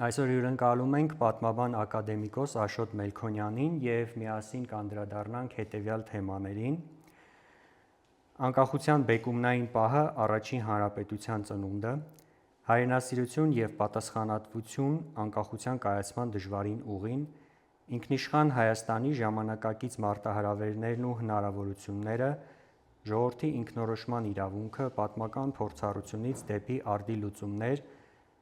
Այսօր հյուրընկալում ենք պատմաբան ակադեմիկոս Աշոտ Մելքոնյանին և միասին կանդրադառնանք հետևյալ թեմաներին. անկախության բեկումնային պահը առաջին հանրապետության ծնունդը, հայրենասիրություն և պատասխանատվություն անկախության կայացման դժվարին ուղին, ինքնիշխան Հայաստանի ժամանակակից մարտահրավերներն ու հնարավորությունները, ժողովրդի ինքնորոշման իրավունքը պատմական փորձառությունից դեպի արդի լուծումներ,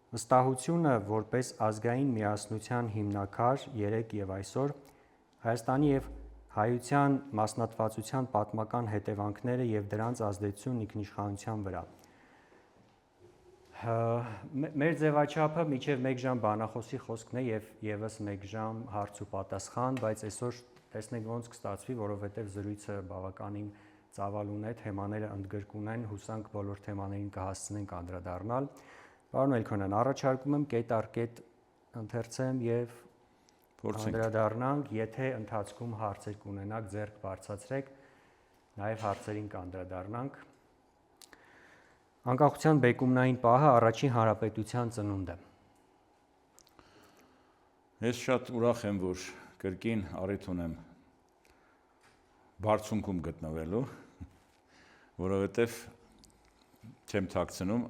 վստահությունը որպես ազգային միասնության հիմնաքար երեկ և այսօր, Հայաստանի և հայության մասնատվածության պատմական հետևանքները և դրանց ազդեցությունն ինքնիշխանության վրա։ Մեր ձևաչափը մինչև 1 ժամ բանախոսի խոսքն է և ևս 1 ժամ հարց ու պատասխան, բայց այսօր տեսնենք ոնց կստացվի, որովհետև զրույցը բավականին ծավալուն է, թեմաները ընդգրկուն են, հուսանք բոլոր թեմաներին կհասցնենք անդրադառնալ։ Պարոն Մելքոնյան, առաջարկում եմ կետ առ կետ ընթերցեմ և անդրադառնանք, եթե ընթացքում հարցեր կունենաք, ձեռք բարձրացրեք, նաև հարցերին կանդրադառնանք։ Անկախության բեկումնային պահը առաջին հանրապետության ծնունդը։ Ես շատ ուրախ եմ, որ կրկին առիթ ունեմ բարձունքում գտնվելու, որովհետև չեմ թաքցնում,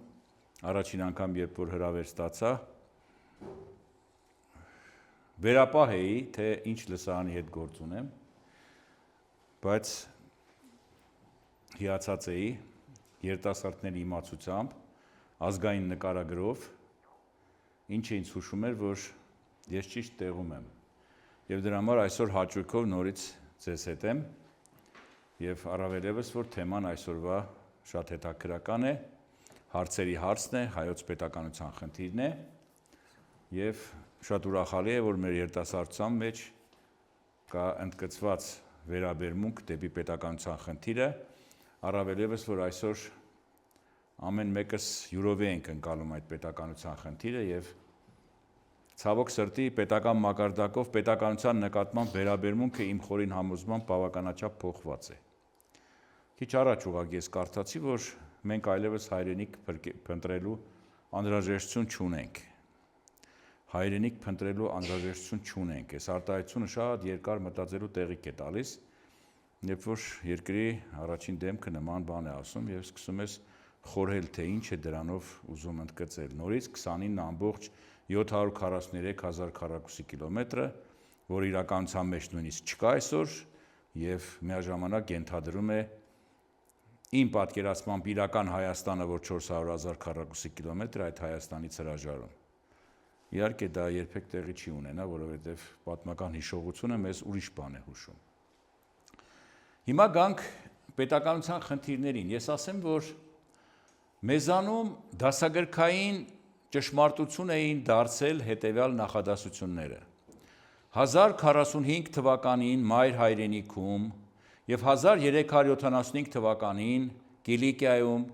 առաջին անգամ, երբ որ հրավեր ստացա, վերապահ էի, թե ինչ լսարանի հետ գործ ունեմ, բայց հիացած էի երիտասարդների իմացությամբ, ազգային նկարագրով, ինչը ինձ հուշում էր, որ ես ճիշտ տեղում եմ, և դրա համար այսօր հաճույքով նորից ձեզ հետ եմ, և առավել ևս, որ թեման այսօրվա շատ հետաքրքրական է, հարցերի հարցն է, հայոց պետականության խնդիրն է, և շատ ուրախալի է, որ մեր երիտասարդության մեջ կա ընդգծված վերաբերմունք դեպի պետականության խնդիրը, առավել ևս, որ այսօր ամեն մեկս յուրովի ենք ընկալում այդ պետականության խնդիրը և ցավոք սրտի պետական մակարդակով պետականության նկատմամբ վերաբերմունքը իմ խորին համոզմամբ բավականաչափ փոխված է։ Քիչ առաջ ուղղակի ես կարդացի, որ մենք այլևս հայրենիք փնտրելու անհրաժեշտություն չունենք։ Հայրենիք փնտրելու անհրաժեշտություն չունենք։ Այս արտահայտությունը շատ երկար մտածելու տեղիք է տալիս, երբ որ երկրի առաջին դեմքը նման բան է ասում և սկսում ես խորհել, թե ինչ է դրանով ուզում ընդգծել։ Նորից 29,743,000 քառակուսի կիլոմետրը, որ իրականության մեջ նույնիսկ չկա այսօր և միաժամանակ ենթադրում է իմ պատկերացմամբ իրական Հայաստանը, որ 400,000 քառակուսի կիլոմետր այդ Հայաստանից հրաժարում։ Իհարկե դա երբեք տեղի չի ունենա, որովհետև պատմական հիշողությունը մեզ ուրիշ բան է հուշում։ Հիմա գանք պետականության խնդիրներին։ Ես ասեմ, որ մեզանում դասագրքային ճշմարտություն էին դարձել հետևյալ նախադասությունները. 1045 թվականին Մայր հայրենիքում և 1375 թվականին Կիլիկիայում,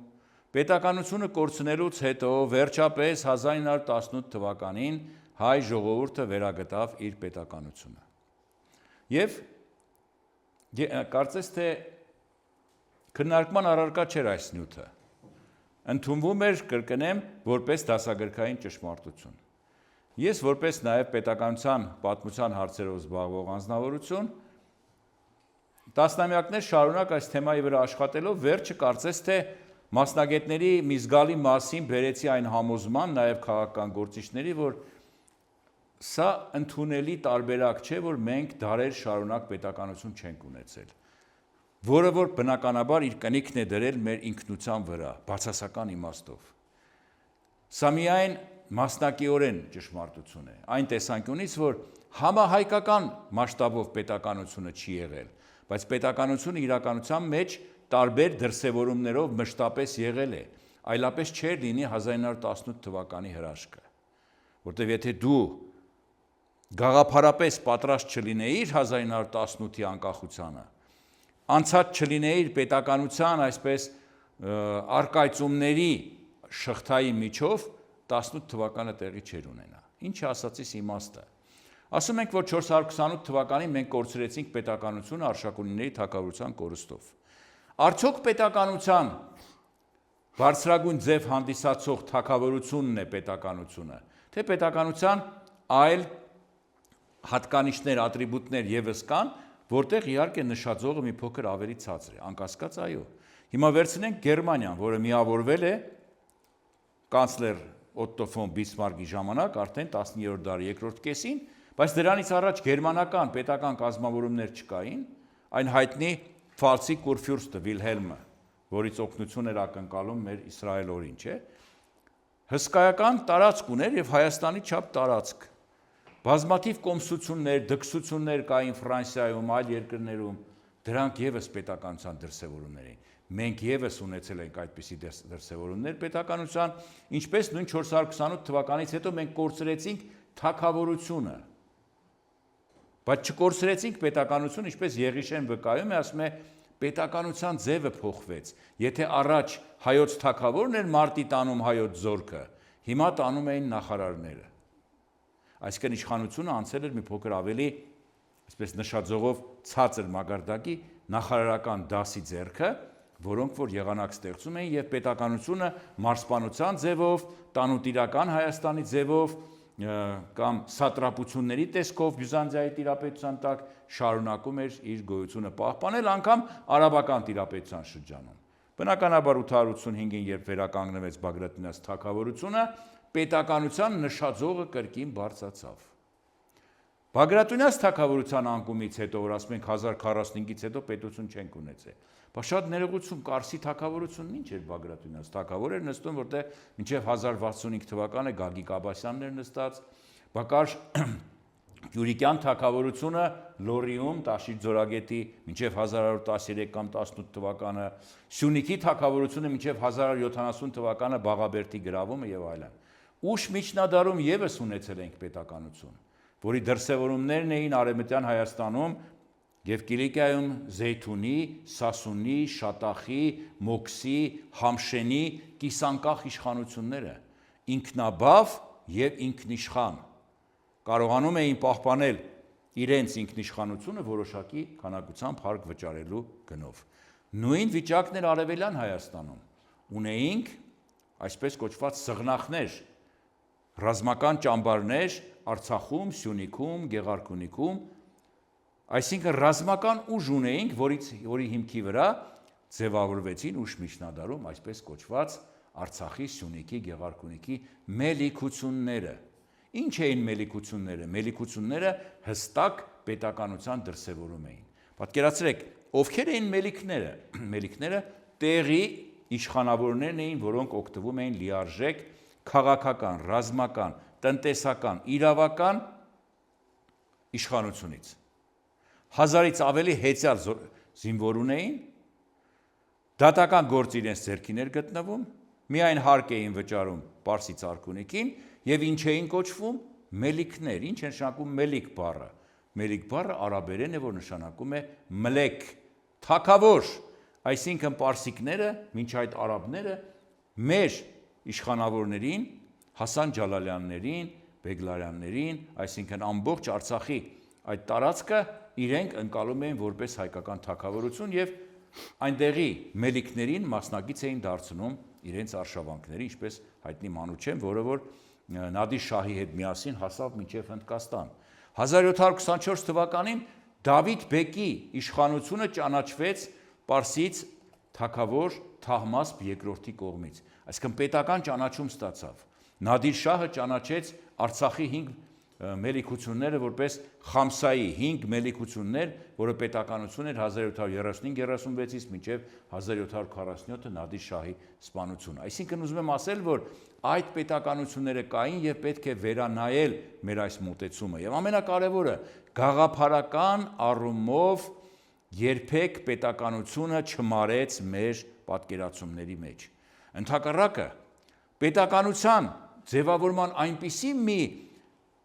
պետականությունը կորցնելուց հետո վերջապես 1918 թվականին հայ ժողովուրդը վերագտավ իր պետականությունը։ Եվ կարծես թե քննարկման առարկա չէր այս նյութը, ընդունվում էր, կրկնեմ, որպես դասագրքային ճշմարտություն։ Ես որպես նաև պետականության պատմության հարցերով զբաղվող անձնավորություն, տասնամյակներ շարունակ այս թեմայի վրա աշխատելով, վերջը կարծես թե մասնագետների մի զգալի մասին բերեցի այն համոզման, նաև քաղաքական գործիչների, որ սա ընդունելի տարբերակ չէ, որ մենք դարեր շարունակ պետականություն չենք ունեցել, որը որ բնականաբար իր կնիքն է դրել մեր ինքնության վրա, բացասական իմաստով։ Սա միայն մասնակիորեն ճշմարտություն է, այն տեսանկյունից, որ համահայկական մասշտաբով պետականությունը չի եղել, բայց պետականությունը իրականության մեջ տարբեր դրսևորումներով մշտապես եղել է, այլապես չէր լինի 1918 թվականի հրաշքը, որտև եթե դու գաղափարապես պատրաստ չլինեիր 1918-ի անկախությանը, անցած չլինեիր պետականության այսպես արկայծումների շղթայի միջով, 18 թվականը տեղի չէր ունենա։ Ինչը ասածիս իմաստը։ Ասում ենք, որ 428 թվականին մենք կորցրեցինք պետականությունը Արշակունիների թագավորության կորստով։ Արդյոք պետականության բարձրագույն ձև հանդիսացող թագավորությունն է պետականությունը, թե պետականության այլ հատկանիշներ, ատրիբուտներ եւս կան, որտեղ իհարկե նշաձողը մի փոքր ավելի ցածր է, անկասկած այո։ Հիմա վերցնենք Գերմանիան, որը միավորվել է կանցլեր Օտտո ֆոն Բիսմարկի ժամանակ, արդեն 19-րդ դարի երկրորդ կեսին, բայց դրանից առաջ գերմանական պետական կազմավորումներ չկային, այն հայտնի Պֆալցի Կուրֆյուրստը Վիլհելմը, որից օգնություն էր ակնկալում մեր Իսրայել օրին, չէ՞։ Հսկայական տարածք ուներ եւ Հայաստանի չափ տարածք։ Բազմաթիվ կոմսություններ, դքսություններ կային Ֆրանսիայում, այլ երկրներում, դրանք եւս պետականության դրսևորումներ էին։ Մենք եւս ունեցել ենք այդպիսի դրսևորումներ պետականության, ինչպես նույն 428 թվականից հետո մենք կորցրեցինք թագավորությունը։ Բայց չկորցրեցինք պետականություն, ինչպես Եղիշեն վկայում է, ասում է, պետականության ձևը փոխվեց։ Եթե առաջ հայոց թագավորն էր մարտի տանում հայոց զորքը, հիմա տանում էին նախարարները։ Այսինքն իշխանությունը անցել էր մի փոքր ավելի, այսպես նշաձողով ցածր մակարդակի նախարարական դասի ձեռքը, որոնք որ եղանակ ստեղծում էին եւ պետականությունը մարզպանության ձևով, տանուտիրական Հայաստանի ձևով կամ սատրապությունների տեսքով Բյուզանդիայի տիրապետության տակ շարունակում էր իր գոյությունը պահպանել անգամ արաբական տիրապետության շրջանում։ Բնականաբար 885-ին, երբ վերականգնվեց Բագրատունյաց թագավորությունը, պետականության նշաձողը կրկին բարձրացավ։ Բագրատունյաց թագավորության անկումից հետո, որ ասում ենք 1045-ից հետո պետություն չենք ունեցել, բայց շատ ներողություն, Կարսի թագավորությունն ինչ էր Բագրատունյաց թագավոր էր նստում, որտեղ մինչև 1065 թվականը Գագիկ Աբասյանն էր նստած, բակար Յուրիկյան թագավորությունը Լորիում, Տաշիր ձորագետի մինչև 1113 կամ 18 թվականը, Սյունիքի թագավորությունը մինչև 1070 թվականը Բաղաբերդի գրավումը եւ այլն։ Ուշ միջնադարում եւս ունեցել ենք պետականություն, որի դրսևորումներն էին Արևմտյան Հայաստանում եւ Կիլիկիայում Զեյթունի, Սասունի, Շատախի, Մոքսի, Համշենի կիսանկախ իշխանությունները, ինքնաբավ եւ ինքնիշխան կարողանում էին պահպանել իրենց ինքնիշխանությունը որոշակի քանակությամբ հարկ վճարելու գնով։ Նույն վիճակն էր Արևելյան Հայաստանում։ Ունեինք այսպես կոչված սղնախներ, ռազմական ճամբարներ Արցախում, Սյունիքում, Գեղարքունիքում, այսինքն ռազմական ուժ ունեինք, որի հիմքի վրա ձևավորվեցին ուշ միջնադարում այսպես կոչված Արցախի, Սյունիքի, Գեղարքունիքի մելիքությունները։ Ինչ էին մելիքությունները։ Մելիքությունները հստակ պետականության դրսևորում էին։ Պատկերացրեք, ովքեր էին մելիքները։ Մելիքները տեղի իշխանավորներն էին, որոնք օգտվում էին լիարժեք քաղաքական, ռազմական, տնտեսական, իրավական իշխանությունից։ 1000-ից ավելի հեծյալ զինվոր ունեին, դատական գործ իրենց ձեռքին էր գտնվում, միայն հարկ էին վճարում Պարսից արքունիքին եւ ինչ էին կոչվում մելիքներ։ Ինչ է նշանակում մելիք բառը։ Մելիք բառը արաբերեն է, որ նշանակում է մլեք, թագավոր, այսինքն պարսիկները, մինչ այդ արաբները մեր իշխանավորներին, Հասան Ջալալյաններին, Բեգլարյաններին, այսինքն ամբողջ Արցախի այդ տարածքը իրենք ընկալում էին որպես հայկական թագավորություն եւ այնտեղի մելիքներին մասնակից էին դարձնում իրենց արշավանքների, ինչպես հայտնի Մանուչեն, որը որ Նադիր Շահի հետ միասին հասավ մինչև Հնդկաստան։ 1724 թվականին Դավիթ բեկի իշխանությունը ճանաչվեց Պարսից թագավոր Թահմասպ II-ի կողմից։ Այսինքն պետական ճանաչում ստացավ։ Նադիր Շահը ճանաչեց Արցախի 5 մելիքությունները որպես Խամսայի 5 մելիքություններ, որը պետականություն էր 1735-36-ից մինչև 1747-ը Նադիր Շահի սպանությունը։ Այսինքն ուզում եմ ասել, որ այդ պետականությունները կային եւ պետք է վերանայել մեր այս մոտեցումը։ Եվ ամենակարևորը, գաղափարական առումով երբեք պետականությունը չմարեց մեր պատկերացումների մեջ։ Ընդհակառակը, պետականության ձևավորման այնպիսի մի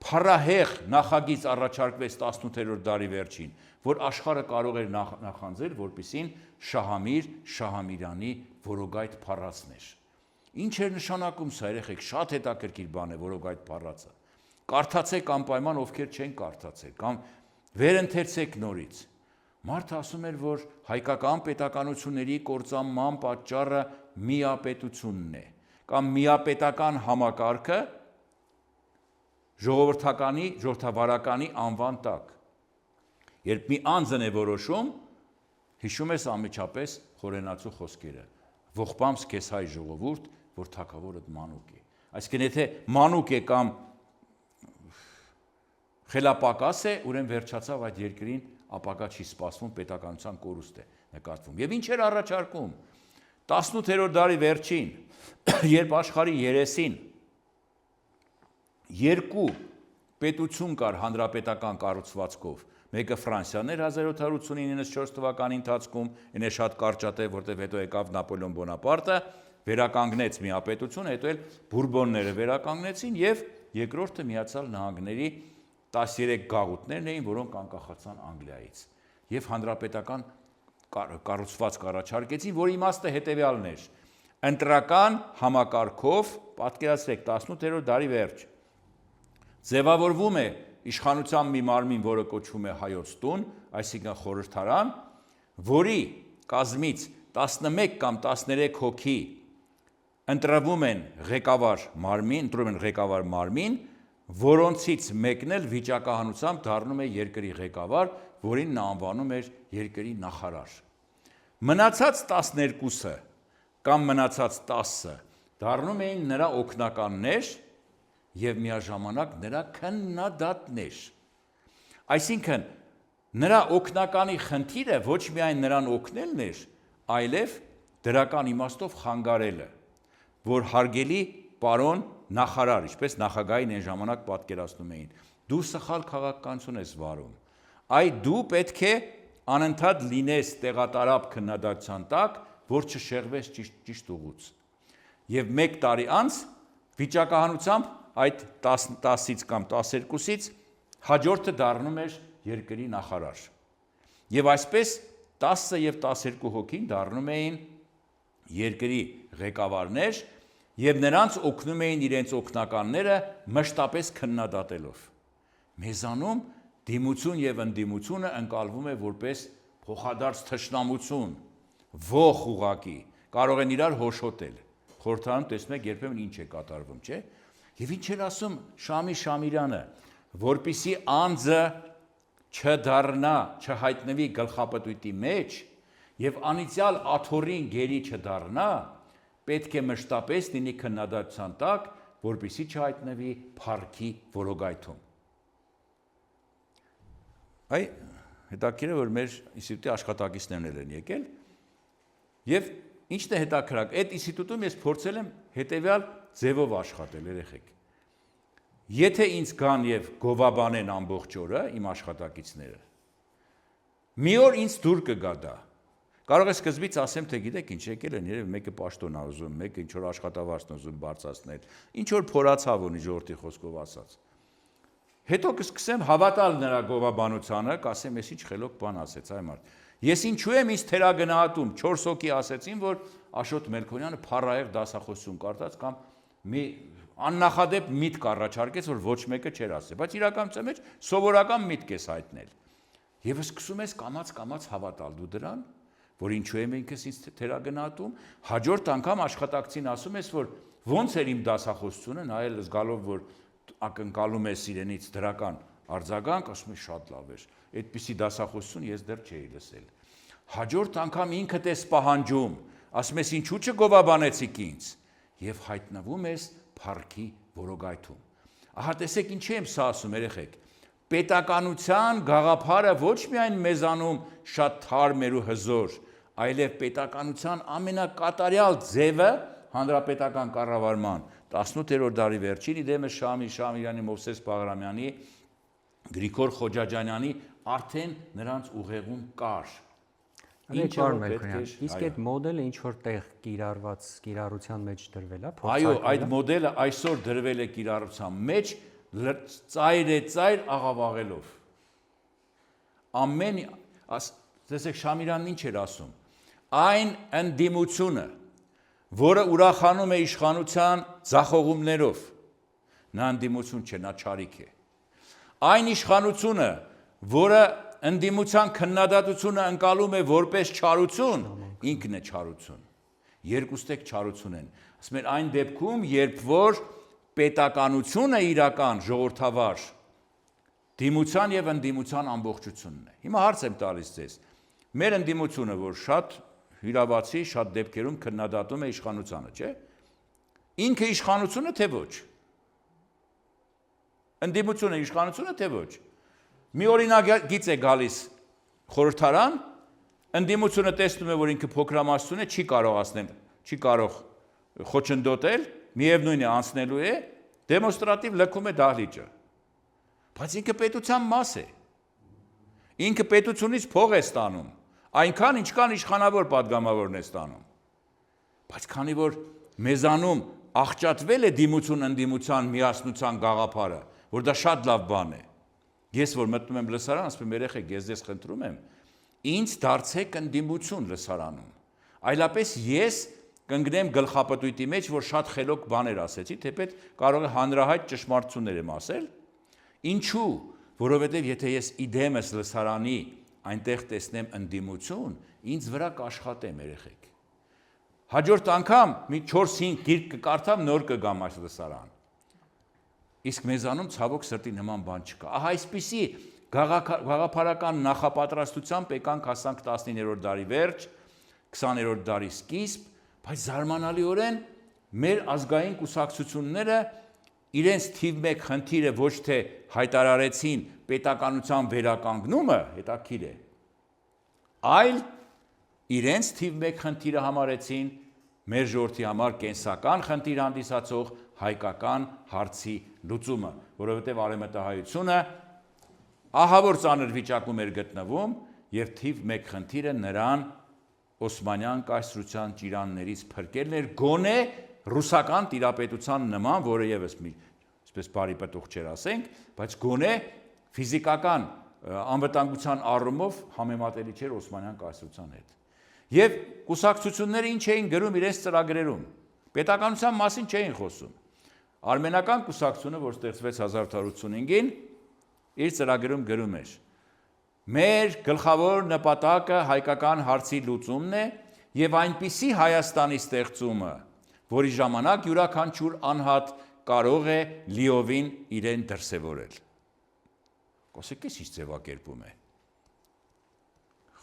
փառահեղ նախագիծ առաջարկվեց 18-րդ դարի վերջին, որ աշխարհը կարող էր նախանձել, որպեսզի Շահամիր Շահամիրյանի որոգայթ փառածներ։ Ինչ էր նշանակում սա, երեխեք, շատ հետաքրքիր բան է որոգայթ փառածը։ Կարդացեք անպայման, ովքեր չեն կարդացել, կամ վերընթերցեք նորից։ Մարդը ասում էր, որ հայկական պետականությունների կործանման պատճառը միապետությունն է, կամ միապետական համակարգը ժողովրդավարականի անվան տակ։ Երբ մի անձն է որոշում, հիշում ես անմիջապես Խորենացու խոսքերը. ողբամս քեզ հայ ժողովուրդ, որ թագավորդ մանուկ է։ Այսինքն եթե մանուկ է կամ խելապակաս է, ուրեմն վերջացավ այդ երկրին ապագա չի սպասվում, պետականության կորուստ է նկատվում։ Եվ ինչ էր առաջարկում 18-րդ դարի վերջին, երբ աշխարհի երեսին երկու պետություն կար հանրապետական կառուցվածքով, մեկը Ֆրանսիան էր 1789-94 թվականի ընթացքում, այն է շատ կարճատև, որտեղ հետո եկավ Նապոլեոն Բոնապարտը, վերականգնեց միապետությունը, հետո էլ Բուրբոնները վերականգնեցին եւ երկրորդը Միացյալ Նահանգների 13 գաղութներն էին, որոնք անկախացան Անգլիայից։ Եվ հանրապետական կառուցվածք առաջարկեցին, որի իմաստը հետևյալն էր. ընտրական համակարգով, պատկերացրեք 18-րդ դարի վերջ, ձևավորվում է իշխանության մի մարմին, որը կոչվում է հայոց տուն, այսինքն խորհրդարան, որի կազմից 11 կամ 13 հոգի ընտրվում են ղեկավար մարմին, որոնցից մեկն էլ վիճակահանությամբ դառնում է երկրի ղեկավար, որին նա անվանում էր երկրի նախարար։ Մնացած 12-ը կամ մնացած 10-ը դառնում էին նրա օգնականներ եւ միաժամանակ նրա քննադատներ։ Այսինքն նրա օգնականի խնդիրը ոչ միայն նրան օգնելն էր, այլև դրական իմաստով խանգարելը, որ հարգելի պարոն նախարար, ինչպես նախագահային այն ժամանակ պատկերացնում էին, դու սխալ քաղաքականություն ես վարում, այ դու պետք է անընդհատ լինես տեղատարապ քննադատության տակ, որ չշեղվես ճիշտ ուղուց։ Եվ 1 տարի անց վիճակահանությամբ այդ 10-ից կամ 12-ից հաջորդը դառնում էր երկրի նախարար։ Եվ այսպես 10 եւ 12 հոգին դառնում էին երկրի ղեկավարներ եւ նրանց օգնում էին իրենց օգնականները մշտապես քննադատելով։ Մեզանում դիմություն եւ ընդդիմությունը ընկալվում է որպես փոխադարձ թշնամություն, ոխ ուղակի, կարող են իրար հոշոտել։ Խորհրդարանում տեսնում եք երբեմն ինչ է կատարվում, չէ՞։ Եվ ինչ էր ասում Շամի Շամիրյանը, որպիսի անձը չդառնա, չհայտնվի գլխապտույտի մեջ եւ անիծյալ աթոռին գերի չդառնա, պետք է մշտապես լինի քննադատության տակ, որպիսի չհայտնվի փառքի որոգայթում։ Այ հետաքրքիր է, որ մեր ինստիտուտի աշխատակիցներն են եկել եւ ինչն է հետաքրքրակ, այդ ինստիտուտում ես փորձել եմ հետեւյալ ձևով աշխատել, երեխեք։ Եթե ինձ գան եւ գովաբանեն ամբողջ օրը իմ աշխատակիցները, մի օր ինձ դուր կգա դա։ Կարող է սկզբից ասեմ, թե գիտեք ինչ եկել են, երբ մեկը պաշտոն ա ուզում, մեկը ինչ որ աշխատավարձն ուզում բարձրացնել, ինչ որ փորացավ ունի ժողովրդի խոսքով ասած։ Հետո կսկսեմ հավատալ նրա գովաբանությանը, կասեմ, ես ինչ խելոք բան ասեց այ մարդ։ Ես ինչու եմ ինձ թերագնահատում 4 հոգի ասեցին, որ Աշոտ Մելքոնյանը փառահեղ դասախոսություն կարդաց կամ մի աննախադեպ միտք առաջարկեց, որ ոչ մեկը չէր ասել, բայց իրականության մեջ սովորական միտք ես հայտնել։ Եվ սկսում ես կամաց հավատալ դու դրան, որ ինչու եմ ինքս ինձ թերագնահատում, հաջորդ անգամ աշխատակցին ասում ես, որ ոնց էր իմ դասախոսությունը, նայել զգալով, որ ակնկալում ես իրենից դրական արձագանք, ասում ես շատ լավ էր։ Այդպիսի դասախոսություն ես դեռ չէի լսել։ Հաջորդ անգամ ինքդ ես պահանջում, ասում ես ինչու չգովաբանեցիք ինձ, եւ հայտնվում ես փառքի որոգայթում։ Ահա տեսեք ինչի եմ սա ասում, երեխեք։ Պետականության գաղափարը ոչ միայն մեզանում շատ թարմ էր ու հզոր, այլև պետականության ամենակատարյալ ձևը հանրապետական կառավարման 18-րդ դարի վերջին իդեմս Շամի Շամիրյանի, Մովսես Բաղրամյանի, Գրիգոր Խոջաջանյանի արդեն նրանց ուղեղում կար։ Իսկ այդ մոդելը ինչ որ տեղ կիրառության մեջ դրվել է, այո, այդ մոդելը այսօր դրվել է կիրառության մեջ ծայր աղավաղելով։ Տեսեք Շամիրյանն ինչ էր ասում։ Այն ընդդիմությունը, որը ուրախանում է իշխանության ձախողումներով, նա ընդդիմություն չէ, նա չարիք է։ Այն իշխանությունը, որը ընդդիմության քննադատությունը ընկալում է որպես չարություն, ինքն է չարություն։ Երկուստեք չարություն են։ Ասում են այն դեպքում, երբ որ պետականությունը իրական ժողովրդավար դիմության եւ ընդդիմության ամբողջությունն է։ Հիմա հարց եմ տալիս ձեզ։ Մեր ընդդիմությունը, որ շատ հյուրավացի, շատ դեպքերում քննադատում է իշխանությանը, չէ՞։ Ինքը իշխանությունը թե ոչ։ Ընդդիմությունը իշխանությունը թե ոչ։ Մի օրինագիծ է գալիս խորհրդարան, ընդդիմությունը տեսնում է, որ ինքը փոքրամասնություն է, չի կարողացնել, չի կարող խոչընդոտել, միևնույն է անցնելու է, դեմոնստրատիվ լքում է դահլիճը։ Բայց ինքը պետության մաս է։ Ինքը պետությունից փող է ստանում, այնքան ինչքան իշխանավոր падգամավորն է ստանում։ Բայց քանի որ մեզանում աղճատվել է դիմություն ընդդիմության միասնության գաղափարը, որ դա շատ լավ բան է։ Ես որ մտնում եմ լսարան, ասում եմ երեխեք, ես ձեզ խնդրում եմ, ինձ դարձեք ընդդիմություն լսարանում։ Այլապես ես կընկնեմ գլխապտույտի մեջ, որ շատ խելոք բաներ ասեցի, թեպետ կարող է հանրահայտ ճշմարտություններ եմ ասել։ Ինչու? Որովհետև եթե ես իդեմս լսարանի այնտեղ տեսնեմ ընդդիմություն, ինձ վրա կաշխատեմ երեխեք։ Հաջորդ անգամ մի 4-5 գիրք կկարդամ, նոր կգամ այս լսարան։ Իսկ մեզանում ցավոք սրտի նման բան չկա։ Ահա այսպիսի գաղափարական նախապատրաստությամբ եկանք հասանք 19-րդ դարի վերջ, 20-րդ դարի սկիզբ, բայց զարմանալիորեն մեր ազգային կուսակցությունները իրենց թիվ 1 խնդիրը ոչ թե հայտարարեցին պետականության վերականգնումը, հետաքրքիր է, այլ իրենց թիվ 1 խնդիրը համարեցին մեր ժողովրդի համար կենսական խնդիր հանդիսացող հայկական հարցի լուծումը, որովհետև արևմտահայությունը ահավոր ծանր վիճակում էր գտնվում եւ թիվ 1 խնդիրը նրան Օսմանյան կայսրության ճիրաններից փրկելն էր գոնե ռուսական տիրապետության նման, որը եւս մի այսպես բարի պտուղ չեր ասենք, բայց գոնե ֆիզիկական անվտանգության առումով համեմատելի չէր Օսմանյան կայսրության հետ։ Եվ կուսակցությունները ինչ էին գրում իրենց ծրագրերում։ Պետականության մասին չէին խոսում։ Արմենական կուսակցությունը, որ ստեղծվեց 1885-ին, իր ծրագրում գրում էր. Մեր գլխավոր նպատակը հայկական հարցի լուծումն է եւ այնպիսի Հայաստանի ստեղծումը, որի ժամանակ յուրաքանչյուր անհատ կարող է լիովին իրեն դրսևորել։ Կոսեկես ինչ ձևակերպում է։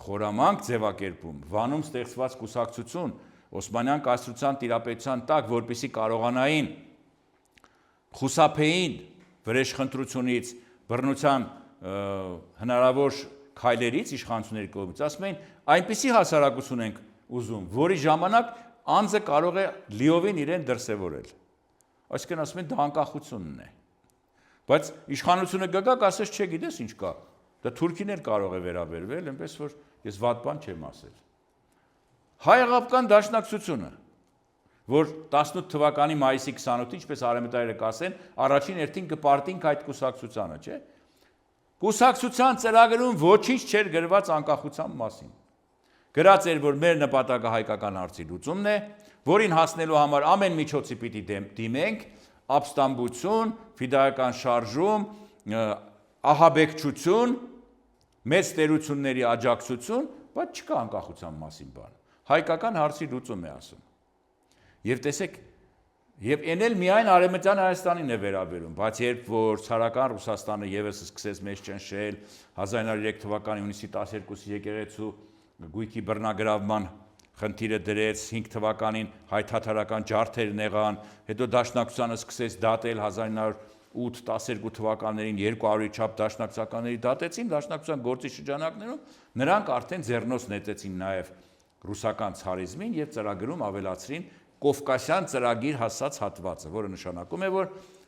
Խորամանկ ձևակերպում, Վանում ստեղծված կուսակցություն Օսմանյան կայսրության տիրապետության տակ, որպեսզի կարողանային խուսափեին վրեժխնդրությունից, բռնության հնարավոր քայլերից իշխանությունների կողմից, ասում էին, այնպիսի հասարակություն ենք ուզում, որի ժամանակ անձը կարող է լիովին իրեն դրսևորել։ Այսինքն ասում են դա անկախությունն է։ Բայց իշխանությունը գգակ ասես չէ, գիտես ինչ կա։ Դա թուրքին էլ կարող է վերաբերվել, այնպես որ ես վատ բան չեմ ասել։ Հայ-աղաբկան դաշնակցությունը, որ 18 թվականի մայիսի 28-ին, ինչպես արևմտայինները կասեն, առաջին հերթին կպարտինք այդ կուսակցությանը, չէ՞։ Կուսակցության ծրագրում ոչինչ չէր գրված անկախության մասին։ Գրած էր, որ մեր նպատակը հայկական հարցի լուծումն է, որին հասնելու համար ամեն միջոցի պիտի դիմենք, ապստամբություն, ֆիդայական շարժում, ահաբեկչություն, մեծ տերությունների աջակցություն, բայց չկա անկախության մասին բան։ Հայկական հարցի լուծում է ասում։ Եվ տեսեք, եւ այն էլ միայն արևմտյան Հայաստանին է վերաբերում, բայց երբ որ ցարական Ռուսաստանը եւս սկսեց մեզ ճնշել 1903 թվականի հունիսի 12-ի եկեղեցու գույքի բռնագրավման խնդիրը դրեց, 5 թվականին հայ-թաթարական ջարդերն եղան, հետո դաշնակցությանը սկսեց դատել 1908-12 թվականներին 200-ի չափ դաշնակցականների դատեցին, դաշնակցության գործի շրջանակներում նրանք արդեն ձեռնոց նետեցին նաև ռուսական ցարիզմին եւ ծրագրում ավելացրին Կովկասյան ծրագիր հասած հատվածը, որը նշանակում է, որ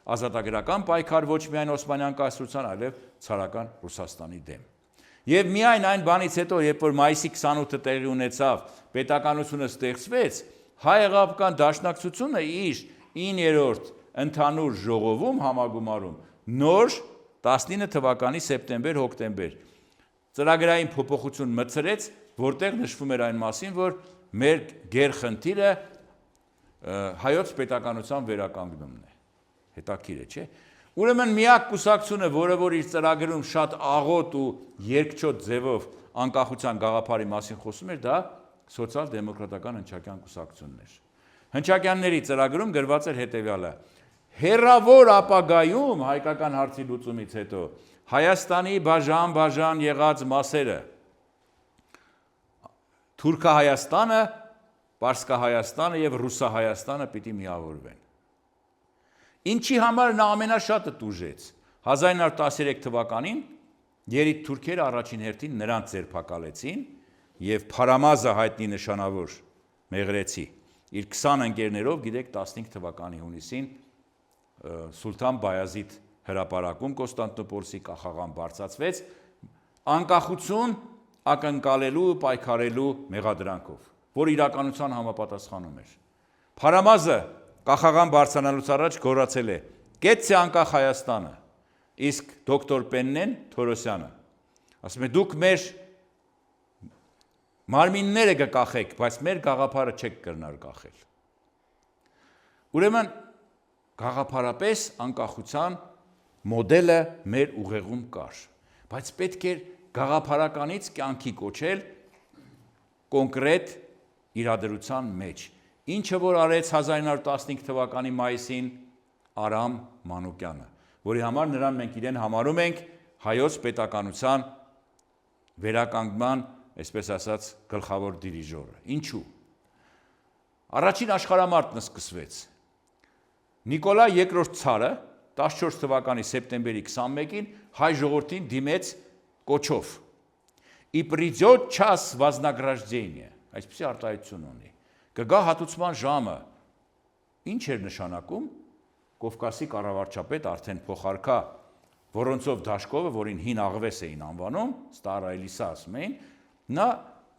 ազատագրական պայքար ոչ միայն Օսմանյան կայսրության, այլև ցարական Ռուսաստանի դեմ։ Եվ միայն այն բանից հետո, երբ որ մայիսի 28-ը տեղի ունեցավ, պետականությունը ստեղծվեց, հայ-աղաբկան դաշնակցությունը իր 9-րդ ընդհանուր ժողովում համագումարում նոր 19 թվականի սեպտեմբեր-հոկտեմբեր ծրագրային փոփոխություն մտցրեց, որտեղ նշվում էր այն մասին, որ մեր գերխնդիրը հայոց պետականության վերականգնումն է։ Հետաքրքիր է, չէ՞։ Ուրեմն միակ կուսակցությունը, որը որ իր ծրագրում շատ աղոտ ու երկչոտ ձևով անկախության գաղափարի մասին խոսում էր, դա սոցիալ-դեմոկրատական հնչակյան կուսակցությունն էր։ Հնչակյանների ծրագրում գրված էր հետևյալը. հերավոր ապագայում հայկական հարցի լուծումից հետո Հայաստանի բաժան եղած մասերը Թուրքահայաստանը, Պարսկահայաստանը եւ Ռուսահայաստանը պիտի միավորվեն։ Ինչի համար նա ամենաշատը տուժեց 1913 թվականին երիտ թուրքերը առաջին հերթին նրանց ձերբակալեցին եւ Փարամազը հայտնի նշանավոր մեղրեցի իր 20 ընկերներով գիտեք 15 թվականի հունիսին Սուլթան Բայազիդ հրապարակում Կոստանդնուպոլսի կախաղան բարձրացվեց անկախություն ակնկալելու պայքարելու մեղադրանքով, որ իրականության համապատասխանում էր։ Փարամազը կախաղան բարձրանալուց առաջ գոռացել է. «Կեցցե անկախ Հայաստանը», իսկ դոկտոր Պեննեն Թորոսյանը ասում է դուք մեր մարմինները կկախեք, բայց մեր գաղափարը չեք կրնար կախել։ Ուրեմն գաղափարապես անկախության մոդելը մեր ուղեղում կար, բայց պետք էր գաղափարականից կյանքի կոչել կոնկրետ իրադրության մեջ, ինչը որ արեց 1915 թվականի մայիսին Արամ Մանուկյանը, որի համար նրան մենք իրեն համարում ենք հայոց պետականության վերականգնման, այսպես ասած, գլխավոր դիրիժորը։ Ինչու՞։ Առաջին աշխարհամարտն սկսվեց։ Նիկոլայ II ցարը 14 թվականի սեպտեմբերի 21-ին հայ ժողովրդին դիմեց կոչով. «И придет час вознаграждения», այսպեսի արտահայտություն ունի։ Կգա հատուցման ժամը։ Ինչ էր նշանակում։ Կովկասի կառավարչապետ արդեն փոխարքա Որոնցով Դաշկովը, որին հին աղվես էին անվանում, Ստարայ Լիսա ասում էին, նա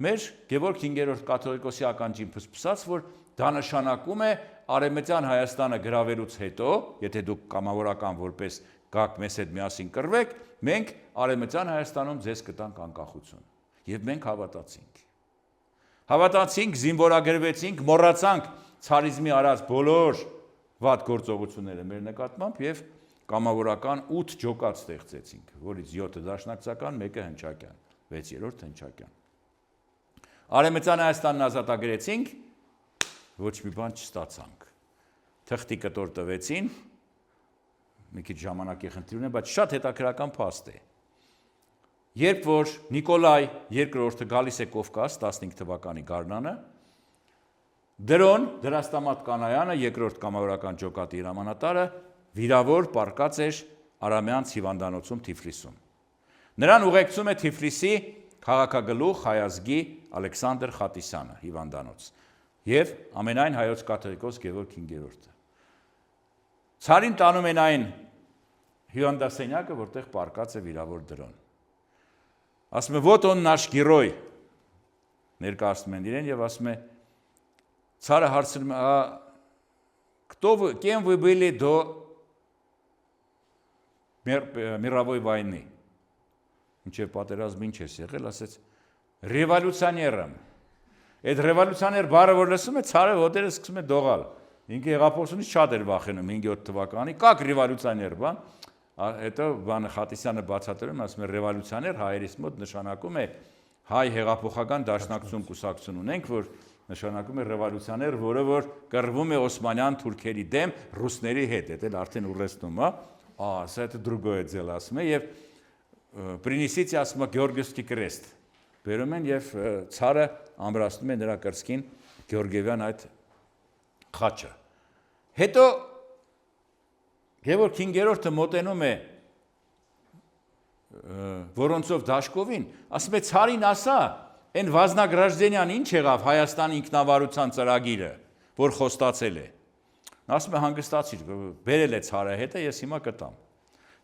մեր Գևորգ 5-րդ կաթողիկոսի ականջին փսփսաց, որ դա նշանակում է Արևմտյան Հայաստանը գրավելուց հետո, եթե դուք կամավորական որպես գաք մեզ հետ միասին կռվեք, մենք Արևմտյան Հայաստանում ձեզ կտանք անկախություն։ Եվ մենք հավատացինք։ Հավատացինք, զինվորագրվեցինք, մոռացանք ցարիզմի արած բոլոր վատ գործողությունները մեր նկատմամբ եւ կամավորական 8 ջոկատ ստեղծեցինք, որից 7-ը դաշնակցական, 1-ը հնչակյան, 6-րդ հնչակյան։ Արևմտյան Հայաստանն ազատագրեցինք, ոչ մի բան չստացանք։ Թղթի կտոր տվեցին, մի քիչ ժամանակի խնդիր ունի, բայց շատ հետաքրքրական փաստ է։ Երբ որ Նիկոլայ II-ը գալիս է Կովկաս 15 թվականի գարնանը, Դրոն Դրաստամատ Կանայանը, երկրորդ կամավորական ջոկատի հրամանատարը, վիրավոր պառկած էր Արամյանց հիվանդանոցում Թիֆլիսում։ Նրան ուղեկցում է Թիֆլիսի քաղաքագլուխ հայազգի Ալեքսանդր Խատիսյանը հիվանդանոց եւ ամենայն հայոց կաթողիկոս Գևորգ 5-րդը։ Ցարին տանում են այն հիվանդասենյակը, որտեղ պառկած է վիրավոր Դրոն։ Ասում է «Вот он наш герой», ներկայացնում են իրեն եւ ասում է Царը հարցնում է «Кем вы были до мировой войны»։ Ինչեւ պատերազմ ինչ ես եղել, ասեց «Ռևոլյուցիոներ եմ»։ Այդ ռևոլյուցիոներ բառը որ լսում է, ցարը ոտերը սկսում է դողալ։ Ինքը հեղափոխությունից շատ էր վախենում 5-7 թվականի, «Как революционер», բան։ Հետո բանը Խատիսյանը բացատրում, ասում է «Ռևոլյուցիոներ» հայերիս մոտ նշանակում է հայ հեղափոխական դաշնակցություն կուսակցություն ունենք, որ նշանակում է ռևոլյուցիոներ, որը որ կռվում է օսմանյան թուրքերի դեմ ռուսների հետ, դա էլ արդեն ուռեցնում է, սա это другое дело ասում է եւ принесите ասում է Գեորգիևսկի կրեստ։ Բերում են եւ ցարը ամրացնում է նրա կրծքին Գեորգիևյան այդ խաչը։ Հետո Գևորգ 5-րդը մոտենում է Որոնցով Դաշկովին, ասում է ցարին ասա Այն Վազնագրաժդենյան ինչ եղավ Հայաստանի ինքնավարության ծրագիրը, որ խոստացել է։ Ասում է հանգստացիր, բերել է ցարը հետը, ես հիմա կտամ։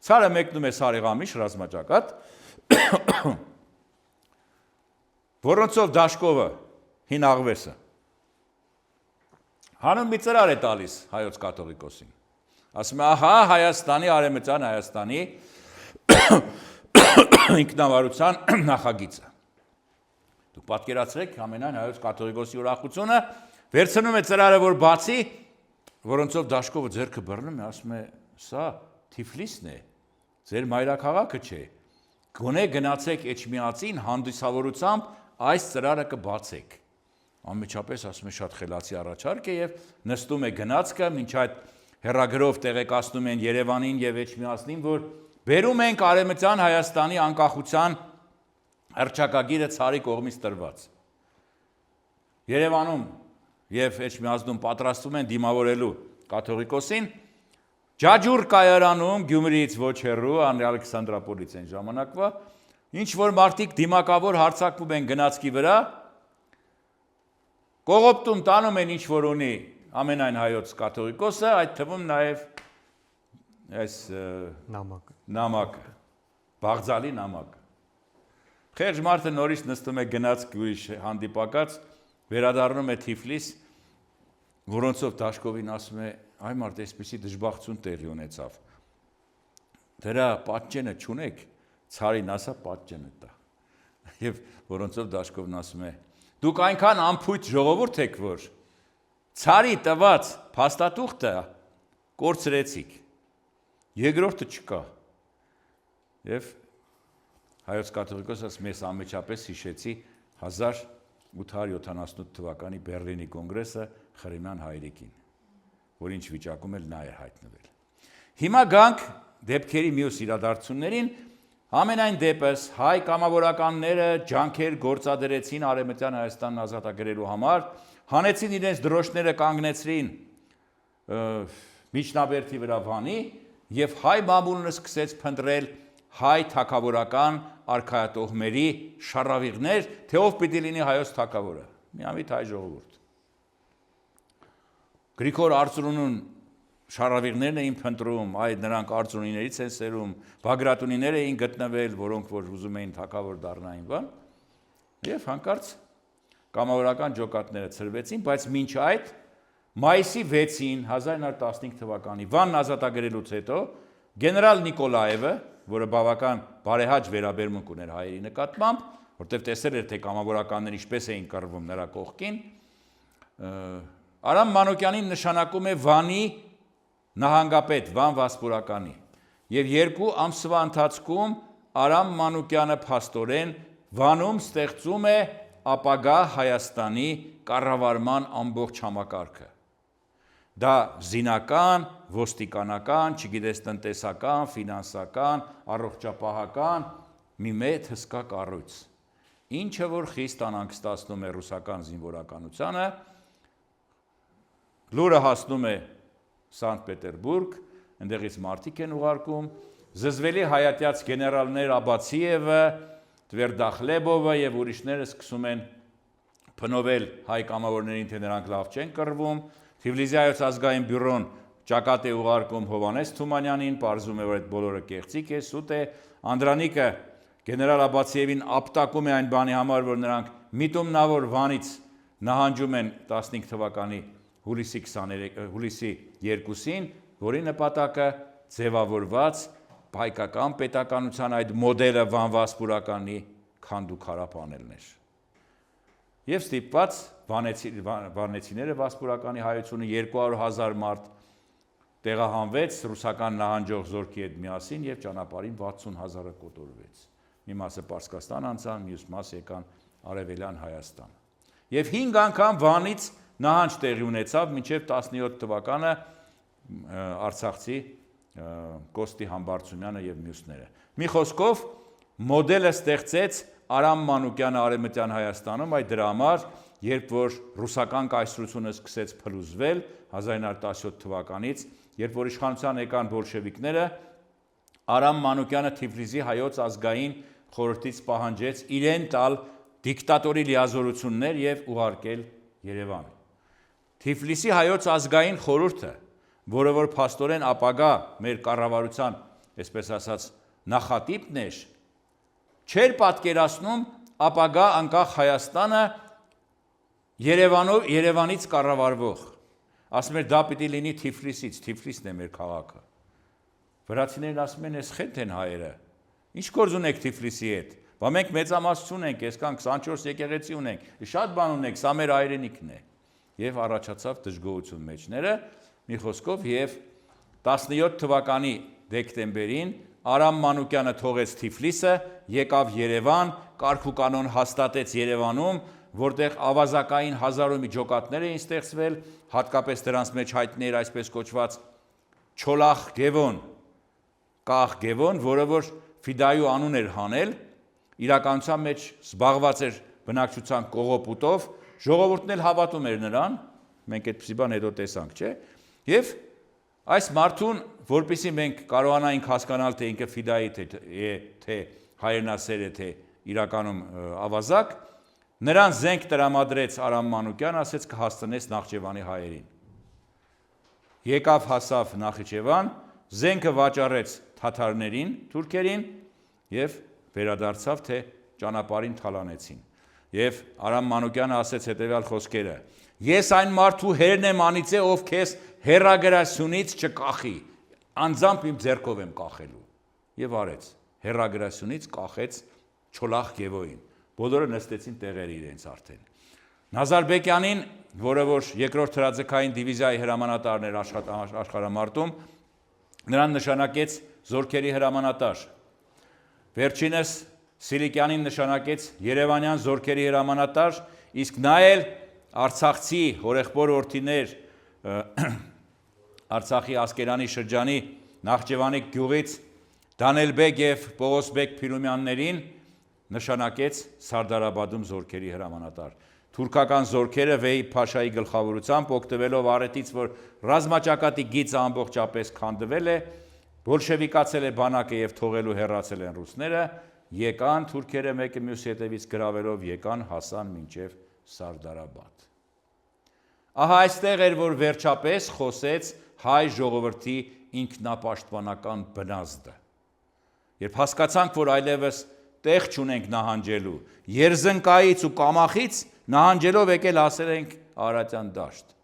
Ցարը մեկնում է Սարիղամիշ ռազմաճակատ։ Որոնցով Դաշկովը հին աղվեսը։ Հանուն մի ծրար է տալիս հայոց կաթողիկոսին։ Ասում է ահա Հայաստանի Արևմտյան Հայաստանի ինքնավարության նախագիծը։ Դուք պատկերացրեք ամենայն հայոց կաթողիկոսի ուրախությունը, վերցնում է ծրարը, որ բացի, որոնցով Դաշկովը ձեռքը բռնում է, ասում է, սա Թիֆլիսն է, ձեր մայրաքաղաքը չէ, գոնե գնացեք Էջմիածին հանդիսավորությամբ այս ծրարը կբացեք։ Անմիջապես ասում է շատ խելացի առաջարկ է եւ նստում է գնացքը, մինչ այդ հեռագրով տեղեկացնում են Երևանին եւ Էջմիածնին, որ բերում ենք Արևմտյան Հայաստանի անկախության հռչակագիրը ցարի կողմից տրված։ Երևանում եւ Էջմիածնում պատրաստվում են դիմավորելու կաթողիկոսին, Ջաջուր կայարանում Գյումրիից ոչ հեռու Ալեքսանդրապոլից են ժամանակվա, ինչ որ մարդիկ դիմակավոր հարձակվում են գնացքի վրա, կողոպտում տանում են ինչ որ ունի ամենայն հայոց կաթողիկոսը, այդ թվում նաև այս նամակը, Բաղձալի նամակը։ Խեղճ մարդը նորից նստում է գնացք ուրիշ հանդիպակաց, վերադառնում է Թիֆլիս, որոնցով Դաշկովին ասում է, այ մարդ այսպիսի դժբախտություն տեղի ունեցավ։ Դրա պատճենը չունեք, ցարին ասա պատճենը տա։ Եվ որոնցով Դաշկովն ասում է, դուք այնքան անփույթ ժողովուրդ եք, որ ցարի տված փաստաթուղթը կորցրեցիք։ Երկրորդը չկա։ Եվ հայոց կաթողիկոսը մեզ անմիջապես հիշեցի 1878 թվականի Բեռլինի կոնգրեսը Խրիմյան հայրիկին, որ ինչ վիճակում էլ նա էր հայտնվել։ Հիմա գանք դեպքերի մյուս իրադարձություններին, ամենայն դեպս հայ կամավորականները ջանքեր գործադրեցին Արևմտյան Հայաստանն ազատագրելու համար, հանեցին իրենց դրոշները կանգնեցրին Միջնաբերդի վրա Վանի եւ հայ մամուլը սկսեց փնտրել հայ թագավորական արքայատողմերի շառավիղներ, թե ով պիտի լինի հայոց թագավորը։ Միամիտ հայ ժողովուրդ։ Գրիգոր Արծրունուն շառավիղներն էին փնտրում, այ նրանք արծրունիներից են սերում, բագրատունիներ էին գտնվել, որոնք որ ուզում էին թագավոր դառնային, բան, եւ հանկարծ կամավորական ջոկատները ծրվեցին, բայց մինչ այդ մայիսի 6-ին 1915 թվականի Վանն ազատագրելուց հետո գեներալ Նիկոլաևը, որը բավական բարեհաճ վերաբերմունք ուներ հայերի նկատմամբ, որտեղ տեսել էր թե կամավորականները ինչպես էին կռվում նրա կողքին, Արամ Մանուկյանին նշանակում է Վանի նահանգապետ, Վան Վասպուրականի, եւ 2 ամսվա ընթացքում Արամ Մանուկյանը փաստորեն Վանում ստեղծում է ապագա Հայաստանի կառավարման ամբողջ համակարգը։ Դա զինական, ոստիկանական, չգիտես տնտեսական, ֆինանսական, առողջապահական մի մեծ հսկա կառույց, ինչը որ խիստ անհանգստացնում է ռուսական զինվորականությանը, լուրը հասնում է Սանտ Պետերբուրգ, այնտեղից մարդիկ են ուղարկում, զզվելի հայատյաց գեներալներ Աբացիևը, Տվերդախլեբովը եւ ուրիշները սկսում են փնովել հայ կամավորներին, թե նրանք լավ չեն կռվում, Թիֆլիսի հայոց ազգային բյուրոն ճակատ է ուղարկում Հովանես Թումանյանին, պարզում է, որ այդ բոլորը կեղծիք է, սուտ է, Անդրանիկը գեներալ Աբացիևին ապտակում է այն բանի համար, որ նրանք միտումնավոր Վանից նահանջում են 15 թվականի հուլիսի 2-ին, որի նպատակը ձևավորված հայկական պետականության այդ մոդելը Վան Վասպուրականի քանդուքարապանելն էր։ Եվ ստիպված վանեցիները Վասպուրականի հայությունը 200,000 մարդ տեղահանվեց ռուսական նահանջող զորքի հետ միասին եւ ճանապարհին 60,000-ը կոտորվեց։ Մի մասը Պարսկաստան անցան, մյուս մասը եկան Արևելյան Հայաստան։ Եվ 5 անգամ Վանից նահանջ տեղի ունեցավ մինչև 17 թվականը Արցախցի Կոստի Համբարձումյանը եւ մյուսները։ Մի խոսքով մոդելը ստեղծեց Արամ Մանուկյանը Արևմտյան Հայաստանում, այդ դրա համար, երբ որ ռուսական կայսրությունը սկսեց փլուզվել 1917 թվականից, երբ որ իշխանության եկան բոլշևիկները, Արամ Մանուկյանը Թիֆլիսի հայոց ազգային խորհրդից պահանջեց իրեն տալ դիկտատորի լիազորություններ եւ ուղարկել Երևան։ Թիֆլիսի հայոց ազգային խորհուրդը, որը որ փաստորեն ապագա մեր կառավարության, այսպես ասած, նախատիպն էր, չէր պատկերացնում ապագա անկախ Հայաստանը Երևանից կառավարվող։ Ասում էր դա պիտի լինի Թիֆլիսից, Թիֆլիսն է մեր քաղաքը։ Վրացիներն ասում են, «Էս խենթ են հայերը։ Ինչ գործ ունեք Թիֆլիսի հետ։ Բա մենք մեծամասնություն ենք, այսքան 24 եկեղեցի ունենք, շատ բան ունենք, սա մեր հայրենիքն է»։ Եվ առաջացավ դժգոհություն մեջները, մի խոսքով, եւ 17 թվականի դեկտեմբերին Արամ Մանուկյանը թողեց Թիֆլիսը, եկավ Երևան, կարգուկանոն հաստատեց Երևանում, որտեղ ավազակային հազարոմի ջոկատներ էին ստեղծվել, հատկապես դրանց մեջ հայտնի էր այսպես կոչված Չոլախ Գևոն, Կախ Գևոն, որը որ Ֆիդայու անուն էր հանել, իրականության մեջ զբաղված էր բնակչության կողոպուտով, ժողովուրդն էլ հավատում էր նրան, մենք այդպիսի բան հետո տեսանք, չէ՞։ Եվ այս մարդուն, որպեսզի մենք կարողանայինք հասկանալ, թե ինքը Ֆիդայի թե հայրենասեր է, թե իրականում ավազակ, նրան զենք տրամադրեց Արամ Մանուկյան, ասեց կհասցնես Նախճեվանի հայերին։ Եկավ հասավ Նախիջևան, զենքը վաճառեց թաթարներին, թուրքերին եւ վերադարձավ, թե ճանապարհին թալանեցին։ Եվ Արամ Մանուկյանը ասեց հետեւյալ խոսքերը. Ես այն մարդու հերն եմ անիծե, ով քեզ հերրագրասյունից չկախի, անձամբ իմ ձեռքով եմ կախելու։ Եվ արեց, հերրագրասյունից կախեց Չոլախ Գևոյին։ Բոլորը նստեցին տեղերը իրենց արդեն։ Նազարբեկյանին, որը որ երկրորդ հրաձգային դիվիզիայի հրամանատարն էր աշխարհամարտում, նրան նշանակեց զորքերի հրամանատար։ Վերջինս Սիլիկյանին նշանակեց Երևանյան զորքերի հրամանատար, իսկ նա էլ Արցախցի հորեղբոր որդիներ Արցախի Ասկերանի շրջանի Նախճեվանի գյուղից Դանելբեկ եւ Պողոսբեկ Փիրումյաններին նշանակեց Սարդարաբադում զորքերի հրամանատար։ Թուրքական զորքերը Վեյիփ Փաշայի գլխավորությամբ օգտվելով առետից, որ ռազմաճակատի գիծը ամբողջապես քանդվել է, բոլշևիկացել է բանակը եւ թողելու հեռացել են ռուսները, եկան թուրքերը մեկը մյուսի հետևից գրավելով եկան հասան մինչև Սարդարաբադ։ Ահա այստեղ էր, որ վերջապես խոսեց հայ ժողովրդի ինքնապաշտպանական բնազդը։ Երբ հասկացանք, որ այլևս տեղ չունենք նահանջելու, երզնկայից ու կամախից նահանջելով եկել ասել ենք Արարատյան դաշտ։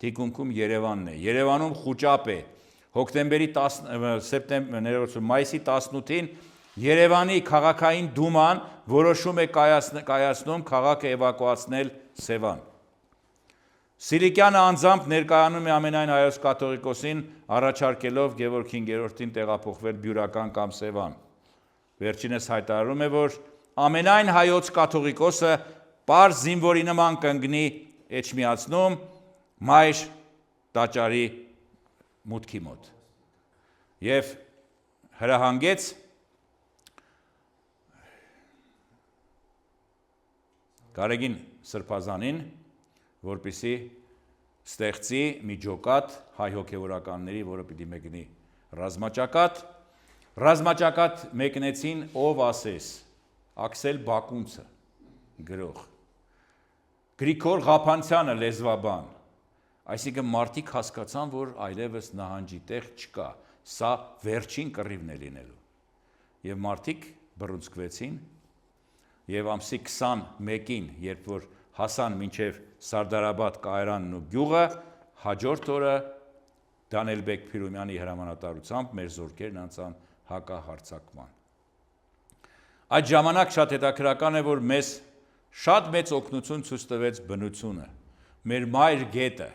Թիկունքում Երևանն է, Երևանում խուճապ է։ Մայիսի 18-ին Երևանի քաղաքային դուման որոշում է կայացնում քաղաքը էվակուացնել Սևան։ Սիլիկյանը անձամբ ներկայանում է ամենայն հայոց կաթողիկոսին առաջարկելով Գևորգ 5-րդին տեղափոխվել Բյուրական կամ Սևան։ Վերջինս հայտարարում է, որ ամենայն հայոց կաթողիկոսը պարզ զինվորի նման կընկնի Էջմիածնում Մայր տաճարի մուտքի մոտ։ Եվ հրահանգեց Գարեգին Սրբազանին, որպեսզի ստեղծի մի ջոկատ հայ հոգևորականների, որը պիտի մեկնի ռազմաճակատ մեկնեցին ով ասես, Աքսել Բակունցը, գրող, Գրիգոր Ղափանցյանը լեզվաբան, այսինքն մարդիկ հասկացան, որ այլևս նահանջի տեղ չկա, սա վերջին կռիվն է լինելու։ Եվ մարդիկ բռունցքվեցին, եւ ամսի 21-ին, երբ որ հասան մինչև Սարդարաբադ կայարանն ու գյուղը, հաջորդ օրը Դանելբեկ Փիրումյանի հրամանատարությամբ մեր զորքերն անցան հակահարձակման։ Այդ ժամանակ շատ հետաքրքրական է, որ մեզ շատ մեծ օգնություն ցույց տվեց բնությունը, մեր մայր գետը,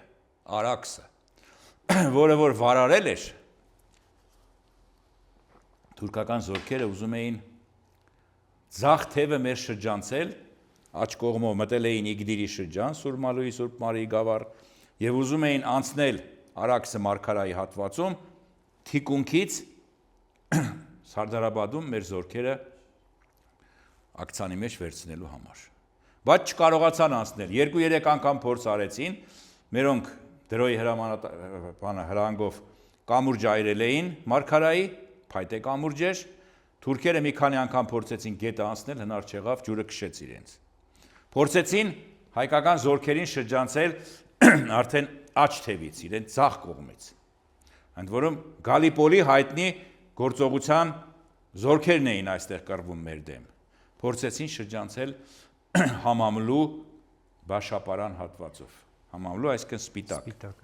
Արաքսը, որը որ վարարել էր, թուրքական զորքերը ուզում էին ձախ թևը մեր շրջանցել, աջ կողմով մտել էին Իգդիրի շրջան, Սուրմալուի, Սուրբ Մարիի գավառ, եւ ուզում էին անցնել Արաքսը Մարգարայի հատվածում, թիկունքից Սարդարաբադում մեր զորքերը ակցանի մեջ վերցնելու համար։ Բայց չկարողացան անցնել, 2-3 անգամ փորձ արեցին, մերոնք դրոյի հրահանգով կամուրջ այրել էին Մարգարայի, փայտե կամուրջ էր, թուրքերը մի քանի անգամ փորձեցին գետը անցնել, հնար չեղավ, ջուրը քշեց իրենց։ Փորձեցին հայկական զորքերին շրջանցել արդեն աջ թևից, իրենց ձախ կողմից։ Ընդ որում Գալիպոլի հայտնի գործողության զորքերն էին այստեղ կռվում մեր դեմ։ Փորձեցին շրջանցել Համամլու Բաշապարան հատվածով։ Համամլու այսինքն Սպիտակ։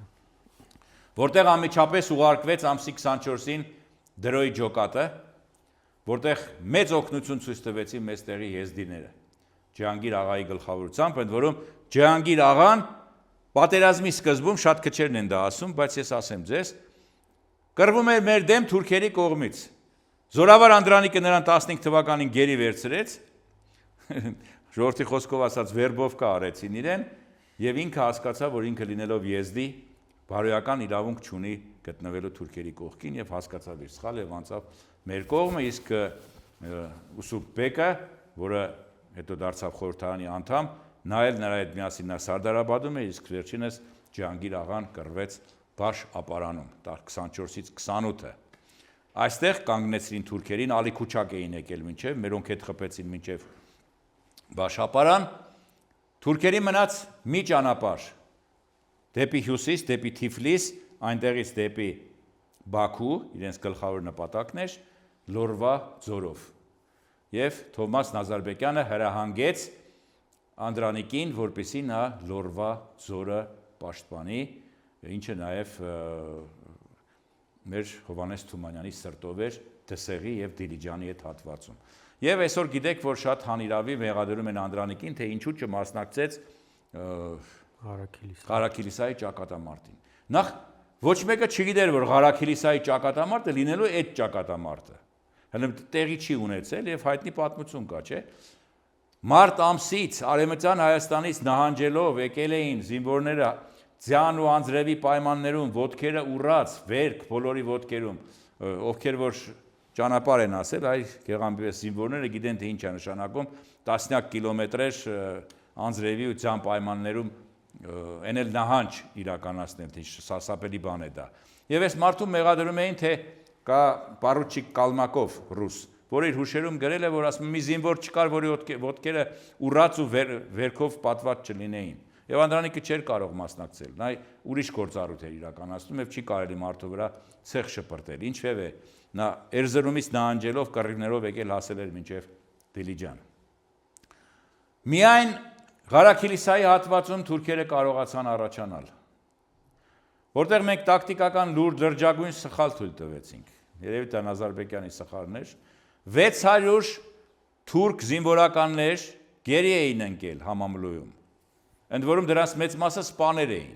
Որտեղ անմիջապես ուղարկվեց ամսի 24-ին Դրոյի ջոկատը, որտեղ մեծ օգնություն ցույց տվեցին մեծ տեղի եզդիները Ջհանգիր աղայի գլխավորությամբ, ընդ որում Ջհանգիր աղան պատերազմի սկզբում շատ քչերն են դա ասում, բայց ես ասեմ ձեզ, կռվում էր մեր դեմ թուրքերի կողմից։ Զորավար Անդրանիկը նրան 15 թվականին գերի վերցրեց, ժողովրդի խոսքով ասած վերբովկա արեցին իրեն, եւ ինքը հասկացավ, որ ինքը լինելով եզդի բարոյական իրավունք չունի գտնվելու թուրքերի կողքին եւ հասկացավ իր սխալը եւ անցավ մեր կողմը, իսկ Ուսուկ Բեկը, որը հետո դարձավ խորհրդարանի անդամ, նա էլ նրա հետ միասին Սարդարաբադում է, իսկ վերջինս Ջհանգիր աղան կռվեց Բաշ ապարանում 24-ից 28-ը։ Այստեղ կանգնեցրին թուրքերին, Ալիքուչակ էին եկել մինչև, մերոնք հետ խփեցին մինչև Բաշ ապարան, թուրքերի մնաց մի ճանապարհ դեպի հյուսիս, դեպի Թիֆլիս, այնտեղից դեպի Բաքու, իրենց գլխավոր նպատակն էր, Լորվա ձորով։ Եվ Թովմաս Նազարբեկյանը հրահանգեց Անդրանիկին, որպեսզի նա Լորվա ձորը պաշտպանի, ինչը նաև մեր Հովհաննես Թումանյանի սրտով էր Դսեղի եւ Դիլիջանի հետ հատվածում։ Եվ այսօր գիտեք, որ շատ հանիրավի մեղադրում են Անդրանիկին, թե ինչու չմասնակցեց Ղարաքիլիսայի ճակատամարտին։ Նախ ոչ մեկը չգիտեր, որ Ղարաքիլիսայի ճակատամարտը լինելու է այդ ճակատամարտը։ Հələ տեղի չի ունեցել եւ հայտնի պատմություն կա, չէ՞։ Մարտ ամսից Արևմտյան Հայաստանից նահանջելով եկել էին զինվորները ձյան ու անձրևի պայմաններում, ոտքերը ուռած, վերք բոլորի ոտքերում, ովքեր որ ճանապարհ են ասել, այ գեղամբես զինվորները գիտեն թե ինչ է նշանակում տասնյակ կիլոմետրեր անձրևի ու ձյան պայմաններում էնել նահանջ իրականացնել, թե սարսափելի բան է դա։ Եվ այս մարդու մեղադրում էին, թե կա պարուչիկ Կալմակով ռուս, որ իր հուշերում գրել է, որ ասում մի զինվոր չկար, որի ոտքերը ուռած ու վերքով պատված չլինեին։ Եվ Անդրանիկը չէր կարող մասնակցել, նա ուրիշ գործառույթ էր իրականացնում եւ չի կարելի մարդու վրա ցեղ շպրտել։ Ինչևէ, նա Էրզրումից նահանջելով կռիվներով եկել հասել էր մինչև Դիլիջան։ Միայն Ղարաքիլիսայի հատվածում թուրքերը կարողացան առաջանալ, որտեղ մենք տակտիկական լուր դրջագույն սխալ թույլ տվեցինք։ Երևի դա Նազարբեկյանի սխալն էր։ 600 թուրք զինվորականներ գերի էին ընկել Համամլոյում։ Ընդ որում դրանց մեծ մասը սպաներ էին։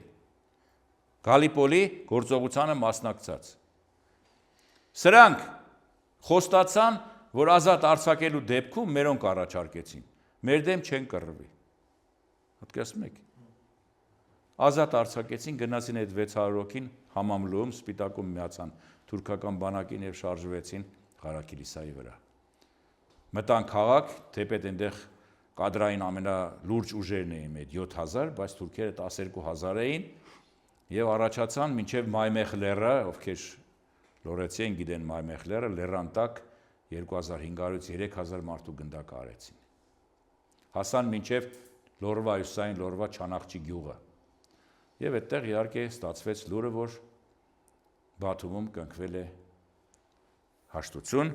Գալիպոլի գործողությանը մասնակցած։ Սրանք խոստացան, որ ազատ արձակելու դեպքում մերոնք առաջարկեցին։ Մեր դեմ չեն կռվի։ Պատկերացնում եք։ Ազատ արձակեցին, գնացին այդ 600 հոգին Համամլոյում Սպիտակում միացան թուրքական բանակին եւ շարժվեցին Ղարաքիլիսայի վրա։ Մտան քաղաք, թեպետ այնտեղ կադրային ամենալուրջ ուժերն էին այդ 7000, բայց թուրքերը 12000 էին եւ առաջացան մինչեւ Մայմեխ լեռը, ովքեր լորեցի են գիտեն Մայմեխ լեռը, լեռան տակ 2500-ից 3000 մարդու գնդակ արեցին։ Հասան մինչեւ Լորվա Հյուսային Լորվա Չանախճի գյուղը։ Եվ այդտեղ իհարկե ստացվեց լուրը, որ Բաթումում կնքվել է հաշտություն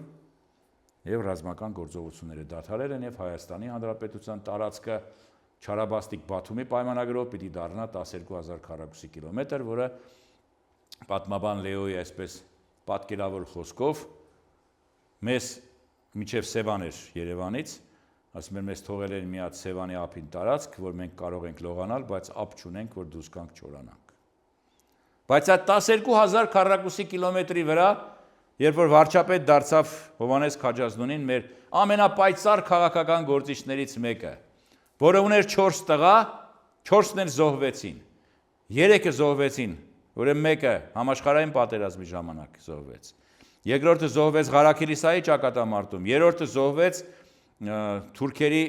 եւ ռազմական գործողությունները դադարել են եւ Հայաստանի Հանրապետության տարածքը Չարաբաստիկ Բաթումի պայմանագրով պիտի դառնա 12000 քառակուսի կիլոմետր, որը պատմաբան Լեոյի այսպես պատկերավոր խոսքով մեզ միջև Սևան էր Երևանից, ասում են մեզ թողել են մի հատ Սևանի ափին տարածք, որ մենք կարող ենք լողանալ, բայց ափ չունենք, որ դուրս գանք չորանանք։ Բայց այդ 12000 քառակուսի կիլոմետրի վրա, երբ որ վարչապետ դարձավ Հովհաննես Քաջազնունին, մեր ամենապայծառ քաղաքական գործիչներից մեկը, որը ուներ 4 տղա, 4-ն էլ զոհվեցին, 3-ը զոհվեցին, ուրեմն մեկը համաշխարհային պատերազմի ժամանակ զոհվեց, երկրորդը զոհվեց Ղարաքիլիսայի ճակատամարտում, երրորդը զոհվեց թուրքերի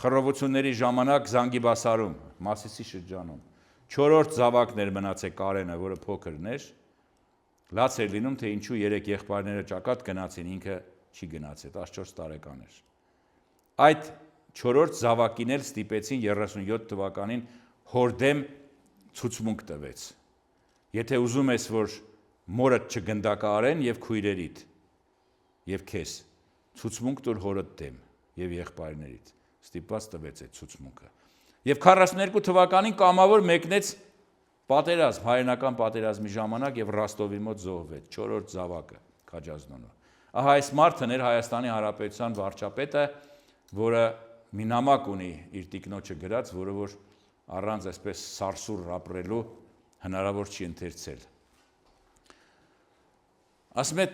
խռովությունների ժամանակ Զանգիբասարում, Մասիսի շրջանում, 4-րդ զավակն էր մնացել Կարենը, որը փոքրն էր, լաց էր լինում, թե ինչու 3 եղբայրները ճակատ գնացին, ինքը չի գնացել, 14 տարեկան էր։ Այդ 4-րդ զավակին էլ ստիպեցին 37 թվականին հորդեմ ցուցմունք տվեց։ Եթե ուզում ես, որ մորդ չգնդակարեն եւ քույրերիդ եւ քեզ, ցուցմունք տուր հորդ դեմ եւ եղբայրներիդ, ստիպված տվեց այդ ցուցմունքը։ Եվ 42 թվականին կամավոր մեկնեց պատերազմ, հայրենական պատերազմի ժամանակ եւ Ռոստովի մոտ զոհվեց 4-րդ զավակը Քաջազնոնը։ Ահա այս մարդն էր Հայաստանի Հանրապետության վարչապետը, որը մի նամակ ունի իր տիկնոջը գրած, որը որ առանց այսպես սարսուռ ապրելու հնարավոր չի ընթերցել։ Ասում է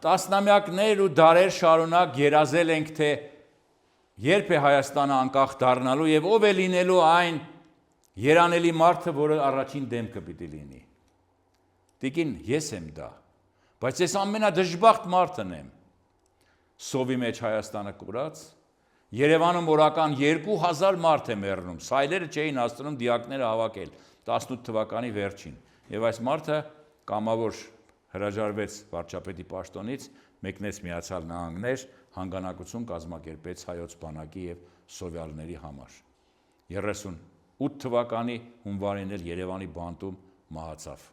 տասնամյակներ ու դարեր շարունակ երազել ենք, թե երբ է Հայաստանը անկախ դառնալու եւ ով է լինելու այն երանելի մարդը, որը առաջին դեմքը պիտի լինի։ Տիկին, ես եմ դա, բայց ես ամենադժբախտ մարդն եմ։ Սովի մեջ Հայաստանը կորած, Երևանում օրական 2000 մարդ է մեռնում, սայլերը չէին հասցնում դիակները հավաքել 18 թվականի վերջին, եւ այս մարդը կամավոր հրաժարվեց վարչապետի պաշտոնից, մեկնեց Միացյալ Նահանգներ, հանգանակություն կազմակերպեց հայոց բանակի եւ սովյալների համար։ 38 թվականի հունվարին էլ Երևանի բանտում մահացավ։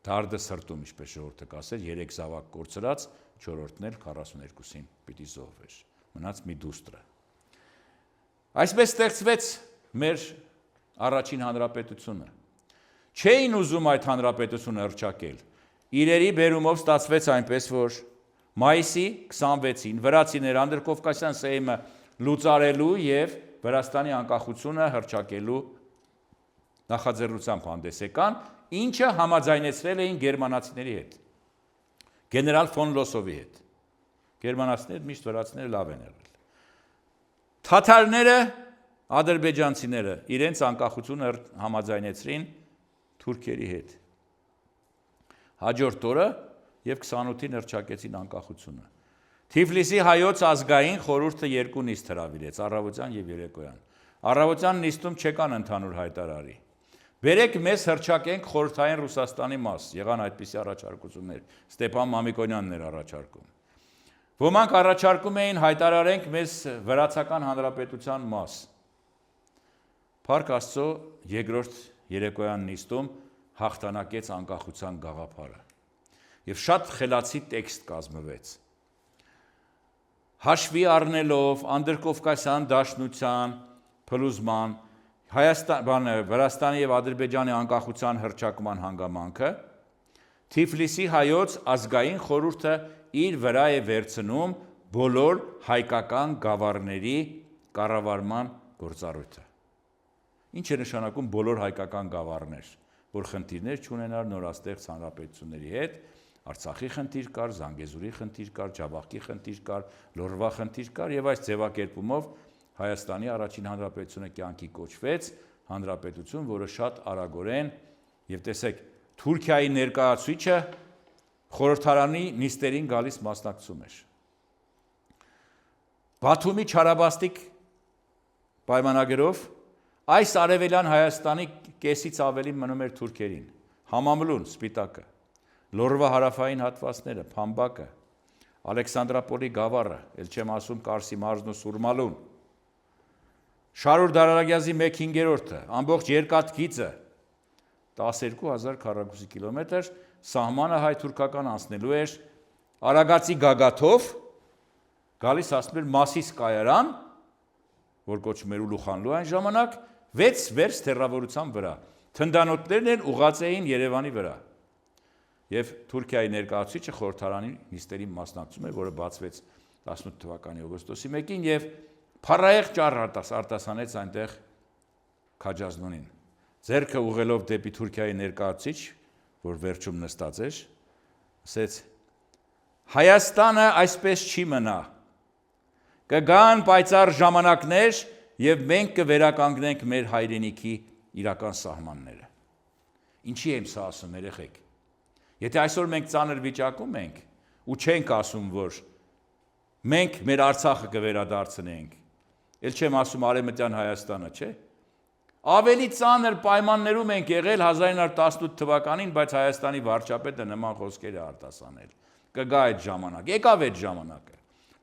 Դարդը սրտում, ինչպես ժողովուրդը կասեր, 3 զավակ կորցրած, 4-ն էլ 42-ին պիտի զոհվեր։ Մնաց մի դուստրը։ Այսպես ստեղծվեց մեր առաջին հանրապետությունը։ Չէին ուզում այդ հանրապետությունը հռչակել։ Իրերի բերումով ստացվեց այնպես, որ մայիսի 26-ին վրացիներ Անդրկովկասյան Սեյմը լուծարելու եւ Վրաստանի անկախությունը հռչակելու նախաձեռնությամբ հանդես եկան, ինչը համաձայնեցրել էին գերմանացիների հետ։ Գեներալ ֆոն Լոսովի հետ։ Գերմանացիները միշտ վրացիները լավ են եղել։ Թաթարները, ադրբեջանցիները իրենց անկախությունը համաձայնեցրին թուրքերի հետ։ Հաջորդ օրը եւ 28-ին հռչակեցին անկախությունը։ Թիֆլիսի հայոց ազգային խորհուրդը 2 նիստ հրավիրեց՝ առավոտյան եւ երեկոյան։ Առավոտյան նիստում չեկան ընդհանուր հայտարարի։ Բերեք մեզ հռչակենք խորհրդային Ռուսաստանի մաս, եղան այդպիսի առաջարկություններ, Ստեփան Մամիկոնյանն էր առաջարկում։ Ոմանք առաջարկում էին հայտարարենք մեզ վրացական հանրապետության մաս։ Փառք Աստծո, երկրորդ երեկոյան նիստում հաղթանակեց անկախության գաղափարը։ Եվ շատ խելացի տեքստ կազմվեց։ Հաշվի առնելով Անդրկովկասյան դաշնության փլուզման Վրաստանի եւ Ադրբեջանի անկախության հռչակման հանգամանքը, Թիֆլիսի հայոց ազգային խորհուրդը իր վրա է վերցնում բոլոր հայկական գավառների կառավարման գործառույթը։ Ինչ է նշանակում բոլոր հայկական գավառներ, որ խնդիրներ չունենար նորաստեղծ հանրապետությունների հետ, Արցախի խնդիր կար, Զանգեզուրի խնդիր կար, Ջաբախկի խնդիր կար, Լոռվա խնդիր կար եւ այս ձևակերպումով Հայաստանի առաջին հանրապետությունը կյանքի կոչվեց, հանրապետություն, որը շատ արագորեն եւ տեսեք, Թուրքիայի ներկայացուցիչը խորհրդարանի նիստերին գալիս մասնակցում էր։ Բաթումի Չարաբաստիկ պայմանագրով այս արևելյան Հայաստանի կեսից ավելի մնում էր թուրքերին։ Համամլուն, Սպիտակը, Լոռվա հարավային հատվածները, Փամբակը, Ալեքսանդրապոլի գավառը, ել չեմ ասում Կարսի մարզն ու Սուրմալուն, Շարուր Դարարագյազի 1/5-ը, ամբողջ երկաթգիծը 12000 քառակուսի կիլոմետր սահմանը հայ-թուրքական անցնելու էր Արագածի գագաթով, գալիս ասում էր Մասիս կայարան, որ կոչվում էր Ուլուխանլու այն ժամանակ, 6 վերս թեռավորության վրա։ Թնդանոթներն էլ ուղղած էին Երևանի վրա։ Եվ Թուրքիայի ներկայացուցիչը խորհրդարանի նիստերին մասնակցում էր, որը բացվեց 18 թվականի օգոստոսի 1-ին եւ փառահեղ ճառ արտասանեց այնտեղ Քաջազնունին։ Ձեռքը ուղղելով դեպի Թուրքիայի ներկայացուցիչ, որ վերջում նստած էր, ասեց. Հայաստանը այսպես չի մնա։ Կգան պայծառ ժամանակներ եւ մենք կվերականգնենք մեր հայրենիքի իրական սահմանները։ Ինչի եմ սա ասում, երեխեք։ Եթե այսօր մենք ծանր վիճակում ենք ու չենք ասում, որ մենք մեր Արցախը կվերադարձնենք, ել չեմ ասում Արևմտյան Հայաստանը, չէ՞։ Ավելի ծանր պայմաններում ենք եղել 1918 թվականին, բայց Հայաստանի վարչապետը նման խոսքեր է արտասանել։ Կգա այդ ժամանակ։ Եկավ այդ ժամանակը։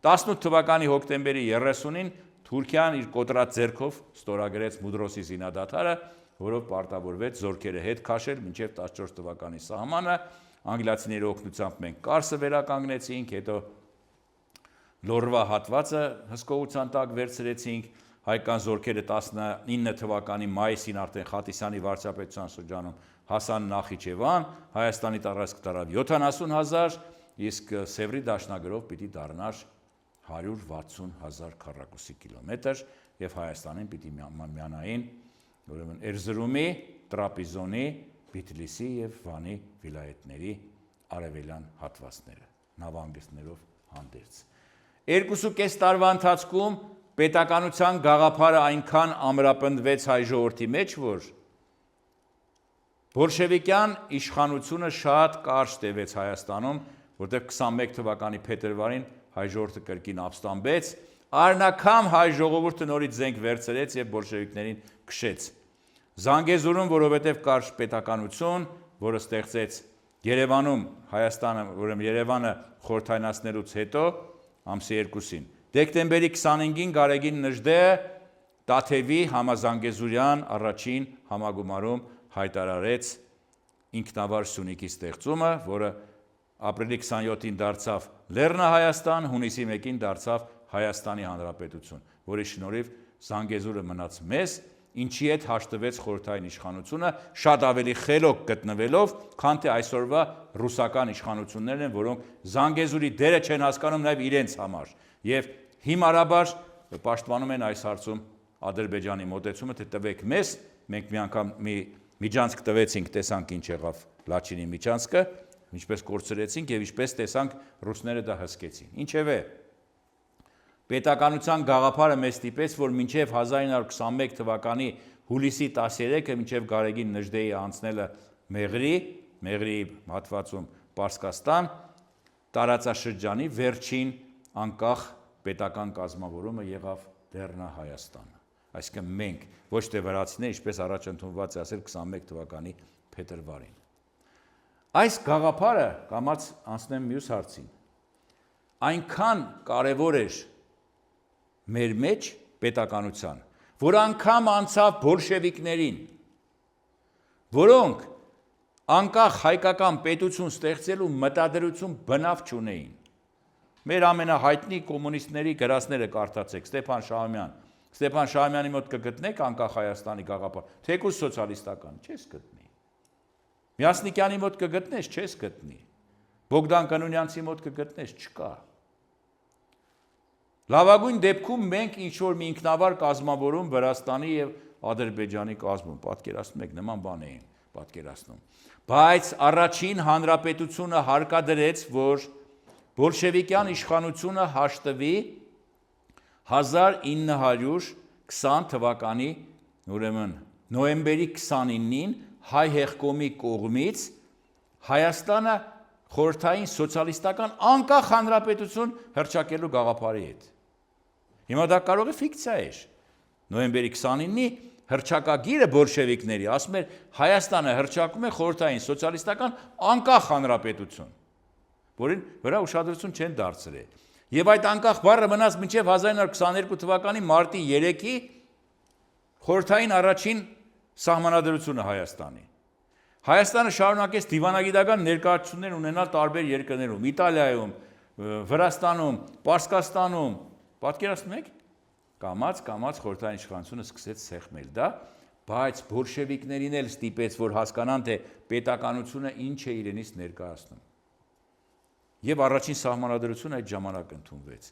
18 թվականի հոկտեմբերի 30-ին Թուրքիան իր կոտրած ձեռքով ստորագրեց Մուդրոսի զինադադարը, որով պարտավորվեց զորքերը հետ քաշել մինչև 14 թվականի սահմանը, անգլիացիների օգնությամբ մենք Կարսը վերականգնեցինք, հետո Լոռվա հատվածը հսկողության տակ վերցրեցինք, հայկական զորքերը 19 թվականի մայիսին արդեն Խատիսյանի վարչապետության շրջանում հասան Նախիջևան, Հայաստանի տարածք տարավ 70,000, իսկ Սևրի դաշնագրով պիտի դառնար 160,000 քառակուսի կիլոմետր եւ Հայաստանին պիտի միանային ուրեմն Էրզրումի, Տրապիզոնի, Բիթլիսի եւ Վանի վիլայեթների արևելյան հատվածները նավահանգիստներով հանդերձ։ 2.5 տարվա ընթացքում պետականության գաղափարը այնքան ամրապնդվեց հայ ժողովրդի մեջ, որ Բոլշևիկյան իշխանությունը շատ կարճ տևեց Հայաստանում, որտեղ 21 թվականի փետրվարին հայ ժողովուրդը կրկին ապստամբեց, արնակամ հայ ժողովուրդը նորից զենք վերցրեց եւ բոլշևիկներին քշեց։ Զանգեզուրում, որովհետեւ կար պետականություն, որը ստեղծեց Երևանում, Հայաստանը, ուրեմն Երևանը խորհրդայնացնելուց հետո ամսի 2-ին, դեկտեմբերի 25-ին Գարեգին Նժդեհը Տաթևի համազանգեզուրյան առաջին համագումարում հայտարարեց ինքնավար Սյունիքի ստեղծումը, որը ապրիլի 27-ին դարձավ Լեռնահայաստան, հունիսի 1-ին դարձավ Հայաստանի Հանրապետություն, որի շնորհիվ Զանգեզուրը մնաց մեզ, ինչի հետ հաշտվեց խորհրդային իշխանությունը, շատ ավելի խելոք գտնվելով, քան թե այսօրվա ռուսական իշխանություններն են, որոնք Զանգեզուրի դերը չեն հասկանում նաև իրենց համար, եւ հիմարաբար պաշտպանում են այս հարցում Ադրբեջանի մոտեցումը, թե տվեք մեզ, մենք մի անգամ մի միջանցք տվեցինք, տեսանք ինչ եղավ Լաչինի միջանցքը, ինչպես կորցրեցինք եւ ինչպես տեսանք ռուսները դա հսկեցին։ Ինչևէ, պետականության գաղափարը մեզ ստիպեց, որ մինչև 1921 թվականի հուլիսի 13-ը մինչև Գարեգին Նժդեհի անցնելը Մեղրի հատվածում Պարսկաստան տարածաշրջանի վերջին անկախ պետական կազմավորումը եղավ Լեռնահայաստանը։ Այսինքն մենք ոչ թե վրացիներ, ինչպես առաջ ընդունված է ասել 21 թվականի փետրվարին։ Այս գաղափարը կամաց անցնեմ մյուս հարցին։ Այնքան կարևոր էր մեր մեջ պետականության, որ անգամ անցավ բոլշևիկներին, որոնք անկախ հայկական պետություն ստեղծելու մտադրություն բնավ չունեին։ Մեր ամենահայտնի կոմունիստների գրածները կարդացեք, Ստեփան Շահումյանի մոտ կգտնեք անկախ Հայաստանի գաղափար, թեկուզ սոցիալիստական, չես գտնի։ Միասնիկյանի մոտ կգտնես, չես գտնի։ Բոգդան Կնունյանցի մոտ կգտնես, չկա։ Լավագույն դեպքում մենք ինչ-որ մի ինքնավար կազմավորում Վրաստանի եւ Ադրբեջանի կազմում, պատկերացնում եք, նման բան էին պատկերացնում։ Բայց առաջին հանրապետությունը հարկադրեց, որ բոլշևիկյան իշխանությունը հաշտվի 1920 թվականի, ուրեմն նոյեմբերի 29-ին հայ հեղկոմի կողմից Հայաստանը խորհրդային սոցիալիստական անկախ հանրապետություն հռչակելու գաղափարի հետ։ Հիմա դա կարող է ֆիկցիա էր։ Նոյեմբերի 29-ի հռչակագիրը բոլշևիկների ասում էր Հայաստանը հռչակում է խորհրդային սոցիալիստական անկախ հանրապետություն, որին վրա ուշադրություն չեն դարձրել։ Եվ այդ անկախ բառը մնաց մինչև 1922 թվականի մարտի 3-ի խորհրդային առաջին սահմանադրությունը Հայաստանի։ Հայաստանը շարունակեց դիվանագիտական ներկայացություններ ունենալ տարբեր երկրներում, Իտալիայում, Վրաստանում, Պարսկաստանում, պատկերացնում եք, կամաց խորհրդային իշխանությունը սկսեց սեղմել դա, բայց բոլշևիկներին էլ ստիպեց, որ հասկանան, թե պետականությունը ինչ է իրենից ներկայացնում։ Եվ առաջին սահմանադրությունը այդ ժամանակ ընդունվեց։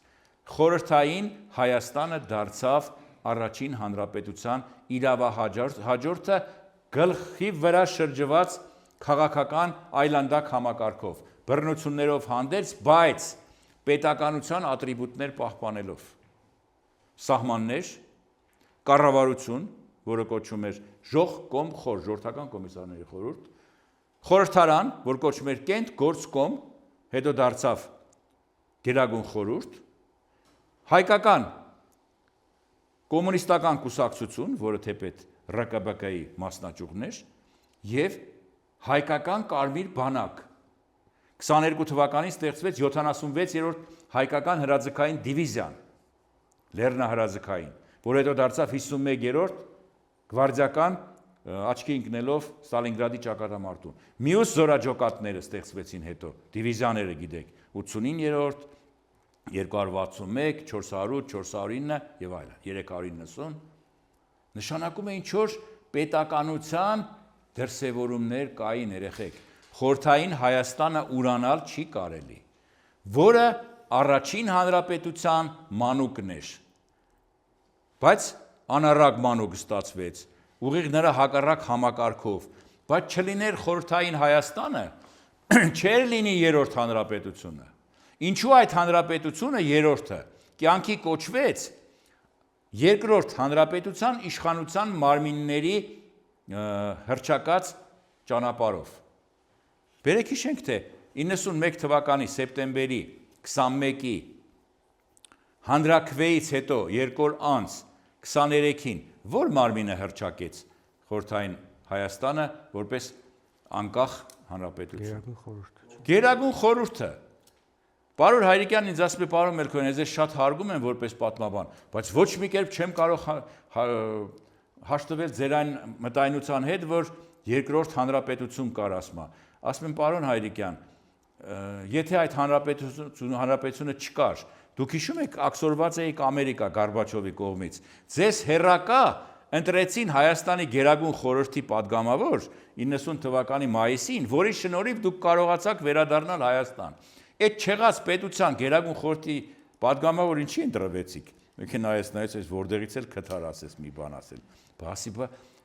Խորհրդային Հայաստանը դարձավ առաջին հանրապետության իրավահաջորդը գլխի վրա շրջված քաղաքական այլանդակ համակարգով, բռնություններով հանդերձ, բայց պետականության ատրիբուտներ պահպանելով։ Սահմաններ, կառավարություն, որը կոչվում էր ժողկոմ խոր, ժողովրդական կոմիսարների խորհուրդ, խորհրդարան, որ կոչվում էր կենտ գործկոմ, հետո դարձավ Գերագույն խորհուրդ, հայկական կոմունիստական կուսակցություն, որը թեպետ ՌԿԲԿ-ի մասնաճյուղներ, եւ հայկական կարմիր բանակ։ 22 թվականին ստեղծվեց 76-րդ հայկական հրաձգային դիվիզիան, Լեռնահրաձգային, որ հետո դարձավ 51-րդ գվարդիական աչքի ընկնելով Ստալինգրադի ճակատամարտում։ Մյուս զորաջոկատները ստեղծվեցին հետո, դիվիզիաները գիտեք, 89-րդ, 261, 400, 409 եւ այլն, 390, նշանակում է ինչ-որ պետականության դրսևորումներ կային, երեխեք։ Խորհրդային Հայաստանը ուրանալ չի կարելի, որը առաջին հանրապետության մանուկն էր։ Բայց անառակ մանուկ ստացվեց, ուղիղ նրա հակառակ համակարգով, բայց չլիներ խորհրդային Հայաստանը, չէր լինի երրորդ հանրապետությունը։ Ինչու այդ հանրապետությունը երրորդը կյանքի կոչվեց երկրորդ հանրապետության իշխանության մարմինների հռչակած ճանապարհով։ Բերեք հիշենք, թե 91 թվականի սեպտեմբերի 21-ի հանրաքվեից հետո 2 օր անց 23-ին որ մարմինը հռչակեց Խորհրդային Հայաստանը որպես անկախ հանրապետություն։ Գերագույն խորհուրդը։ Պարոն Հայրիկյանն ինձ ասում է, պարոն Մելքոյան, ես շատ հարգում եմ որպես պատմաբան, բայց ոչ մի կերպ չեմ կարող հաշտվել ձեր այն մտայնության հետ, որ երկրորդ հանրապետություն կար ասма։ Ասում եմ, պարոն Հայրիկյան, եթե այդ հանրապետությունը չկար, դուք հիշում եք, աքսորված էիք Ամերիկա Գորբաչովի կողմից, ձեզ հերակա ընտրեցին Հայաստանի Գերագույն խորհրդի падգամավոր 90 թվականի մայիսին, որի շնորհիվ դուք կարողացաք վերադառնալ Հայաստան։ Այդ չեղած պետության Գերագույն խորհրդի падգամավոր ինչի ընտրվեցիք։ Եկե նայեց, որտեղից էլ քթար ասես մի բան ասել։ Բասի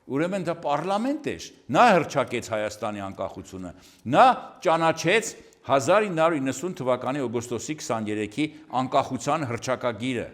ուրեմն դա պարլամենտ էր։ Նա հռչակեց Հայաստանի անկախությունը։ Նա ճանաչեց 1990 թվականի օգոստոսի 23-ի անկախության հռչակագիրը։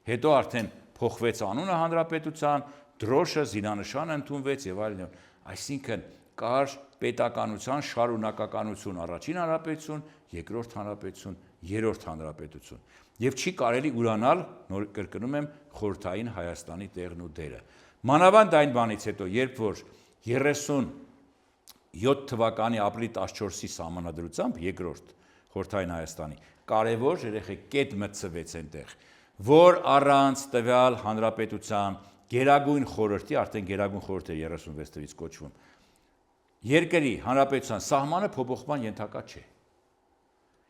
Հետո արդեն փոխվեց անունը հանրապետության, դրոշը, զինանշանը ընդունվեց եւ այլն։ Այսինքն կար պետականության շարունակականություն, առաջին հանրապետություն, երկրորդ հանրապետություն, երրորդ հանրապետություն։ Եվ չի կարելի ուրանալ, նոր կրկնում եմ, խորհրդային Հայաստանի տեղն ու դերը։ Մանավանդ այն բանից հետո, երբ որ 37 թվականի ապրիլի 14-ի սահմանադրությամբ երկրորդ խորհրդային Հայաստանի կարևոր երեխեք կետ մտցվեց այնտեղ, որ առանց տվյալ հանրապետության Գերագույն խորհրդի, արդեն Գերագույն խորհուրդը 36 թվականից կոչվում, երկրի հանրապետության սահմանը փոփոխման ենթակա չէ։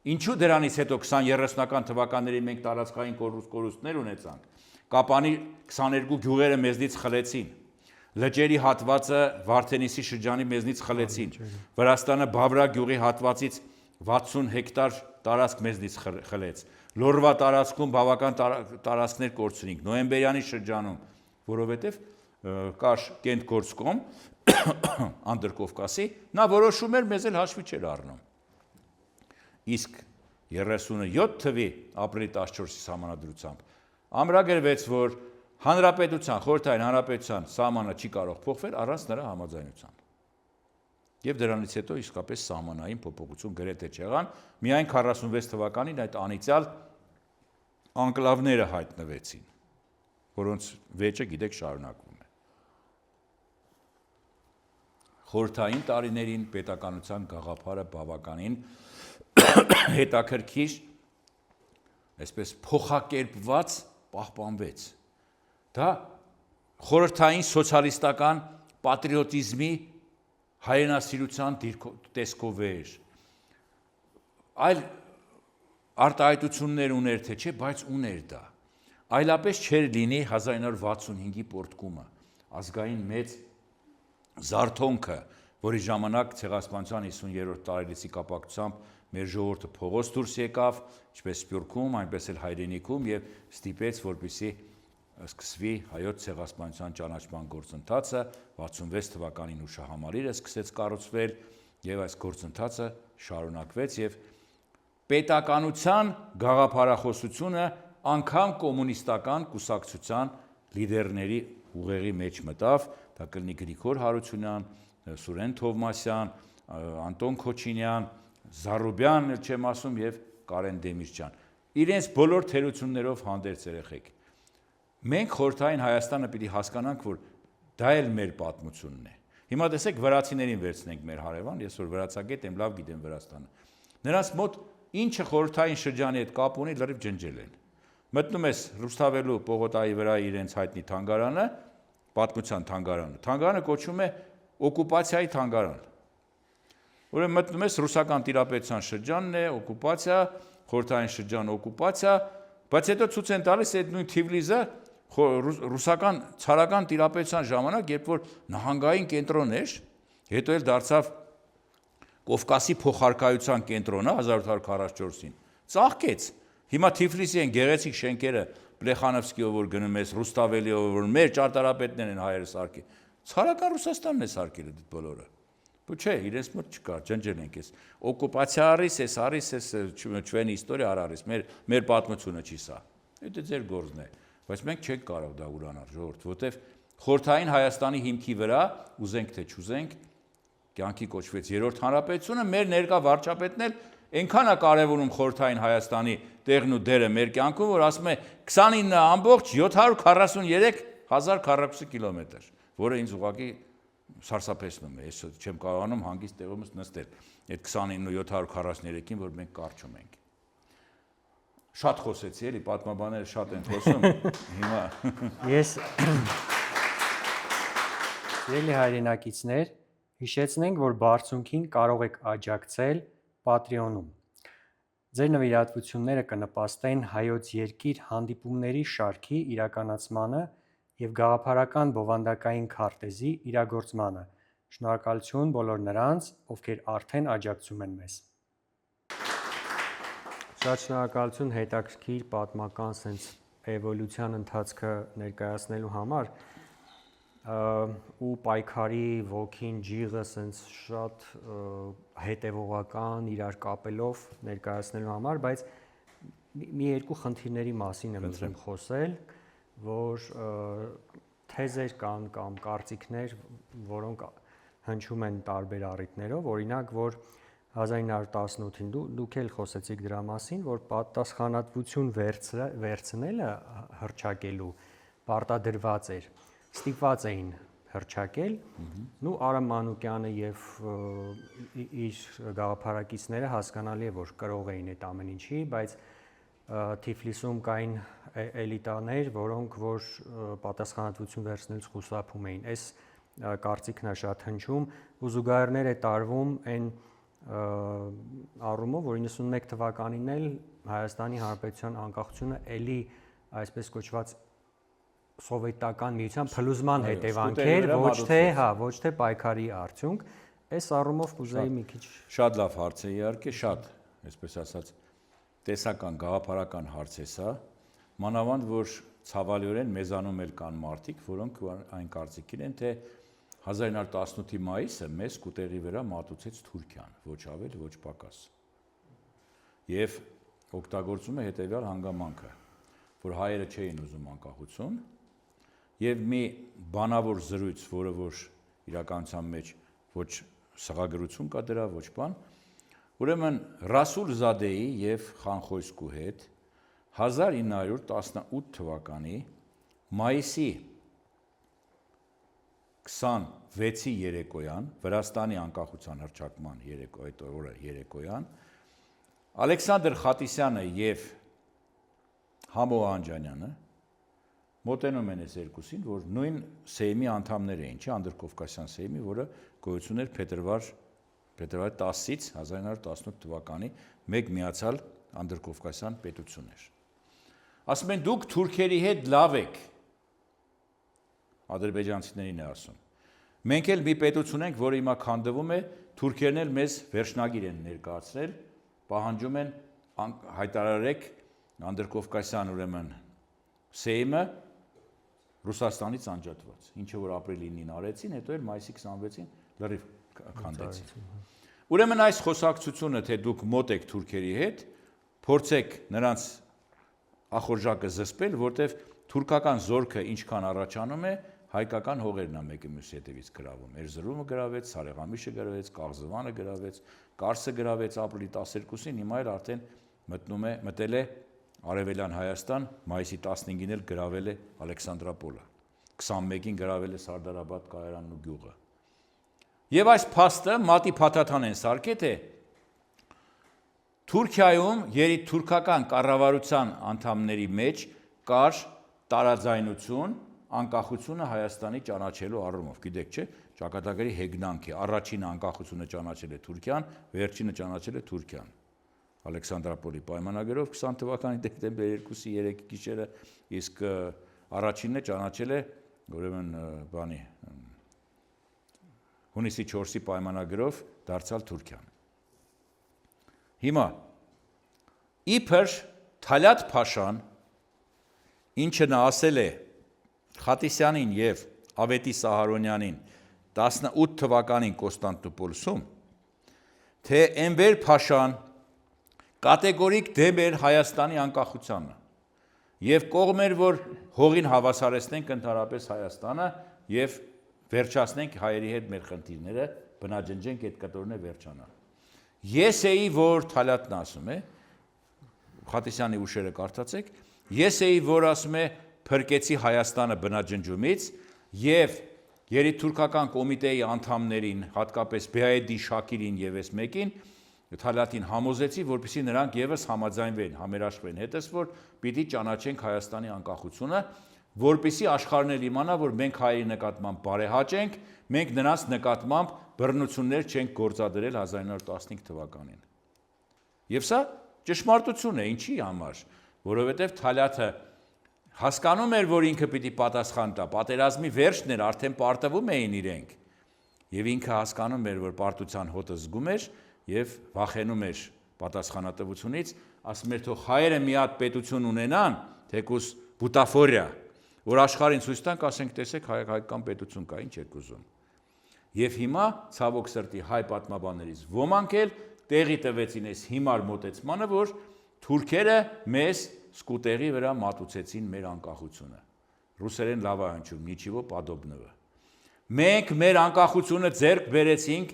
Ինչու դրանից հետո 20-30-ական թվականներին մենք տարածքային կորուստներ ունեցանք, Կապանի 22 գյուղերը մեզնից խլեցին, լճերի հատվածը Վարդենիսի շրջանի մեզնից խլեցին, Վրաստանը Բավրա գյուղի հատվածից 60 հեկտար տարածք մեզնից խլեց, Լորվա տարածքում բավական տարածքներ կորցրինք, Նոյեմբերյանի շրջանում, որովհետև կար Կենտգորսկոմ, Անդրկովկասի, նա որոշում էր, մեզ էլ հաշվի չէր առնում։ Իսկ 37 թվականի ապրիլի 14-ի սահմանադրությամբ ամրագրվեց, որ հանրապետության, խորհրդային հանրապետության սահմանը չի կարող փոխվել առանց նրա համաձայնության։ Եվ դրանից հետո իսկապես սահմանային փոփոխություն գրեթե չեղան, միայն 46 թվականին այդ անիծյալ անկլավները հայտնվեցին, որոնց վեճը գիտեք շարունակվում է։ Խորհրդային տարիներին պետականության գաղափարը բավականին հետաքրքիր, այսպես փոխակերպված պահպանվեց։ Դա խորհրդային սոցիալիստական պատրիոտիզմի հայրենասիրության տեսքով էր։ Այլ արտահայտություններ ուներ, թե չէ, բայց ուներ դա։ Այլապես չէր լինի 1965-ի պորտկումը, ազգային մեծ զարթոնքը, որի ժամանակ ցեղասպանության 50-րդ տարելիցի կապակցությամբ մեր ժողովուրդը փողոց դուրս եկավ, ինչպես Սփյուռքում, այնպես էլ հայրենիքում եւ ստիպեց, որպեսզի սկսվի հայոց ցեղասպանության ճանաչման գործընթացը, 66 թվականին հուշահամալիրը սկսեց կառուցվել եւ այս գործընթացը շարունակվեց եւ պետականության գաղափարախոսությունը անգամ կոմունիստական կուսակցության լիդերների ուղեղի մեջ մտավ, դա կլինի Գրիգոր Հարությունյան, Սուրեն Թովմասյան, Անտոն Քոչինյան, Զարուբյան, չեմ ասում, եւ Կարեն Դեմիրճյան։ Իրենց բոլոր թերություններով հանդերձ երեխեք։ Մենք խորհրդային Հայաստանը պիտի հասկանանք, որ դա էլ մեր պատմությունն է։ Հիմա տեսեք վրացիներին վերցնենք մեր հարևան, ես որ վրացագետ եմ, լավ գիտեմ Վրաստանը։ Նրանց մոտ ինչը խորհրդային շրջանի հետ կապ ունի, լրիվ ջնջել են։ Մտնում ես Ռուսթավելու պողոտայի վրա իրենց հայտնի թանգարանը, պատմության թանգարանը։ Թանգարանը կոչվում է օկուպացիայի թանգարան։ Ուրեմն մտնում ես ռուսական տիրապետության շրջանն է, օկուպացիա, խորհրդային շրջան օկուպացիա, բայց հետո ցույց են տալիս այդ նույն Թիֆլիսը ռուսական ցարական տիրապետության ժամանակ, երբ որ նահանգային կենտրոն էր, հետո էլ դարձավ Կովկասի փոխարկայության կենտրոնը 1844-ին, ծաղկեց։ Հիմա Թիֆլիսի են գեղեցիկ շենքերը Պլեխանովսկիով որ գնում ես, Ռուստավելիով որ մեր ճարտարապետներն են հայերը սարքել։ Ցարական Ռուսաստանն է սարքել այդ բոլորը։ Ու չէ, իրենց մոտ չկա, ջնջել ենք էս։ Օկուպացիա արիս, չվեն իստորիա արարիս, մեր պատմությունը չի սա։ Դա ձեր գործն է, բայց մենք չենք կարող դա ուրանալ, ժողովուրդ, որտեվ խորհրդային Հայաստանի հիմքի վրա, ուզենք թե չուզենք, կյանքի կոչվեց երրորդ հանրապետությունը, մեր ներկա վարչապետն էլ այնքան է կարևորում խորհրդային Հայաստանի տեղն ու դերը մեր կյանքում, որ ասում է 29,743,000 քառակուսի կիլոմետր, որը ինձ ուղղակի սարսափեցնում է, ես չեմ կարողանում հանգիստ տեղումս նստել այդ 29,743-ին, որ մենք կարճում ենք։ Շատ խոսեցի, էլի, պատմաբանները շատ են խոսում, հիմա… Ես Սիրելի հայրենակիցներ, հիշեցնենք, որ բարձունքին կարող եք աջակցել Patreon-ում։ Ձեր նվիրատվությունները կնպաստեն Հայոց երկիր հանդիպումների շարքի իրականացմանը և գաղափարական բովանդակային քարտեզի իրագործմանը։ Շնորհակալություն բոլոր նրանց, ովքեր արդեն աջակցում են մեզ։ Շատ շնորհակալություն հետաքրքիր պատմական սենց էվոլյուցիան ընթացքը ներկայացնելու համար ու պայքարի ոգին ջիղը սենց շատ հետևողական իրար կապելով ներկայացնելու համար, բայց մի երկու խնդիրների մասին եմ ուզում խոսել, որ թեզեր կան կամ կարծիքներ, որոնք հնչում են տարբեր առիթներով, օրինակ, որ 1918-ին դուք էլ խոսեցիք դրա մասին, որ պատասխանատվություն վերցնելը հռչակելու պարտադրված էր, ստիպված էին հռչակել, ու Արամ Մանուկյանը եւ իր գաղափարակիցները հասկանալի է, որ կրող էին այդ ամեն ինչի, բայց Թիֆլիսում կային էլիտաներ, որոնք որ պատասխանատվություն վերցնելուց խուսափում էին։ Այս կարծիքն է շատ հնչում ու զուգահեռներ է տարվում այն առումով, որ 91 թվականին էլ Հայաստանի Հանրապետության անկախությունը էլի այսպես կոչված սովետական միության փլուզման հետևանք էր, ոչ թե պայքարի արդյունք։ Այս առումով կուզեի մի քիչ… Շատ լավ հարց է, իհարկե, շատ, այսպես ասած, տեսական, գաղափարական հարց է սա, մանավանդ, որ ցավալիորեն մեզանում էլ կան մարդիկ, որոնք այն կարծիքին են, թե 1918-ի մայիսը մեզ կուտեղի վրա մատուցեց Թուրքիան, ոչ ավել, ոչ պակաս։ Եվ օգտագործում է հետևյալ հանգամանքը, որ հայերը չէին ուզում անկախություն, եւ մի բանավոր զրույց, որը որ իրականության մեջ ոչ սղագրություն կա դրա, ոչ բան, ուրեմն Ռասուլ Զադեի եւ Խան Խոյսկու հետ 1918 թվականի մայիսի 26-ի երեկոյան, Վրաստանի անկախության հռչակման այդ օրը երեկոյան, Ալեքսանդր Խատիսյանը եւ Համո Անջանյանը մոտենում են այս երկուսին, որ նույն Սեյմի անդամներ էին, չէ, Անդրկովկասյան Սեյմի, որը գոյություն էր փետրվարի 10-ից 1918 թվականի մեկ միացյալ Անդրկովկասյան պետություն էր։ Ասում են դուք թուրքերի հետ լավ եք, ադրբեջանցիներին է ասում։ Մենք էլ մի պետություն ենք, որը հիմա քանդվում է, թուրքերն էլ մեզ վերջնագիր են ներկայացրել, պահանջում են հայտարարեք Անդրկովկասյան ուրեմն Սեյմը Ռուսաստանից անջատված, ինչը որ ապրիլի 9-ին արեցին, հետո էլ մայիսի 26-ին լրիվ քանդեցին։ Ուրեմն այս խոսակցությունը, թե դուք մոտ եք թուրքերի հետ, փորձեք նրանց ախորժակը զսպել, որտեվ թուրքական զորքը ինչքան առաջանում է, հայկական հողերն է մեկը մյուսի հետևից գրավում։ Էրզրումը գրավեց, Սարեգամիշը գրավեց, Կաղզվանը գրավեց, Կարսը գրավեց ապրիլի 12-ին, հիմա էլ արդեն մտել է Արևելյան Հայաստան, մայիսի 15-ին էլ գրավել է Ալեքսանդրապոլը, 21-ին գրավել է Սարդարաբադ կայարանն ու գյուղը։ Եվ այս փաստը մատի փաթաթան են սարքել, թե Թուրքիայում երիտթուրքական կառավարության անդամների մեջ կար տարաձայնություն անկախությունը Հայաստանի ճանաչելու առումով, գիտեք, չէ, ճակատագրի հեգնանք է, առաջինը անկախությունը ճանաչել է Թուրքիան, վերջինը ճանաչել է Թուրքիան։ Ալեքսանդրապոլի պայմանագրով 20 թվականի դեկտեմբեր 2-ի 3 գիշերը, իսկ առաջինն է ճանաչել է ուրեմն բանի հունիսի 4-ի պայմանագրով դարձյալ Թուրքիան։ Հիմա իբր Թալյատ Փաշան, ինչը նա ասել է Խատիսյանին եւ Ավետի Սահարոնյանին 18 թվականին Կոստանդնուպոլսում, թե Էնվեր Փաշան կատեգորիկ դեմ էր Հայաստանի անկախությանը եւ կողմ էր, որ հողին հավասարեցնենք ընդհանրապես Հայաստանը եւ վերջացնենք հայերի հետ մեր խնդիրները բնաջնջենք այդ կտորն է վերջանա։ Ես էի, որ Թալյատն ասում է, Խատիսյանի ուշերը կարդացեք, ես էի, որ ասում է փրկեցի Հայաստանը բնաջնջումից եւ երիտուրքական կոմիտեի անդամներին, հատկապես Բեայեդի Շակիրին եւ ես մեկին, Թալյատին համոզեցի, որպեսզի նրանք եւս համաձայնվեն, համերաշխվեն հետս, որ պիտի ճանաչենք Հայաստանի անկախությունը, որպեսզի աշխարհն էլ իմանա, որ մենք հայերի նկատմամբ բարեհաճ ենք, մենք նրանց նկատմամբ բռնություններ չենք գործադրել 1915 թվականին։ Եվ սա ճշմարտություն է, ինչի համար, որովհետև Թալյատը հասկանում էր, որ ինքը պիտի պատասխան տա, պատերազմի վերջն էր, արդեն պարտվում էին իրենք, եւ ինքը հասկանում էր, որ պարտության հոտը զգում էր եւ վախենում էր պատասխանատվությունից, ասում էր, թող հայերը մի հատ պետություն ունենան, թեկուզ բուտաֆորիա, որ աշխարհին ցույց տանք, ասենք, տեսեք, հայկական պետություն կա, ինչ եք ուզում։ Եվ հիմա ցավոք սրտի հայ պատմաբաններից ոմանք էլ տեղի տվեցին այս հիմար մոտեցմանը, որ թուրքերը մեզ սկուտերի վրա մատուցեցին մեր անկախությունը։ Ռուսերեն լավ է հնչում, նիչիվո падобного։ Մենք մեր անկախությունը ձեռք բերեցինք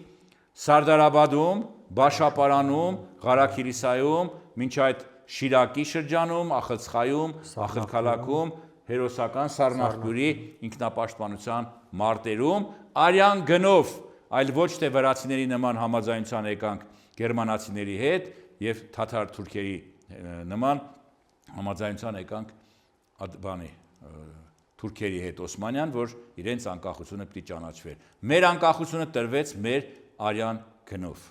Սարդարաբադում, Բաշապարանում, Ղարաքիրիսայում, մինչ այդ Շիրակի շրջանում, Ախալցխայում, Ախալքալաքում, հերոսական Սառնախգուրի ինքնապաշտպանության մարտերում արյան գնով, այլ ոչ թե վրացիների նման համաձայնության եկանք գերմանացիների հետ եւ թաթար թուրքերի նման համաձայնության եկանք թուրքերի հետ Օսմանյան, որ իրենց անկախությունը պիտի ճանաչվեր։ Մեր անկախությունը տրվեց մեր արյան գնով։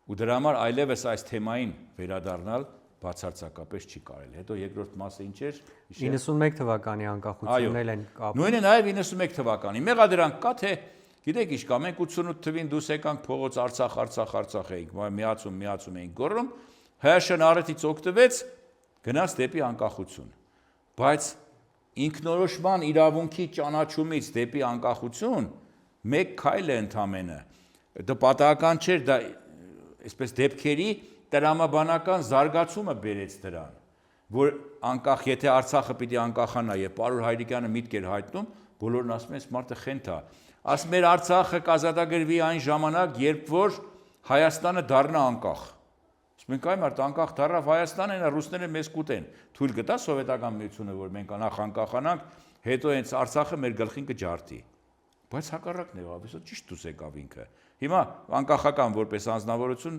Ու դրա համար այլևս այս թեմային վերադառնալ բացարձակապես չի կարելի։ Հետո երկրորդ մասը ինչ էր։ 91 թվականի անկախությունն էլ են կապ։ Նույնը նաև 91 թվականի։ Մեղադրանք կա թե գիտեք ինչ կա, մենք 88 թվին դուրս եկանք փողոց Արցախ էինք, միացում էինք գոռում, ՀՀՇ-ն առիթից օգտվեց, գնաց դեպի անկախություն։ Բայց ինքնորոշման իրավունքի ճանաչումից դեպի անկախություն մեկ քայլ է ընդամենը։ Դա պատահական չէր, դա այսպես դեպքերի տրամաբանական զարգացումը բերեց դրան, որ անկախ, եթե Արցախը պիտի անկախանա եւ Պարուր Հայրիկյանը միտք էր հայտնում, բոլորն ասում են, մարդը խենթ է։ Ասում էր Արցախը կազատագրվի այն ժամանակ, երբ որ Հայաստանը դառնա անկախ։ Մենք այ մարդ անկախ դառավ Հայաստանը, նա ռուսները մեզ կուտեն։ Թույլ կտա սովետական միությունը, որ մենք նախ անկախանանք, հետո հենց Արցախը մեր գլխին կջարդի։ Բայց հակառակն եղավ, այսօր ճիշտ դուս եկավ ինքը։ Հիմա անկախական որպես անձնավորություն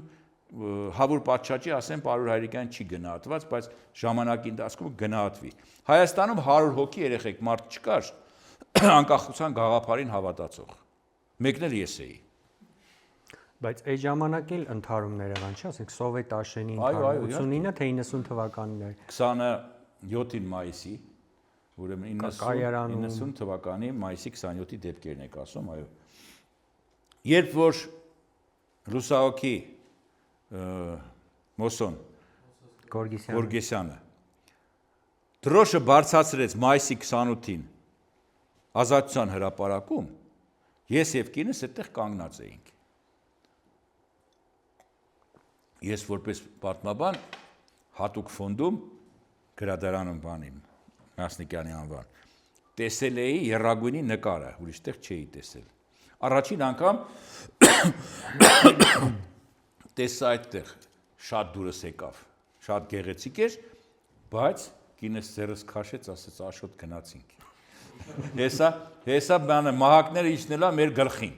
հավուր պատշաճի ասեն Պարուր Հայրիկյան չի գնահատված, բայց ժամանակի ընթացքում գնահատվի։ Հայաստանում 100 հոգի երեխեք մարդ չկար անկախության գաղափարին հավատացող։ Մեկն էլ ես էի։ Բայց այդ ժամանակ էլ ընդհարումներ եղան, չէ՞, ասենք Սովետ Աշենի ընդհարումը 89 թե 90 թվականներ։ 27-ին մայիսի, ուրեմն 90 թվականի մայիսի 27-ի դեպքերն եք ասում, այո։ Երբ որ ռուսահոգի Մոսոն Գորգեսյանը դրոշը բարձրացրեց մայիսի 28-ին Ազատության հրապարակում, ես եւ կինս այդտեղ կանգնած էինք։ Ես որպես պատմաբան հատուկ ֆոնդում գրադարանում բանին Մասնիկյանի անվան տեսել էի Եռագույնի նկարը, ուրիշ տեղ չէի տեսել։ Առաջին անգամ տեսա այդտեղ, շատ դուրս եկավ, շատ գեղեցիկ էր, բայց կինս ձեռս քաշեց, ասեց Աշոտ գնացինք։ Հեսա բանը մահակները իջնելա մեր գլխին։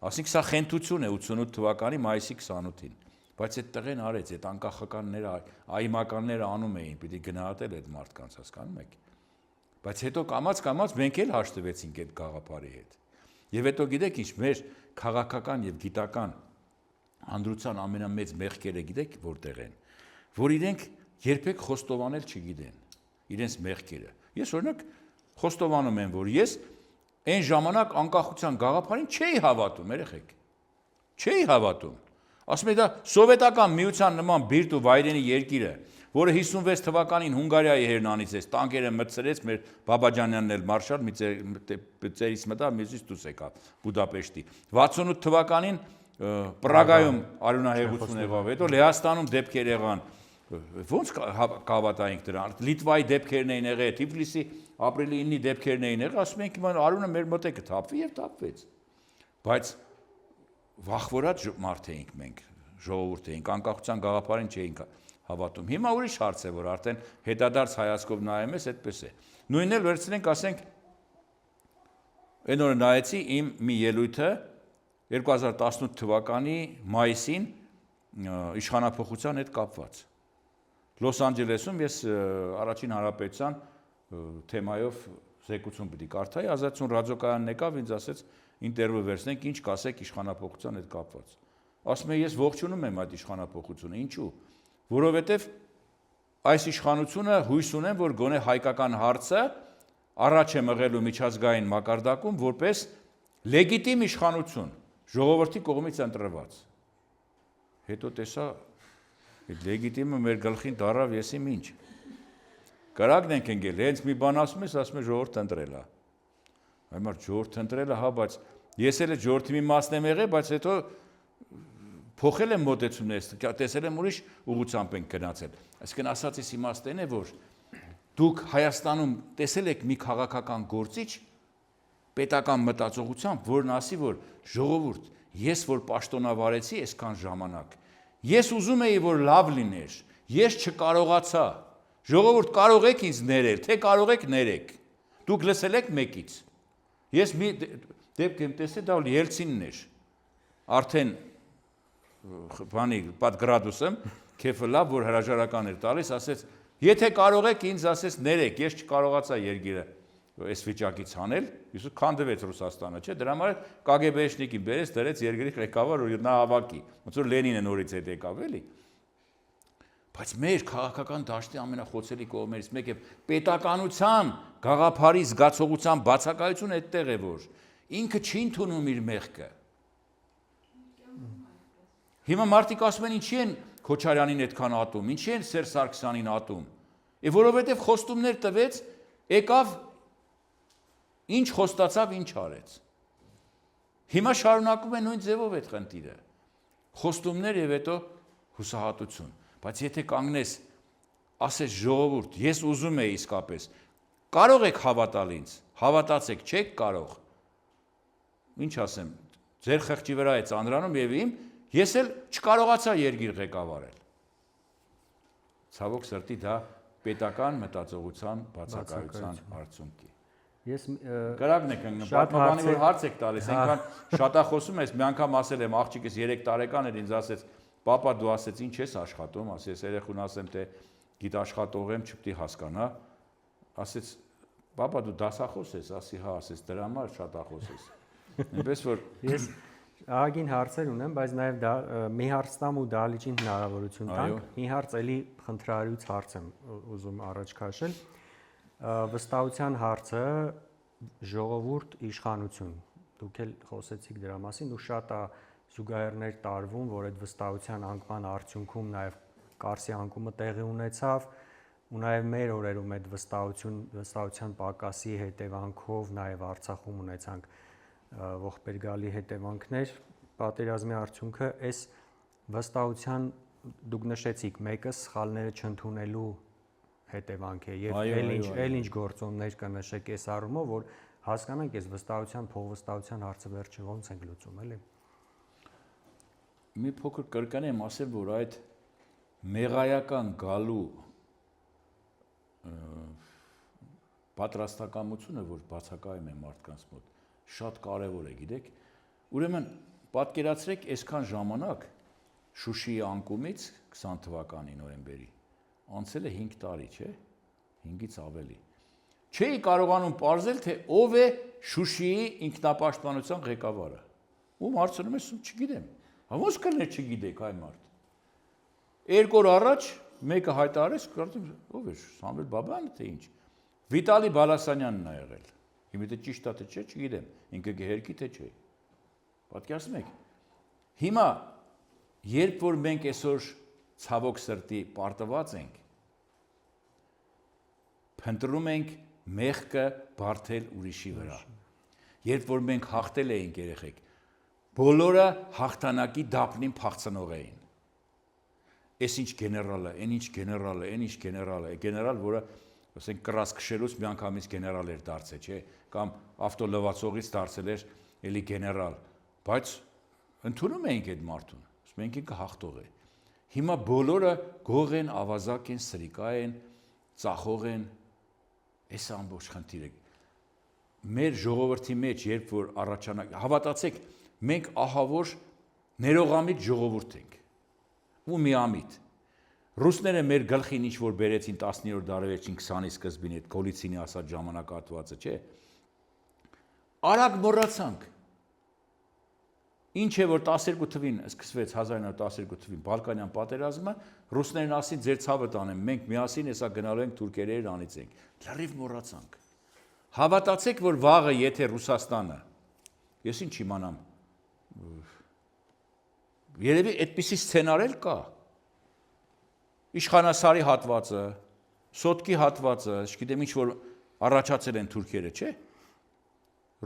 Ասենք սա խենթություն է 88 թվականի մայիսի 28-ին, բայց այդ տղեն արեց, այդ անկախականները, այմականները անում էին, պիտի գնահատել այդ մարդկանց, հասկանում եք։ Բայց հետո կամաց մենք էլ հաշտվեցինք այդ գաղափարի հետ։ Եվ հետո գիտեք ինչ, մեր քաղաքական եւ գիտական հանդրության ամենամեծ մեղքերը գիտեք որտեղ են, որ իրենք երբեք խոստովանել չգիտեն իրենց մեղքերը։ Ես օրինակ խոստովանում եմ, որ ես այն ժամանակ անկախության գաղափարին չէի հավատում, երեխեք։ Չէի հավատում։ Ասում եմ դա սովետական միության նման բիրտ ու վայրենի երկիրը, որը 56 թվականին Հունգարիայի հերնանից տանկերը մտցրեց, մեր Բաբաջանյանն էլ մարշալ մի ծերից մտավ, մյուսից դուրս եկավ Բուդապեշտի։ 68 թվականին Պրագայում արյունահեղություն եղավ, հետո Լեհաստանում դեպքեր եղան։ Ոնց կհավատայինք դրան։ Լիտվայի դեպքերն էին եղել, Թիֆլիսի ապրիլի 9-ի դեպքերն էին եղել, ասում ենք արյունը մեր մոտ է կթափվի եւ թափվեց։ Բայց վախվորած մարդ էինք մենք, ժողովուրդ էինք, անկախության գաղափարին չէինք հավատում։ Հիմա ուրիշ հարց է, որ արդեն հետադարձ հայացքով նայում ես, այդպես է։ Նույնն էլ վերցնենք, ասենք, այն օրը նայեցի իմ մի ելույթը 2018 թվականի մայիսին իշխանափոխության հետ կապված։ Լոս Անջելեսում ես առաջին հանրապետության թեմայով զեկուցում պիտի կարդայի, Ազատություն ռադիոկայանն եկավ, ինձ ասեց ինտերվյու վերցնենք, ինչ կասեք իշխանափոխության հետ կապված։ Ասում եմ, ես ողջունում եմ այդ իշխանափոխությունը, ինչու՞։ Որովհետև այս իշխանությունը հույս ունեմ, որ գոնե հայկական հարցը առաջ է մղելու միջազգային մակարդակում որպես լեգիտիմ իշխանություն, ժողովրդի կողմից ընտրված։ Հետո տեսա այդ լեգիտիմը մեր գլխին դարավ եսիմ ինչ։ Կրակն ենք ընկել, հենց մի բան ասում ես, ասում ես ժողովուրդ ընտրել է։ Այմար ժողովուրդ ընտրել է, հա, բայց ես էլ ժողովրդի մի մասն եմ եղել, բայց հետո փոխել եմ մոտեցումներս, տեսել եմ ուրիշ ուղղությամբ ենք գնացել։ Այսինքն ասածիս իմաստն է, որ դուք Հայաստանում տեսել եք մի քաղաքական գործիչ պետական մտածողությամբ, որն ասի, որ ժողովուրդ, ես որ պաշտոնավարեցի այսքան ժամանակ, ես ուզում էի, որ լավ լիներ, ես չկարողացա, ժողովուրդ կարող եք ինձ ներել, թե կարող եք ներեք, դուք լսել եք մեկից, ես մի դեպք եմ տեսել, դա Ելցինն էր, արդեն բանի պատգրադուսում, քեֆը լավ, որ հրաժարական էր տալիս, ասեց, եթե կարող եք ինձ ասես ներեք, ես չկարողացա երգիրը այս վիճակից հանել, իսկ քանդվեց Ռուսաստանը, չէ, դրա համար KGB-շնիկին բերեց, դրեց երգերի ղեկավար, որ նա հավաքի, ոնց որ Լենինը նորից հետ եկավ, էլի։ Բայց մեր քաղաքական դաշտի ամենախոցելի կողմերից մեկը պետականության գաղափարի զգացողության բացակայությունը այդտեղ է, որ ինքը չի ընդունում իր մեղքը։ Հիմա մարդիկ ասում են, ինչի են Քոչարյանին այդքան ատում, ինչի են Սերժ Սարգսյանին ատում։ Եվ որովհետև խոստումներ տվեց, եկավ ինչ խոստացավ, ինչ արեց։ Հիմա շարունակում է նույն ձևով այդ խնդիրը։ Խոստումներ եւ հետո հուսահատություն։ Բայց եթե կանգնես, ասես ժողովուրդ, ես ուզում եի իսկապես, կարող եք հավատալ ինձ, հավատացեք, չեք կարող։ Ինչ ասեմ, ձեր խղճի վրա է ծանրանում եւ իմ, ես էլ չկարողացա երգիր ղեկավարել։ Ցավոք սրտի դա պետական մտածողության բացակայության արդյունք է։ Ես Կրակն եք ընկնում, պատմաբանի որ հարց եք տալիս, այնքան շատախոսում ես, մի անգամ ասել եմ, աղջիկս 3 տարեկան էր, ինձ ասեց, պապա դու ասեց, ինչ ես աշխատում, ասի ես երեխուն ասեմ, թե գիտ աշխատող եմ, չպետք է հասկանա, ասեց, պապա դու դասախոս ես, ասի հա, ասեց, դրա համար շատախոս ես։ Այնպես որ ես ահագին հարցեր ունեմ, բայց նաև մի հարց տամ ու դահլիճին հնարավորություն տանք։ Մի հարց էլի խնդրարույց հարց եմ ուզում առաջ քաշել։ Վստահության հարցը ժողովուրդ իշխանություն։ Դուք էլ խոսեցիք դրա մասին, ու շատ է զուգահեռներ տարվում, որ այդ վստահության անկման արդյունքում նաև Կարսի անկումը տեղի ունեցավ, ու նաև մեր օրերում այդ վստահության պակասի հետևանքով նաև Արցախում ունեցանք ողբերգալի հետևանքներ, պատերազմի արդյունքը, այս վստահության դուք նշեցիք, մեկը սխալները չընդունելու հետևանք է եւ էլ ինչ գործոններ կնշեք այս առումով, որ հասկանանք այս վստահության, փոխվստահության հարցը վերջը ոնց ենք լուծում, էլի։ Մի փոքր կրկնեմ, ասեմ, որ այդ մեղայական գալու պատրաստակամությունը, որ բացակայում է մարդկանց մոտ, շատ կարևոր է, գիտեք։ Ուրեմն պատկերացրեք այսքան ժամանակ Շուշիի անկումից 20 թվականի նոյեմբերի անցել է 5 տարի, չէ՞, 5-ից ավելի։ Չէի կարողանում պարզել, թե ով է Շուշիի ինքնապաշտպանության ղեկավարը։ Ում հարցնում ես, չգիտեմ։ Ոնց կլներ չգիտեք այ մարդ։ 2 օր առաջ մեկը հայտարարեց, կարծում ով է, Սամվել Բաբայանը թե ինչ։ Վիտալի Բալասանյանն է եղել։ Հիմա դա ճիշտ է թե չէ, չգիտեմ, ինքը գերկի թե չէ։ Պատկերացնում եք։ Հիմա երբ որ մենք այսօր ցավոք սրտի պարտված ենք, փնտրում ենք մեղքը բարթել ուրիշի վրա։ Երբ որ մենք հաղթել էինք երեխեք, բոլորը հաղթանակի դափնին փախցնող էին։ Այս ինչ գեներալը, այն ինչ գեներալը, այն ինչ գեներալը, գեներալ, որը ասենք կրաս քշելուց միանգամից գեներալ էր դարձել, չէ՞, կամ ավտո լվացողից դարձել էր էլի գեներալ, բայց ընդունում էինք այդ մարդուն, ասում ենք ինքը հաղթող է։ Հիմա բոլորը գող են, ավազակ են, սրիկա են, ծախող են, այս ամբողջ խնդիրը։ Մեր ժողովրդի մեջ, երբ որ առաջանա, հավատացեք, մենք ահավոր ներողամիտ ժողովուրդ ենք ու միամիտ։ Ռուսները մեր գլխին ինչ որ բերեցին 19-րդ դարավերջին 20-ի սկզբին այդ Գոլիցինի ասած ժամանակահատվածը, չէ։ Արագ մոռացանք։ Ինչ է որ 12 թվին սկսվեց 1912 թվին Բալկանյան պատերազմը, ռուսներն ասին ձեր ցավը տանեմ, մենք միասին հեսա գնալու ենք թուրքերի իրանից ենք։ Լրիվ մոռացանք։ Հավատացեք, որ վաղը եթե Ռուսաստանը, ես ինչ իմանամ, երևի այդպիսի սցենար էլ կա։ Իշխանասարի հատվածը, Սոտկի հատվածը, չգիտեմ ինչ որ առաջացել են թուրքերը, չէ՞։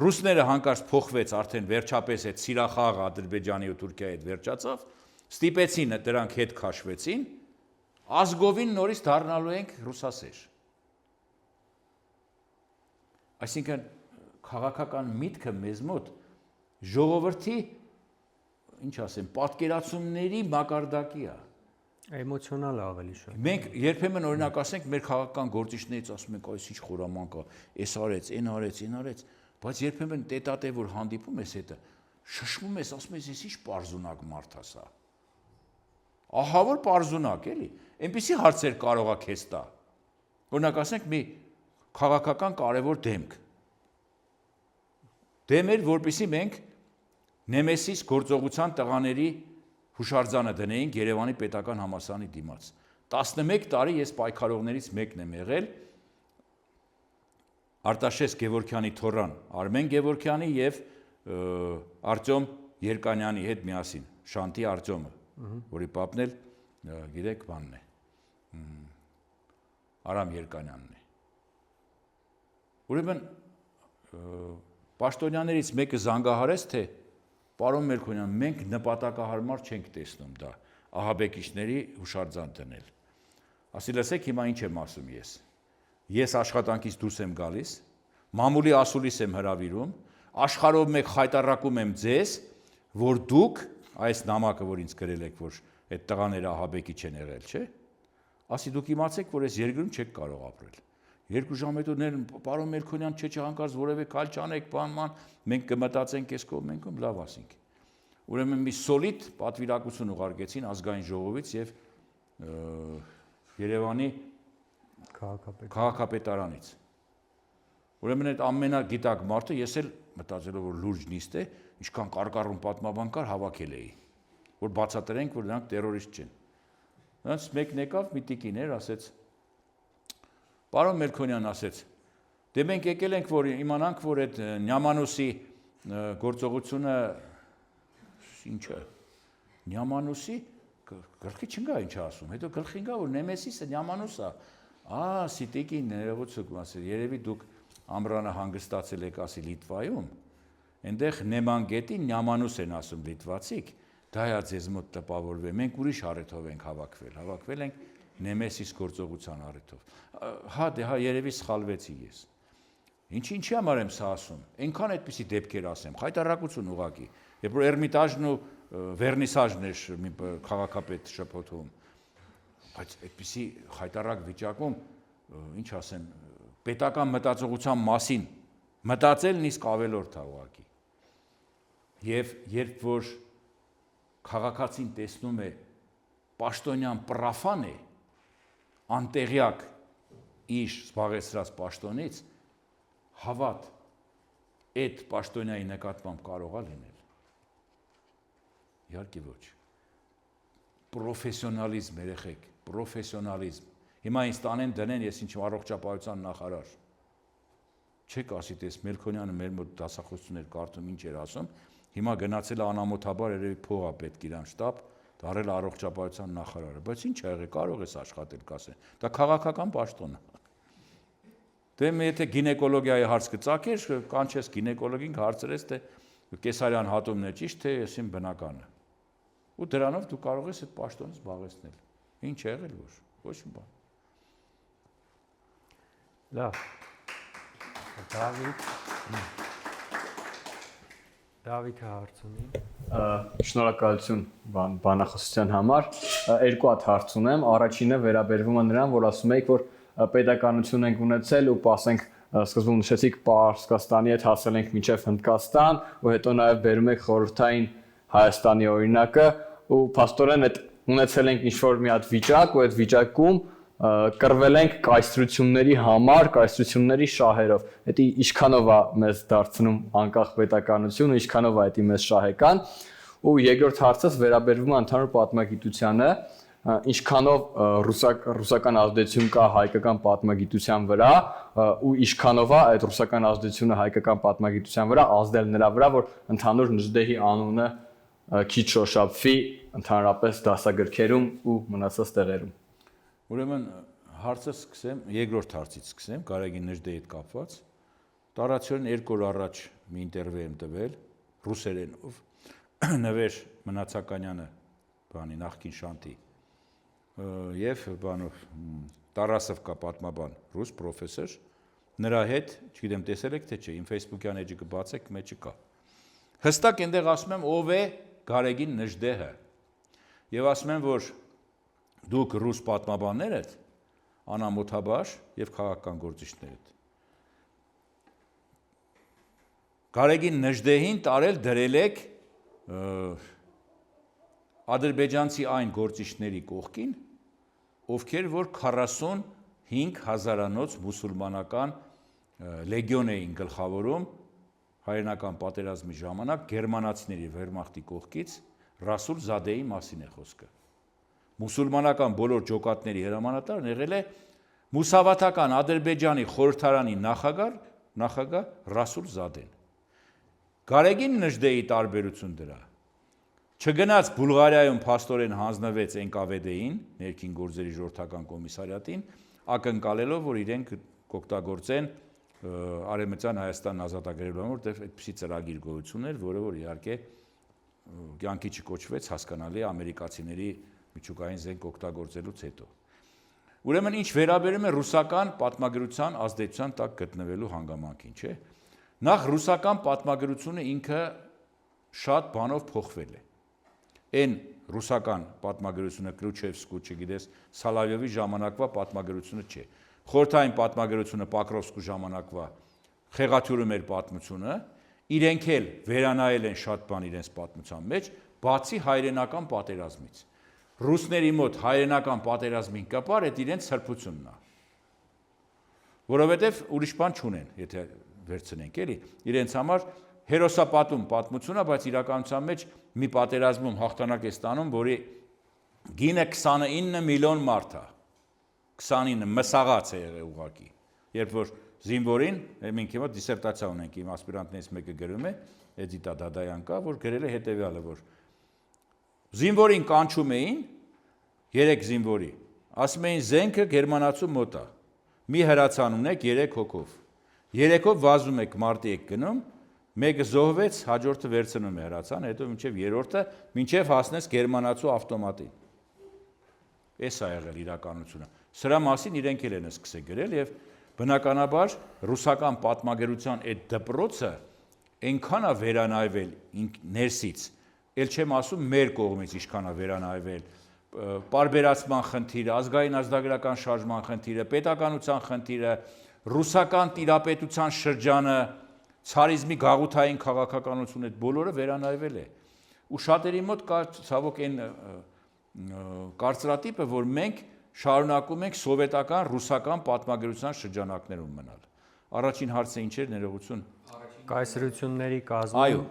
Ռուսները հանկարծ փոխվեց արդեն վերջապես այդ սիրախաղը Ադրբեջանի ու Թուրքիայի հետ վերջացավ, ստիպեցին դրանք հետ քաշվեցին, ազգովին նորից դառնալու ենք ռուսասեր։ Այսինքն քաղաքական միտքը մեզ մոտ ժողովրդի, ինչ ասեմ, պատկերացումների մակարդակի է։ Էմոցիոնալ է ավելի շատ։ Մենք երբեմն օրինակ ասենք մեր քաղաքական գործիչներից ասում ենք, այս ինչ խորամանկ է, էս արեց, այն արեց, այն արեց, բայց երբեմն տետատե որ հանդիպում ես հետը, շշմում ես, ասում ես, ես ինչ պարզունակ մարդ է սա։ Ահա որ պարզունակ էլի, այնպիսի հարցեր կարող է քեզ տա։ Օրինակ ասենք մի քաղաքական կարևոր դեմք։ Դեմ էր, որպեսզի մենք Նեմեսիս գործողության տղաների հուշարձանը դնեինք Երևանի պետական համալսարանի դիմաց։ 11 տարի ես պայքարողներից մեկն եմ եղել Արտաշես Գևորգյանի թոռան Արմեն Գևորգյանի եւ Արտյոմ Երկանյանի հետ միասին, Շանտի Արտյոմը, որի պապն էլ գիտեք բանն է։ Արամ Երկանյանն է։ Ուրեմն պաշտոնյաներից մեկը զանգահարեց, թե պարոն Մելքոնյան, մենք նպատակահարմար չենք տեսնում դա ահաբեկիչների հուշարձան դնել։ Ասի լսեք, հիմա ինչ եմ ասում ես։ Ես աշխատանքից դուրս եմ գալիս, մամուլի ասուլիս եմ հրավիրում, աշխարհով մեկ խայտառակում եմ ձեզ, որ դուք այս նամակը, որ ինձ գրել եք, որ այդ տղաները ահաբեկիչ են եղել, չէ՞։ Ասի դուք իմացեք, որ այս երկրում չեք կարող ապրել։ 2 ժամ հետո պարոն Մելքոնյան, չէ, հանկարծ որևէ քայլ չանեք, բանման, մենք կմտածենք այս կողմ, մենք լավ ասենք։ Ուրեմն մի սոլիդ պատվիրակություն ուղարկեցին ազգային ժողովից եւ Երևանի քաղաքապետարանից։ Ուրեմն այդ ամենագիտակ մարդը, ես էլ մտածելով որ լուրջ նիստ է, ինչքան կարկառուն պատմաբան կար հավաքել էի, որ բացատրենք, որ նրանք terrorist չեն։ Նրանց մեկն եկավ, մի տիկին էր, ասեց. Պարոն Մելքոնյան, ասեց. Դե մենք եկել ենք, որ իմանանք, որ այդ Նյամանուսի գործողությունը ինչը Նյամանուսի գլխի չնգա ինչ ասում, հետո գլխին գա որ Նեմեսիսը Նյամանուսը, սիտիկին ներողություն ասել, երևի դուք ամռանը հանգստացել եք ասի Լիտվայում, այնտեղ Նեման գետի Նյամանուս են ասում լիտվացիք, դա է ձեզ մոտ տպավորվել, մենք ուրիշ առիթով ենք հավաքվել ենք Նեմեսիս գործողության առիթով։ Հա, դե հա երևի սխալվեցի ես։ Ինչի համար եմ սա ասում։ Այնքան այդպիսի դեպքեր ասեմ, խայտառակություն ուղակի։ Երբ որ Էրմիտաժն ու Վերնիսաժն էր մի քաղաքապետ շփոթում, բայց այդպիսի խայտառակ վիճակում, ինչ ասեմ, պետական մտածողության մասին մտածելն իսկ ավելորդ է ուղակի։ Եվ երբ որ քաղաքացին տեսնում է պաշտոնյան պրաֆան է, անտեղյակ իր զբաղեցրած պաշտոնից, հավատ այդ պաշտոնյայի նկատմամբ կարող է լինել։ Իհարկե ոչ։ Պրոֆեսիոնալիզմ, երեխեք, պրոֆեսիոնալիզմ։ Հիմա ինձ տանեն դնեն, ես ինչ առողջապահության նախարար։ Չեք ասի, տես Մելքոնյանը մեր մոտ դասախոսություններ կարդում, ինչ էր ասում, հիմա գնացել է անամոթաբար երևի փող է պետք իրան շտապ, դարել առողջապահության նախարարը, բայց ինչ ա եղել, կարող ես աշխատել, կասեն։ Դա քաղաքական պաշտոն է։ Դե եթե գինեկոլոգիայի հարց կծակեր, կանչես գինեկոլոգին, հարցրես, թե կեսարյան հատումն է ճիշտ, թե եսին բնական է։ Ու դրանով դու կարող ես այդ պաշտոնը զբաղեցնել։ Ինչ ա եղել որ, ոչ մի բան։ Լավ։ Դավիթը հարց ունի։ Շնորհակալություն բանախոսության համար։ Երկու հատ հարց ունեմ։ Առաջինը վերաբերվում է նրան, որ ասում եք, որ պետականություն ենք ունեցել ու ասենք սկզբում նշեցիք Պարսկաստանի հետ հասել ենք մինչև Հնդկաստան, ու հետո նաև բերում եք խորհրդային Հայաստանի օրինակը, ու փաստորեն այդ ունեցել ենք ինչ-որ մի հատ վիճակ, ու այդ վիճակում կռվել ենք կայսրությունների համար, կայսրությունների շահերով։ Դա ինչքանով է մեզ դարձնում անկախ պետականություն, ինչքանով է դա մեզ շահեկան։ Ու երկրորդ հարցս վերաբերվում է ընդհանուր պատմագիտությանը, ինչքանով ռուսական ազդեցություն կա հայկական պատմագիտության վրա, ու ինչքանով է այդ ռուսական ազդեցությունը հայկական պատմագիտության վրա ազդել նրա վրա, որ ընդհանուր Նժդեհի անունը քիչ շոշափվի ընդհանրապես դասագրքերում ու մնացած տեղերում։ Ուրեմն հարցը սկսեմ, երկրորդ հարցից սկսեմ, Գարեգին Նժդեհի հետ կապված։ Տարածորեն 2 օր առաջ մի ինտերվյու եմ տվել ռուսերենով, Նվեր Մնացականյանը, նախկին Շանթի, եւ Տարասովկա պատմաբան ռուս պրոֆեսոր, նրա հետ, չգիտեմ տեսել եք թե չէ, իմ Facebook-յան էջը կբացեք, մեջը կա։ Հստակ այնտեղ ասում եմ ով է Գարեգին Նժդեհը։ Եվ ասում եմ, որ դուք ռուս պատմաբաններ եք, անամոթաբար եւ քաղաքական գործիչներ եք։ Գարեգին Նժդեհին տարել դրել եք ադրբեջանցի այն գործիչների կողքին, ովքեր որ 45 հազարանոց մուսուլմանական լեգիոն էին գլխավորում հայրենական պատերազմի ժամանակ գերմանացիների վերմախտի կողքից Ռասուլ Զադեի մասին է խոսքը։ Մուսուլմանական բոլոր ջոկատների հրամանատարն եղել է Մուսավաթական Ադրբեջանի խորհրդարանի նախագահ Ռասուլ Զադեն։ Գարեգին Նժդեհի տարբերություն դրա։ Չգնաց Բուլղարիայում փաստորեն հանձնվեց NKVD-ին, ներքին գործերի ժողովրդական կոմիսարիատին, ակնկալելով, որ իրենք կօգտագործեն Արևմտյան Հայաստանն ազատագրելու համար, որտեղ այդպիսի ծրագիր գոյություն էր, որը որ իհարկե կյանքի չկոչվեց, հասկանալի է ամերիկացիների միջուկային զենք օգտագործելուց հետո։ Ուրեմն ինչ վերաբերում է ռուսական պատմագրության ազդեցության տակ գտնվելու հանգամանքին, չէ՞։ Նախ ռուսական պատմագրությունը ինքը շատ բանով փոխվել է։ Այն ռուսական պատմագրությունը Կլուչևսկու, չգիտես, Սալավյովի ժամանակվա պատմագրությունը չէ։ Խորհրդային պատմագրությունը Պոկրովսկու ժամանակվա խեղաթյուրում էր պատմությունը, իրենք էլ վերանայել են շատ բան իրենց պատմության մեջ, բացի հայրենական պատերազմից։ Ռուսների մոտ հայրենական պատերազմին կապար այդ իրենց սրբությունն է։ Որովհետև ուրիշ բան չունեն, եթե վերցնենք, էլի, իրենց համար հերոսապատում պատմությունը, բայց իրականության մեջ մի պատերազմում հաղթանակ է ստանում, որի գինը 29 միլիոն մարդ է։ 29 մսաղաց է եղել ուղղակի։ Երբ որ զինվորին, մենք հիմա դիսերտացիա ունենք, իմ ասպիրանտներից մեկը գրում է, Էդիտա Դադայան կա, որ գրել է հետևյալը, որ զինվորին կանչում էին, 3 զինվորի, ասում էին զենքը գերմանացու մոտ է։ Մի հրացան ունեք 3 հոգով։ 3-ով վազում եք մարտի եք գնում, մեկը զոհվեց, հաջորդը վերցնում է հրացան, հետո մինչև երրորդը, մինչև հասնես գերմանացու ավտոմատին։ Էս է եղել իրականությունը։ Սրա մասին իրենք էլ են սկսել գրել եւ բնականաբար ռուսական պատմագրության այդ դպրոցը այնքան է վերանայվել ներսից, ել չեմ ասում մեր կողմից ինչքան է վերանայվել, պարբերացման խնդիրը, ազգային ազգագրական շարժման խնդիրը, պետականության խնդիրը, ռուսական տիրապետության շրջանը, ցարիզմի գաղութային քաղաքականությունը, այդ բոլորը վերանայվել է։ Ու շատերի մոտ կա ցավոք այն կարծրատիպը, որ մենք շարունակում ենք սովետական ռուսական պատմագրության շրջանակներում մնալ։ Առաջին հարցը ինչ էր, ներողություն։ Կայսրությունների կազմում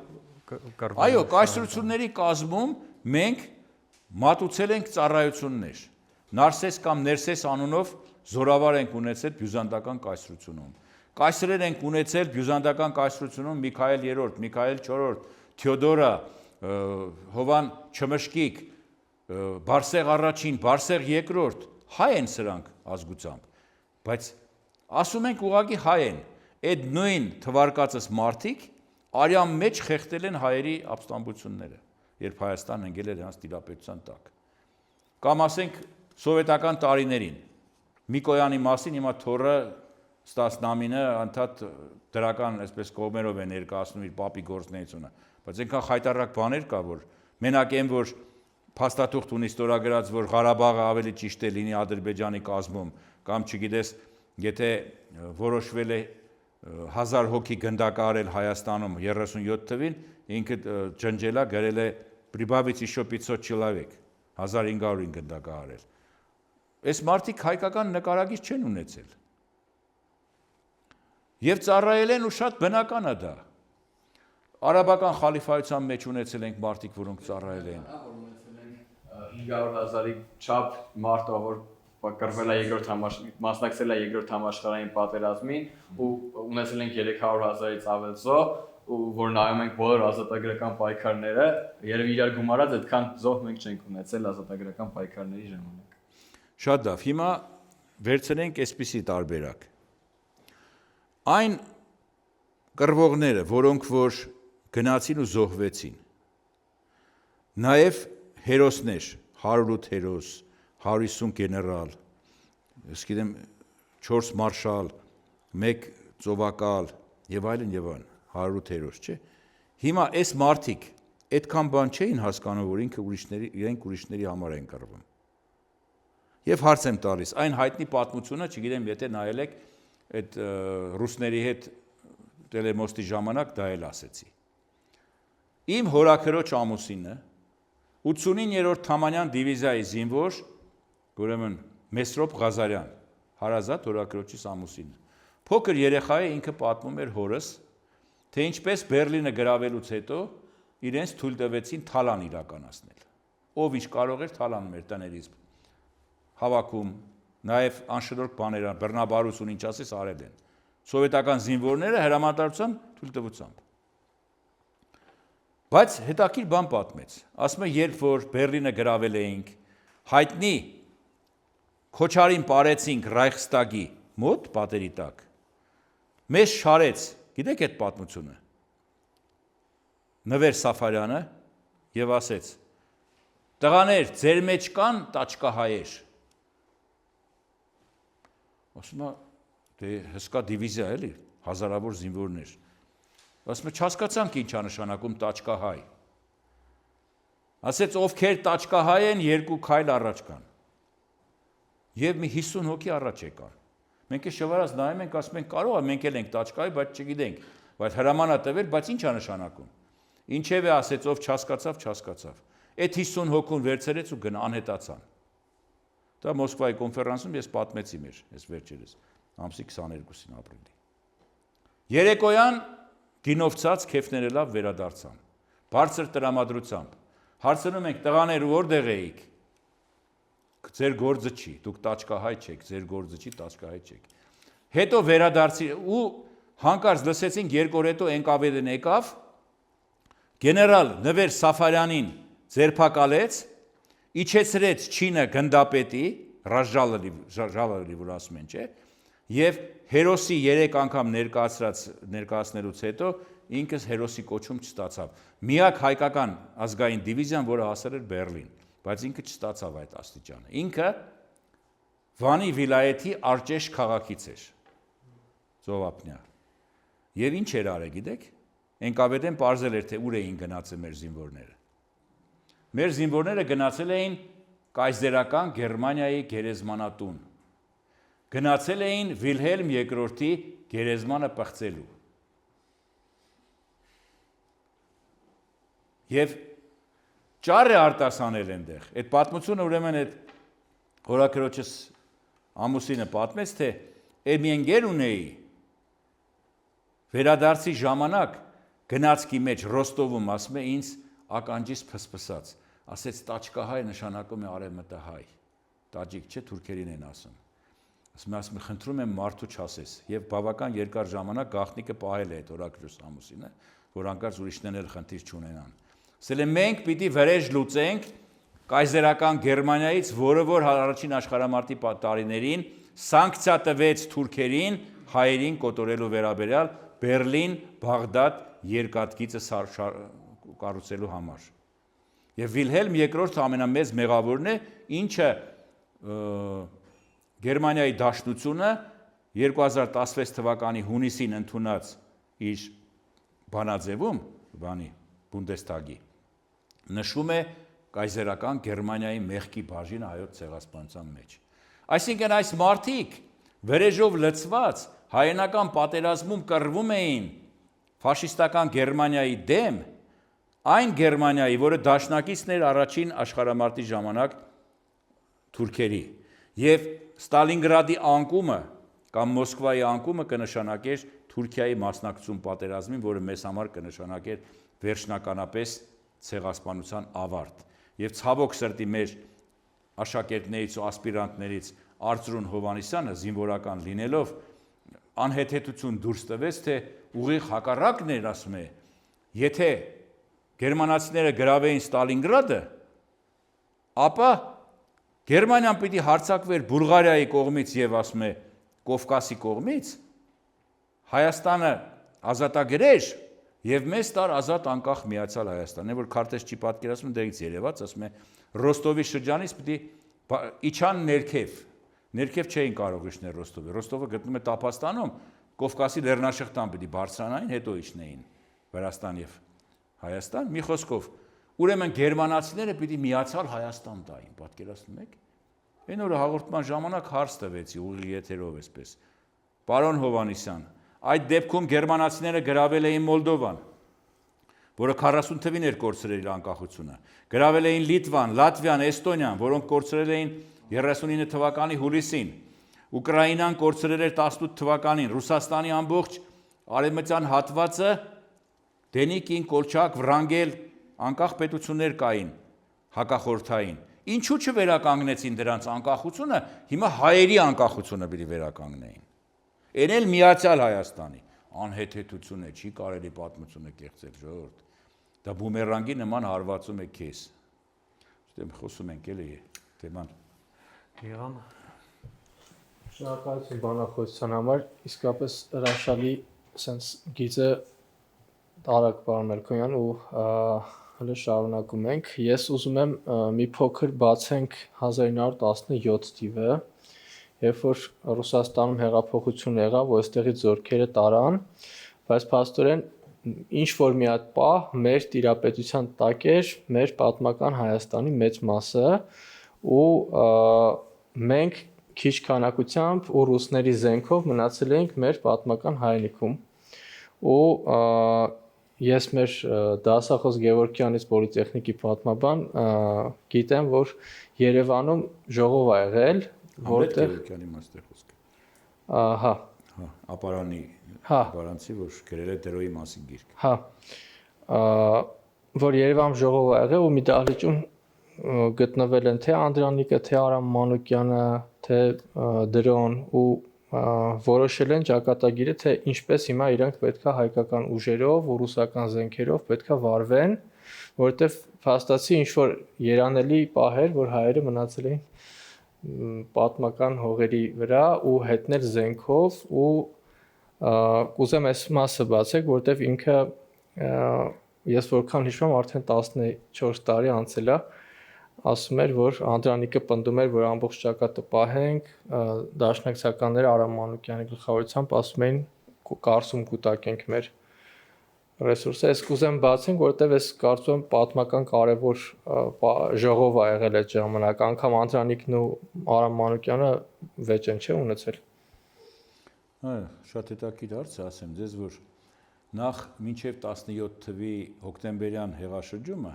Այո, կայսրությունների կազմում մենք մատուցել ենք ծառայություններ։ Նարսես կամ Ներսես անունով զորավար ենք ունեցել բյուզանդական կայսրությունում։ Կայսրեր ենք ունեցել բյուզանդական կայսրությունում Միքայել III, Միքայել IV, Թեոդորը, Հովան Չմշկիկ, Բարսեղ I, Բարսեղ II, հայ են սրանք ազգությամբ, բայց ասում ենք ուղղակի հայ են։ Այդ նույն թվարկածս մարդիկ արյան մեջ խեղդել են հայերի ապստամբությունները, երբ Հայաստանն ընկել էր նրանց տիրապետության տակ։ Կամ ասենք սովետական տարիներին Միկոյանի մասին հիմա թորը Ստաս Նամինը անդադ դրական այսպես կողմերով է ներկայացնում իր պապի գործունեությունը, բայց այնքան խայտառակ բաներ կա, որ մենակ այն, որ փաստաթուղթ ունի ստորագրած, որ Ղարաբաղը ավելի ճիշտ է լինի Ադրբեջանի կազմում, կամ չգիտես, եթե որոշվել է 1000 հոգի գնդակահարել Հայաստանում 37 թվին, ինքը ջնջելա գրել է «Прибавить еще 500 человек», 1500-ին գնդակահարել։ Այս մարդիկ հայկական նկարագիր չեն ունեցել։ Եվ ծառայել են ու շատ բնական է դա։ Արաբական խալիֆայության մեջ ունեցել ենք մարդիկ, որոնք ծառայել են։ 500,000-ի չափ մարդը, որ կռվել է մասնակցել է երկրորդ համաշխարհային պատերազմին ու ունեցել ենք 300,000-ից ավել զոհ, ու որ նայում ենք բոլոր ազատագրական պայքարները, երևի իրար գումարած այդքան զոհ մենք չենք ունեցել ազատագրական պայքարների ժամանակ։ Շատ լավ, հիմա վերցնենք այսպիսի տարբերակ։ Այն կռվողները, որոնք որ գնացին ու զոհվեցին, նաև հերոսներ, 108 հերոս, 150 գեներալ, ես գիտեմ 4 մարշալ, 1 ծովակալ եւ այլն եւ այլն, 108 հերոս, չէ։ Հիմա այս մարդիկ այդքան բան չէին հասկանում, որ իրենք ուրիշների համար են կռվում։ Եվ հարց եմ տալիս, այն հայտնի պատմությունը, չգիտեմ, եթե նայել եք այդ ռուսների հետ տելեմոստի ժամանակ դա էլ ասեցի։ Իմ հորաքրոջ ամուսինը 89-րդ Թամանյան դիվիզիայի զինվոր, ուրեմն Մեսրոպ Ղազարյան, հարազատ հորաքրոջիս ամուսինը։ Փոքր երեխա է, ինքը պատմում էր հորս, թե ինչպես Բերլինը գրավելուց հետո իրենց թույլ տվեցին թալան իրականացնել։ Ով ինչ կարող էր թալան մեր տներից հավաքում, նաև անշնորհք բաներ, բռնաբարություն ինչ ասես արել են։ Սովետական զինվորները հրամանատարության թույլտվությամբ։ Բայց հետաքրքիր բան պատմեց։ Ասում է, երբ որ Բերլինը գրավել էինք, հայտնի Քոչարին ապարեցինք Ռայխստագի մոտ պատերի տակ։ Մեզ շարեց, գիտեք այդ պատմությունը։ Նվեր Սաֆարյանը եւ ասեց. «Տղաներ, ձեր մեջ կան տաճկահայեր»։ Ասում է, դե հսկա դիվիզիա էլի, հազարավոր զինվորներ։ Ասում է, չհասկացանք ինչ է նշանակում տաճկահայ։ Ասեց, ովքեր տաճկահայ են, 2 քայլ առաջ կան։ Եվ մի 50 հոգի առաջ եկան։ Մենք է շվարած նայում ենք, ասում ենք, կարող է մենք էլ ենք տաճկահայ, բայց չգիտենք, բայց հրաման է տվել, բայց ինչ է նշանակում։ Ինչև է ասեց, ով չհասկացավ, չհասկացավ։ Այդ 50 հոգուն վերցրեց ու անհետացան։ Դա Մոսկվայի կոնֆերանսում ես պատմեցի մեր, ես վերջերս, ամսի 22-ին ապրիլի։ Երեկոյան գինովցած քեֆները լավ վերադարձան։ Բարձր տրամադրությամբ։ Հարցնում ենք, տղաներ որտեղ էիք։ Ձեր գործը չի, դուք տաճկահայ չեք, ձեր գործը չի, տաճկահայ չեք։ Հետո վերադարձի ու հանկարծ լսեցինք 2 օր հետո NKVD-ն եկավ, գեներալ Նվեր Սաֆարյանին ձերբակալեց, իջեցրեց չինը գնդապետի, Ռաժալովի, որ ասում են, չէ, եւ հերոսի 3 անգամ ներկայացնելուց հետո ինքս հերոսի կոչում չստացավ։ Միակ հայկական ազգային դիվիզիան, որը հասել էր Բերլին, բայց ինքը չստացավ այդ աստիճանը։ Ինքը Վանի վիլայեթի Արջեշ քաղաքից էր, Ծովափնյա։ Եվ ինչ էր արել, գիտեք։ NKVD-ն պարզել էր, թե ուր էին գնացել մեր զինվորները։ Մեր զինվորները գնացել էին կայզերական Գերմանիայի գերեզմանատուն։ Գնացել էին Վիլհելմ II-ի գերեզմանը պղծելու։ Եվ ճար է արտասանել այնտեղ։ Այդ պատմությունը ուրեմն այդ հորաքրոջս ամուսինը պատմեց, թե մի ընկեր ունեի վերադարձի ժամանակ գնացքի մեջ Ռոստովում, ասում է, ինձ ականջից փսփսած, ասեց տաճկահայ նշանակում է արևմտահայ, տաջիկ չէ, թուրքերին են ասում։ Ասում է, խնդրում եմ մարդու չասես, եւ բավական երկար ժամանակ գաղտնիքը պահել է այդ հորաքրոջս ամուսինը, որ անկարծ ուրիշներն էլ խնդիր չունենան։ Ասել է, մենք պիտի վրեժ լուծենք կայզերական Գերմանիայից, որը որ առաջին աշխարհամարտի տարիներին սանկցիա տվեց թուրքերին հայերին կոտորելու վերաբերյալ Բերլին, Բաղդադ երկաթգիծը կառուցելու համար։ Եվ Վիլհելմ II ամենամեծ մեղավորն է, ինչը Գերմանիայի Դաշնությունը 2016 թվականի հունիսին ընդունած իր բանաձևում, Բունդեսթագի։ Նշում է կայզերական Գերմանիայի մեղքի բաժինը հայոց ցեղասպանության մեջ։ Այսինքն այս մարդիկ վրեժով լցված հայերենական պատերազմում կռվում էին ֆաշիստական Գերմանիայի դեմ, այն Գերմանիայի, որը դաշնակիցն էր առաջին աշխարհամարտի ժամանակ թուրքերի, եւ Ստալինգրադի անկումը կամ Մոսկվայի անկումը կնշանակեր Թուրքիայի մասնակցություն պատերազմին, որը մեզ համար կնշանակեր վերջնականապես ցեղասպանության ավարտ։ Եվ ցավոք սրտի մեր աշակերտներից ու ասպիրանտներից Արծրուն Հովհաննիսյանը զինվորական լինելով անհեթեթություն դուրս տվեց, թե ուղիղ հակառակն էր, ասում է, եթե գերմանացիները գրավեին Ստալինգրադը, ապա Գերմանիան պիտի հարձակվեր Բուլղարիայի կողմից եւ ասում է Կովկասի կողմից, Հայաստանը ազատագրեր եւ մեզ տար ազատ անկախ միացյալ Հայաստան, որ քարտեզ չի պատկերացնում դերից երևաց, ասում է Ռոստովի շրջանից պիտի իջան ներքև չէին կարող իջնել Ռոստովի։ Ռոստովը գտնում է Տափաստանում, Կովկասի լեռնաշղթան պիտի բարձրանային, հետո իջնեին Վրաստան եւ Հայաստան։ Մի խոսքով, ուրեմն գերմանացիները պիտի միացյալ Հայաստան տային, պատկերացնում եք։ Այն օրը հաղորդման ժամանակ հարց տվեցի ուղիղ եթերով այսպես։ Պարոն Հովհաննիսյան, այդ դեպքում գերմանացիները գրավել էին Մոլդովան, որը 40 թվին էր կորցրել իր անկախությունը։ Գրավել էին Լիտվան, Լատվիան, Էստոնիան, որոնք կորցրել էին 39 թվականի հուլիսին։ Ուկրաինան կորցրել էր 18 թվականին, Ռուսաստանի ամբողջ արևմտյան հատվածը Դենիկին, Կոլչակ, Վրանգել անկախ պետություններ կային հակախորհրդային։ Ինչու չվերականգնեցին դրանց անկախությունը, հիմա հայերի անկախությունը պիտի վերականգնեին։ Էն էլ միացյալ Հայաստանի անհեթեթություն է, չի կարելի պատմությունը կեղծել, ժողովուրդ։ Դա բումերանգի նման հարվածում է քեզ։ Դեմ խոսում ենք էլի թեման։ Եղամ։ Շնորհակալություն բանախոսության համար, իսկապես հրաշալի sense գիծը տարակ պարոն Մելքոնյան ու հələ շարունակում ենք։ Ես ուզում եմ մի փոքր բացենք 1917 թիվը, երբ որ Ռուսաստանում հեղափոխություն եղավ, որ այստեղից զորքերը տարան, բայց փաստորեն ինչ որ մի հատ պահ մեր տիրապետության տակ էր մեր պատմական Հայաստանի մեծ մասը ու մենք քիչ քանակությամբ ու ռուսների զենքով մնացել էինք մեր պատմական հայրենիքում ու ես մեր դասախոս Գևորգյանից պոլիտեխնիկի պատմաբան գիտեմ, որ Երևանում ժողով ա եղել, որտեղ Գևորգյանի մասը խոսքը։ Հա, ապարանի ապարանցի, որ գրել է դրոյի մասին գիրք։ Հա, որ Երևանում ժողով ա եղել ու մի դահլիճում գտնվել են թե Անդրանիկը, թե Արամ Մանուկյանը, թե Դրոն ու որոշել են ճակատագիրը, թե ինչպես հիմա իրանք պետքա հայկական ուժերով ու ռուսական զենքերով պետքա վարվեն, որովհետև փաստացի ինչ որ երանելի պահեր, որ հայերը մնացել էին պատմական հողերի վրա ու հետնել զենքով ու կուզեմ այս մասը բացեք, որովհետև ինքը ես որքան հիշում եմ արդեն 14 տարի անցել է, ասում էր, որ Անդրանիկը պնդում էր, որ ամբողջ ճակատը պահենք, դաշնակցականները Արամ Մանուկյանի գլխավորությամբ ասում էին կարծում կուտակենք մեր ռեսուրսը, ես կուզեմ բացենք, որովհետև ես կարծում եմ պատմական կարևոր ժողով ա եղել այդ ժամանակ, անգամ Անդրանիկն ու Արամ Մանուկյանը վեճ են չէ ունեցել։ Այո, շատ հետաքրքիր հարց է, ասեմ ձեզ, որ նախ մինչև 17 թվի հոկտեմբերյան հեղաշրջումը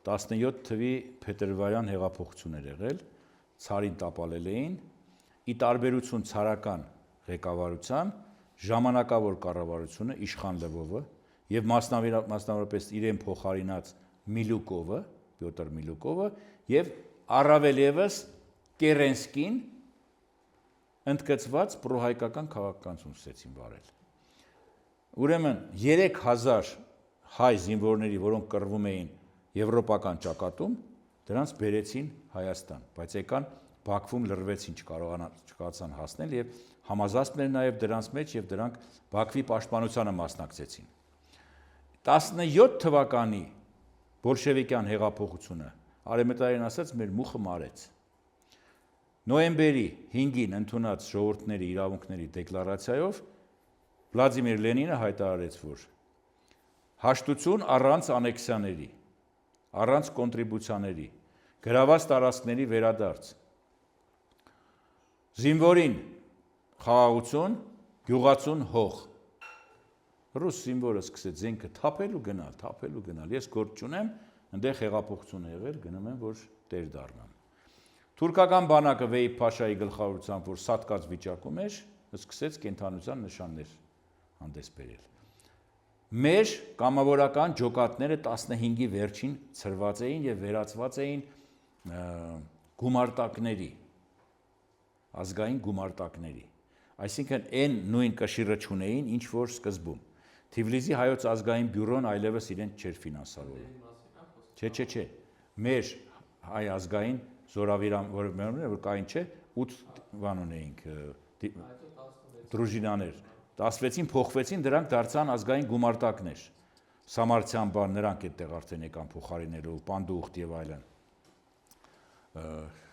17 թվի փետրվարյան հեղափոխություն էր եղել, ցարին տապալել էին, ի տարբերություն ցարական ղեկավարության, ժամանակավոր կառավարությունը Իշխան Լվովը եւ մասնավորապես իրեն փոխարինած Միլյուկովը, Պյոտր Միլյուկովը եւ առավել եւս Կերենսկին ընդգծված պրոհայկական քաղաքականություն սկսեցին վարել։ Ուրեմն 3000 հայ զինվորների, որոնք կռվում էին եվրոպական ճակատում, դրանց բերեցին Հայաստան, բայց եկան Բաքվում լրվեցին, չկարողացան հասնել եւ համազասպներ նաեւ դրանց մեջ եւ դրանք Բաքվի պաշտպանությանը մասնակցեցին։ 17 թվականի բոլշևիկյան հեղափոխությունը, արևմտային ասած, մեր մուխը մարեց։ Նոյեմբերի 5-ին ընդունած ժողովուրդների իրավունքների դեկլարացիայով Վլադիմիր Լենինը հայտարարեց, որ հաշտություն առանց անեքսիաների, առանց կոնտրիբուցիաների, գրաված տարածքների վերադարձ, զինվորին խաղաղություն, գյուղացուն հող։ Ռուս զինվորը սկսեց զենքը թափելու գնալ, ես գործ չունեմ, ընդեղ հեղափոխություն է եղել, գնում եմ, որ տեր դառնամ։ Թուրքական բանակը Վեյիփ Փաշայի գլխավորությամբ, որ սատկած վիճակում էր, սկսեց կենդանության նշաններ հանդես բերել։ Մեր կամավորական ջոկատները 15-ի վերջին ցրված էին եւ վերածված էին գումարտակների, ազգային գումարտակների։ Այսինքն այն նույն կշիռը չունեին, ինչ որ սկզբում։ Թիֆլիսի հայոց ազգային բյուրոն այլևս իրեն չէր ֆինանսավորում։ Չէ։ Մեր հայ ազգային զորավիրավորները, որ կային չէ, 8 բան ունեինք դրուժինաներ։ 16-ին փոխվեցին, դրանք դարձան ազգային գումարտակներ։ Սամարցյան բան, նրանք այդտեղ արդեն եկան փոխարինելու, Պանդուխտ եւ այլն։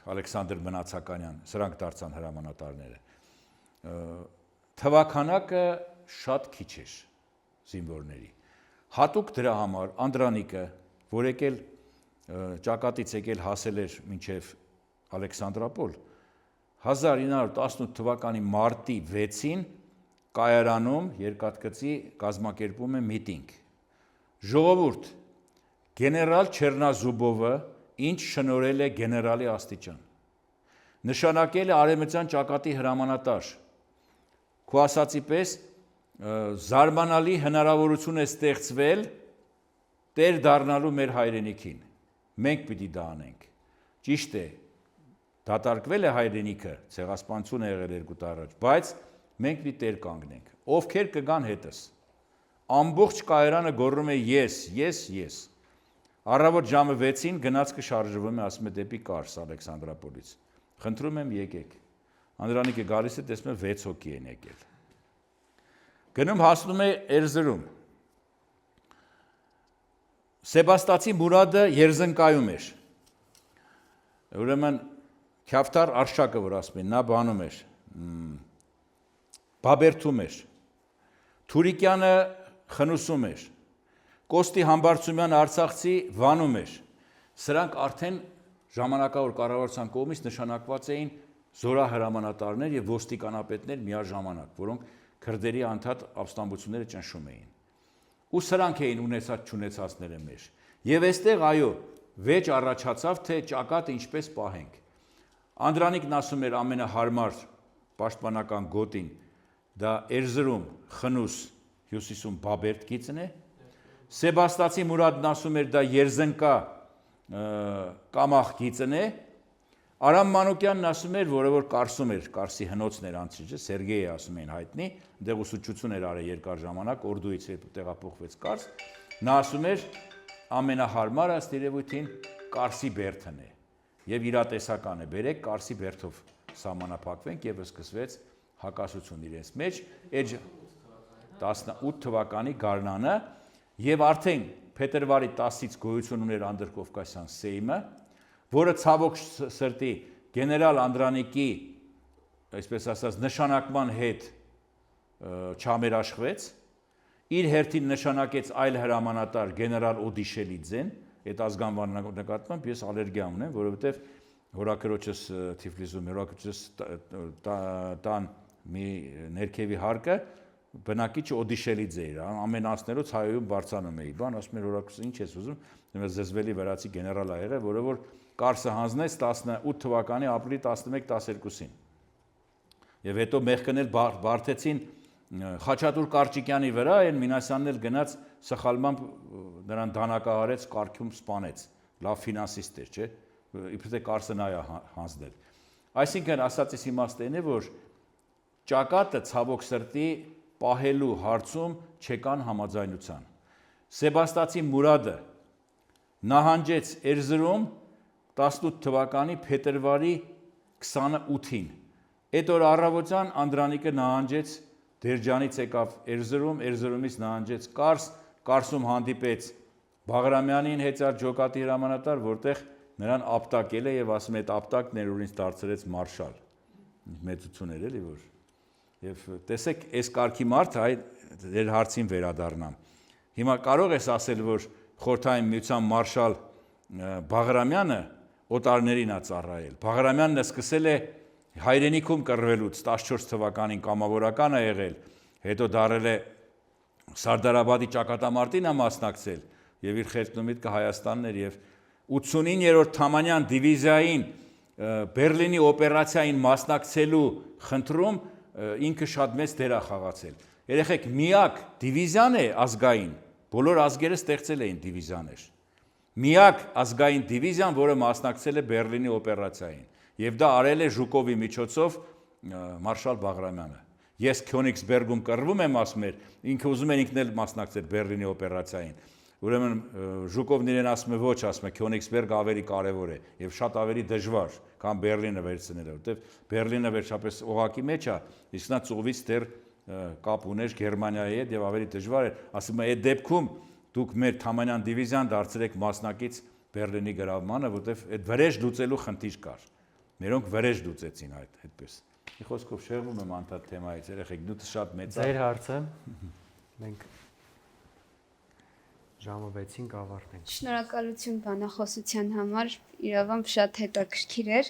Ալեքսանդր Մնացականյան, սրանք դարձան հրամանատարները։ Թվականակը շատ քիչ էր զինվորների։ Հատուկ դրա համար Անդրանիկը, որ եկել ճակատից եկել հասել էր մինչև Ալեքսանդրապոլ, 1918 թվականի մարտի 6-ին Կայարանում Երկաթգծի կազմակերպում է միտինգ։ Ժողովուրդ, գեներալ Չեռնազուբովը ինչ շնորհել է գեներալի աստիճան։ Նշանակել է արևմտյան ճակատի հրամանատար։ Քո ասացի պես զարմանալի հնարավորություն է ստեղծվել տեր դառնալու մեր հայրենիքին։ Մենք պիտի դա անենք։ Ճիշտ է, դատարկվել է հայրենիքը, ցեղասպանություն է եղել 2 տարի առաջ, բայց մենք պիտի տեր կանգնենք։ Ովքեր կգան հետս։ Ամբողջ Կայարանը գոռում է ես։ Առավոտ ժամը 6-ին գնացքը շարժվում է, ասում է դեպի Կարս Ալեքսանդրապոլից։ Խնդրում եմ եկեք։ Անդրանիկը գալիս է, տեսնում է 6 հոգի են եկել։ Գնում հասնում է Էրզրում։ Սեբաստացի Մուրադը Երզնկայում էր։ Ուրեմն Քյավթար Արշակը, որ ասում են, նա բանում էր, Բաբերթում էր։ Թուրիկյանը Խնուսում էր։ Կոստի Համբարձումյանը Արցախցի Վանում էր։ Սրանք արդեն ժամանակավոր կառավարության կողմից նշանակված էին զորահրամանատարներ եւ ոստիկանապետներ միաժամանակ, որոնք քրդերի անդադ ապստամբությունները ճնշում էին։ Ու սրանք էին ունեցած-չունեցածները մեր։ Եվ այստեղ այո, վեճ առաջացավ, թե ճակատը ինչպես պահենք։ Անդրանիկն ասում էր ամենահարմար պաշտպանական գոտին, դա Էրզրում, Խնուս, հյուսիսում Բաբերտ գիծն է։ Սեբաստացի Մուրադն ասում էր դա Երզնկա Կամախ գիծն է։ Արամ Մանուկյանն ասում էր, որը որ Կարսում էր, Կարսի հնոցն էր անցիջը, Սերգեյը ասում էին հայտնի, այնտեղ ուսուցչություն էր արել երկար ժամանակ, Օրդուից տեղափոխվեց Կարս, նա ասում էր ամենահարմարը ըստ երևույթին Կարսի Բերդն է։ Եվ իրատեսական է, բերեք Կարսի Բերդով սահմանափակվենք եւ սկսվեց հակասություն իրենց մեջ, այդ 18 թվականի գարնանը եւ արդեն փետրվարի 10-ից գոյություն ուներ Անդրկովկասյան Սեյմը, որը ցավոք սրտի գեներալ Անդրանիկի, այսպես ասած, նշանակման հետ չամերաշխվեց, իր հերթին նշանակեց այլ հրամանատար գեներալ Օդիշելիձեն, այդ ազգանվան նկատմամբ ես ալերգիա ունեմ, որովհետև հորաքրոջս Թիֆլիսում, հորաքրոջս տան մի ներքևի հարկը բնակիչը Օդիշելիձե էր, ամեն անցնելուց հայոյում բարձանում էի, բան ասում էր հորաքրոջս ինչ ես ուզում, զզվելի վրացի գեներալ ա եղել, որը որ Կարսը հանձնեց 18 թվականի ապրիլի 11-12-ին։ Եվ հետո մեղքն էլ բարթեցին Խաչատուր Կարճիկյանի վրա, այն Մինասյանն էլ գնաց սխալմամբ նրան դանակահարեց, կարգում սպանեց, լավ ֆինանսիստ էր, չէ՞, իբրև թե Կարսը նա է հանձնել։ Այսինքն ասածիս իմաստը այն է, որ ճակատը ցավոք սրտի պահելու հարցում չեկան համաձայնության։ Սեբաստացի Մուրադը նահանջեց Էրզրում 18 թվականի փետրվարի 28-ին։ Այդ օր առավոտյան Անդրանիկը նահանջեց Դերջանից եկավ Էրզրում, Էրզրումից նահանջեց Կարս, Կարսում հանդիպեց Բաղրամյանին հեծյալ ջոկատի հրամանատար, որտեղ նրան ապտակել է եւ ասում է այդ ապտակն էր, որ ինձ դարձրեց մարշալ։ Մեծություն էր էլի որ։ Եվ տեսեք, այս կարգի մարդը այդ դեր հարցին վերադառնամ։ Հիմա կարող ես ասել, որ Խորհրդային Միության մարշալ Բաղրամյանը օտարներին է ծառայել։ Բաղրամյանն սկսել է հայրենիքում կռվելուց 14 թվականին կամավորական է եղել, հետո դարել է Սարդարաբադի ճակատամարտին է մասնակցել եւ իր խելքնումիտքը Հայաստանն էր եւ 89-րդ Թամանյան դիվիզիային Բերլինի օպերացիային մասնակցելու խնդրում ինքը շատ մեծ դեր է խաղացել։ Երեխեք, միակ դիվիզիան է ազգային, բոլոր ազգերը ստեղծել էին դիվիզիաներ։ Միակ ազգային դիվիզիան, որը մասնակցել է Բերլինի օպերացիային, եւ դա արել է Ժուկովի միջոցով մարշալ Բաղրամյանը։ Ես Քյոնիգսբերգում կռվում եմ, ասում էր, ինքը ուզում էր ինքն էլ մասնակցել Բերլինի օպերացիային։ Ուրեմն Ժուկովն իրեն ասում է, ոչ, ասում է, Քյոնիգսբերգը ավելի կարևոր է եւ շատ ավելի դժվար, քան Բերլինը վերցնելը, որտեվ Բերլինը վերջապես օղակի մեջ է, իսկ նա ծովից դեռ կապ ուներ Գերմանիայի հետ եւ ավելի դժվար էր։ Ասում է, այդ դեպքում դուք մեր Թամանյան դիվիզիան դարձրեք մասնակից Բերլինի գրավմանը, որտեվ այդ վրեժ լուծելու խնդիր կար։ Մերոնք վրեժ լուծեցին այդպես։ Մի խոսքով շեղվում եմ անդադ թեմայից, երեխեք, դուք շատ մեծ եք։ Ձեր հարցը մենք ժամը 6-ին կավարտենք։ Շնորհակալություն բանախոսության համար, իրավամբ շատ հետաքրքիր էր։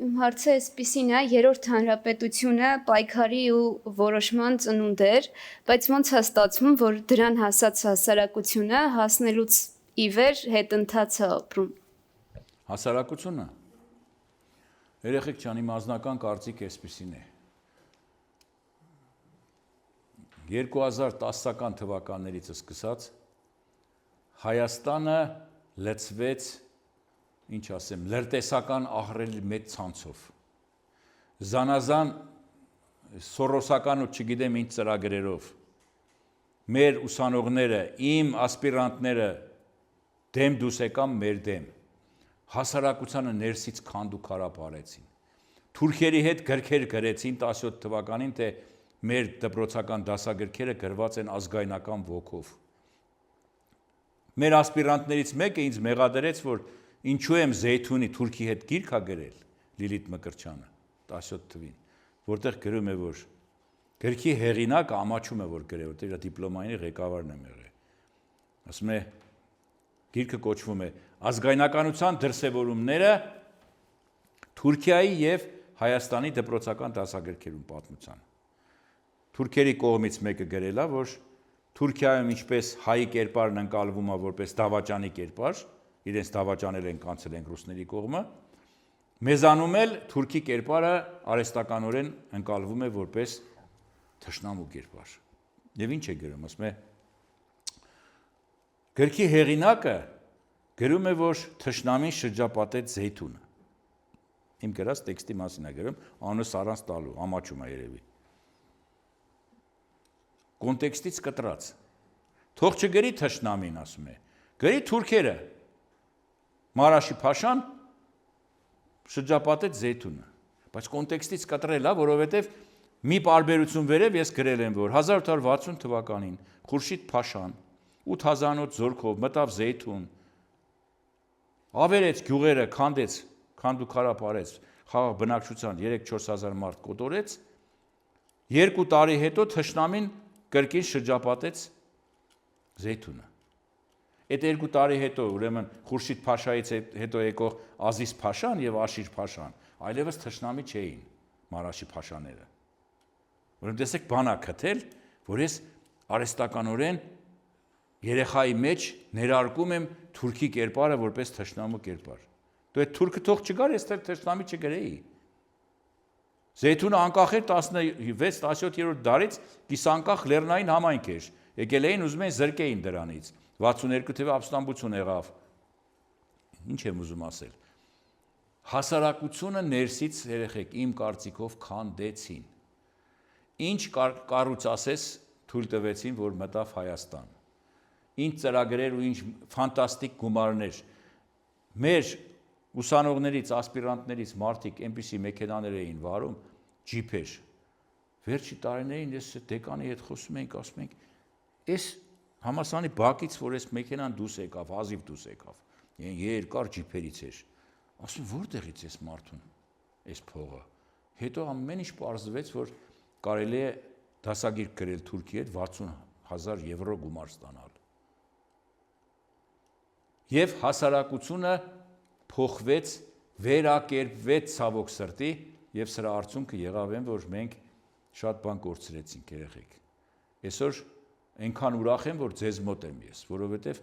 Իմ հարցը այսպիսին է, երրորդ հանրապետությունը պայքարի ու որոշման ծնունդ էր, բայց ոնց է ստացվում, որ դրան հասած հասարակությունը հասնելուց ի վեր հետընթաց է ապրում։ Հասարակությունը երեխեք ջան, իմ անձնական կարծիքը այսպիսին է։ 2010-ական թվականներից սկսած Հայաստանը լցվեց, ինչ ասեմ, լրտեսական ահռելի մեծ ցանցով։ Զանազան սորոսական ու չգիտեմ ինչ ծրագրերով։ Մեր ուսանողները, իմ ասպիրանտները դեմ դուս եկան մեր դեմ։ Հասարակությանը ներսից քանդ ու քարապ արեցին։ Թուրքերի հետ գրքեր գրեցին 17 թվականին, թե մեր դպրոցական դասագրքերը գրված են ազգայնական ոգով։ Մեր ասպիրանտներից մեկը ինձ մեղադրեց, որ ինչու եմ Զեյթունի Թուրքի հետ գիրք ա գրել, Լիլիթ Մկրտչյանը 17 թվին, որտեղ գրում է, որ գրքի հեղինակը ամաչում է, որ գրել, որտեղ իր դիպլոմային ղեկավարն եմ եղել։ Ասում է, գիրքը կոչվում է Ազգայնականության դրսևորումները Թուրքիայի եւ Հայաստանի դպրոցական դասագրքերում պատմության։ Թուրքերի կողմից մեկը գրել է, որ Թուրքիայում ինչպես հայի կերպարն ընկալվում է որպես դավաճանի կերպար, իրենց դավաճանել են կանցել են ռուսների կողմը, մեզանում էլ թուրքի կերպարը արհեստականորեն ընկալվում է որպես թշնամու կերպար։ Եվ ինչ է գրում, ասում է, գրքի հեղինակը գրում է, որ թշնամին շրջապատեց Զեյթունը։ Իմ գրած տեքստի մասին է գրում, անունս առանց տալու, ամաչում է երևի։ Կոնտեքստից կտրած։ Թող չգրի թշնամին, ասում է, գրի թուրքերը։ Մարաշի Փաշան շրջապատեց Զեյթունը, բայց կոնտեքստից կտրել է, որովհետև մի պարբերություն վերև ես գրել եմ, որ 1860 թվականին Խուրշիդ Փաշան 8000-ոց զորքով մտավ Զեյթուն, ավերեց գյուղերը, քանդեց, քանդուքարապ արեց, խաղաղ բնակչության 3-4000 մարդ կոտորեց, 2 տարի հետո թշնամին կրկին շրջապատեց Զեյթունը։ Այդ 2 տարի հետո, ուրեմն Խուրշիդ Փաշայից հետո եկող Ազիզ Փաշան եւ Աշիր Փաշան այլևս թշնամի չէին Մարաշի Փաշաները։ Ուրեմն տեսեք, բան ա քթել, որ ես արհեստականորեն երեխայի մեջ ներարկում եմ թուրքի կերպարը որպես թշնամու կերպար։ Դու այդ թուրքը թող չգար, ես թշնամի չգրեի։ Զեյթունը անկախ էր 16-17-րդ դարից կիսանկախ լեռնային համայնք էր։ Եկել էին ուզում են զրկեին դրանից։ 62 թվականին ապստամբություն եղավ։ Ինչ եմ ուզում ասել։ Հասարակությունը ներսից երեխեք իմ կարծիքով քանդեցին։ Ինչ կառույց ասես թույլ տվեցին, որ մտավ Հայաստան։ Ինչ ծրագրեր ու ինչ ֆանտաստիկ գումարներ։ Մեր ուսանողներից, ասպիրանտներից մարդիկ այնպիսի մեքենաներ էին վարում, ջիփեր։ Վերջի տարիներին ես դեկանի հետ խոսում ենք, ասում ենք, այս համալսարանի բակից, որ այս մեքենան դուրս եկավ, հազիվ դուրս եկավ, երկար ջիփերից էր։ Ասում որտեղից էս մարդուն, այս փողը։ Հետո ամեն ինչ պարզվեց, որ կարելի է դասագիր գրել Թուրքի հետ 60,000 եվրո գումար ստանալ։ եւ հասարակությունը փոխվեց, վերակերպվեց ցավոք սրտի եւ սրա արդյունքը եղավ այն, որ մենք շատ բան կորցրեցինք երեխեք։ Այսօր այնքան ուրախ եմ, որ ձեզ մոտ եմ ես, որովհետեւ